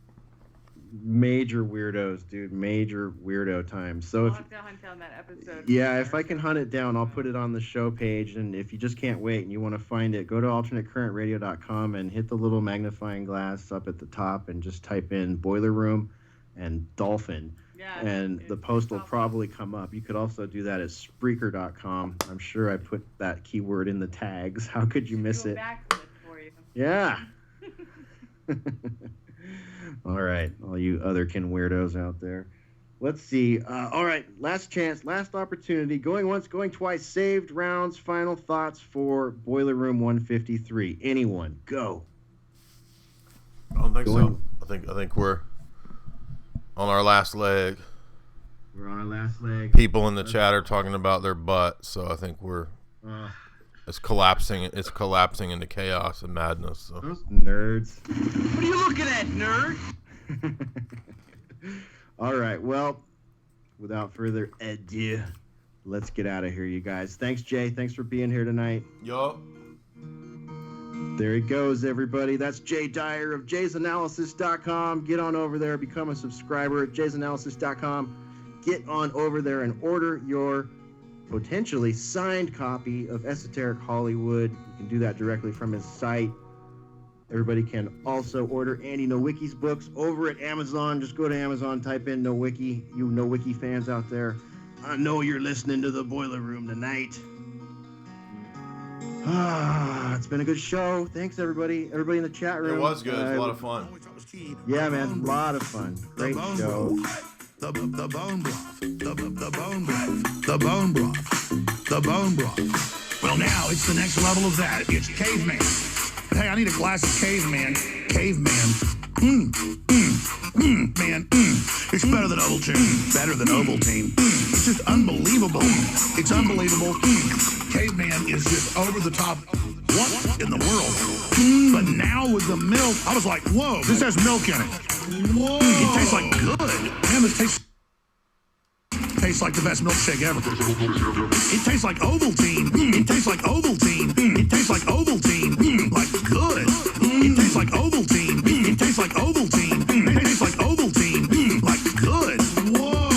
S1: Major weirdos, dude. Major weirdo times. So
S6: I'll have to hunt down that episode.
S1: Yeah, if I can hunt it down, I'll put it on the show page. And if you just can't wait and you want to find it, go to alternatecurrentradio.com and hit the little magnifying glass up at the top and just type in Boiler Room and Dolphin.
S6: Yeah,
S1: and the post will probably come up. You could also do that at Spreaker.com. I'm sure I put that keyword in the tags. How could you miss it?
S6: For you.
S1: Yeah. All right, all you otherkin weirdos out there. Let's see. All right, last chance, last opportunity. Going once, going twice. Saved rounds. Final thoughts for Boiler Room 153. Anyone? Go.
S2: I don't think so. I think we're on our last leg.
S1: We're on our last leg.
S2: People in the chat are talking about their butt, so I think we're. It's collapsing. It's collapsing into chaos and madness. So.
S1: Those nerds.
S10: What are you looking at, nerd?
S1: All right. Well, without further ado, let's get out of here, you guys. Thanks, Jay. Thanks for being here tonight.
S2: Yup.
S1: There he goes, everybody. That's Jay Dyer of jaysanalysis.com. Get on over there. Become a subscriber at jaysanalysis.com. Get on over there and order your potentially signed copy of Esoteric Hollywood. You can do that directly from his site. Everybody can also order Andy Nowicki's books over at Amazon. Just go to Amazon, type in Nowicki. You Nowicki fans out there, I know you're listening to the Boiler Room tonight. It's been a good show. Thanks, everybody. Everybody in the chat room.
S2: It was good. It was a lot of fun.
S1: Yeah, man. A lot of fun. Great show.
S11: The bone broth. The bone broth. The bone broth. The bone broth. Well, now it's the next level of that. It's caveman. But hey, I need a glass of caveman. Caveman. Man. It's better than Ovaltine. Better than Ovaltine. It's just unbelievable. It's unbelievable. Caveman is just over the top. What in the world? But now with the milk, I was like, whoa, this has milk in it. Whoa. It tastes like good. Man, this tastes like the best milkshake ever. It tastes like Ovaltine. It tastes like Ovaltine. It tastes like Ovaltine. Like good. It tastes like Ovaltine. It tastes like Ovaltine. It tastes like Ovaltine. Like good. Whoa.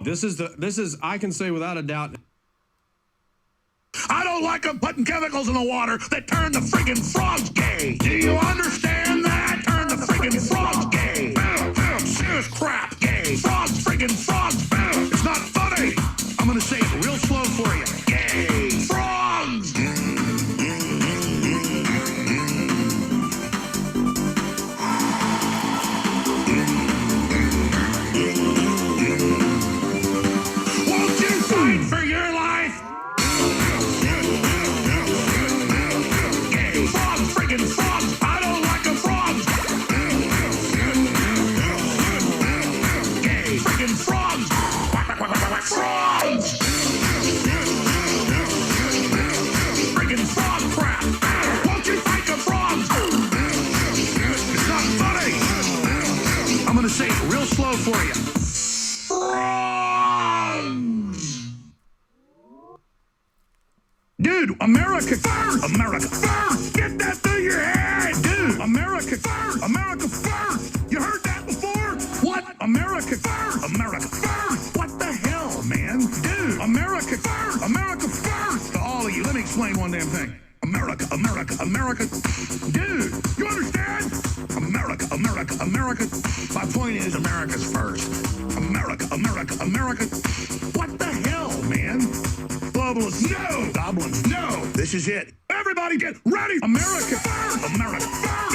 S12: This is I can say without a doubt.
S11: don't like them putting chemicals in the water that turn the friggin' frogs gay. Do you understand that? Turn the friggin' frogs gay. Serious crap, gay. Frogs, friggin' frogs. It's not funny. I'm gonna say it real slow for you. Gay. Frogs. Won't you fight for your life? Gay. Frogs, friggin' frogs. I don't like the frogs. Gay. Friggin' frogs. Frogs. Friggin' frog crap. Won't you fight the frogs? It's not funny. I'm gonna say it real slow for you. Dude, America first! America first! Get that through your head! Dude, America first! America first! You heard that before? What? America first! America first! What the hell, man? Dude, America first! America first! To all of you, let me explain one damn thing. America, America, America. Dude, you understand? America, America, America. My point is, America's first. America, America, America. What the hell, man? Globalists, no! Goblins, no! This is it. Everybody get ready! America first! America first!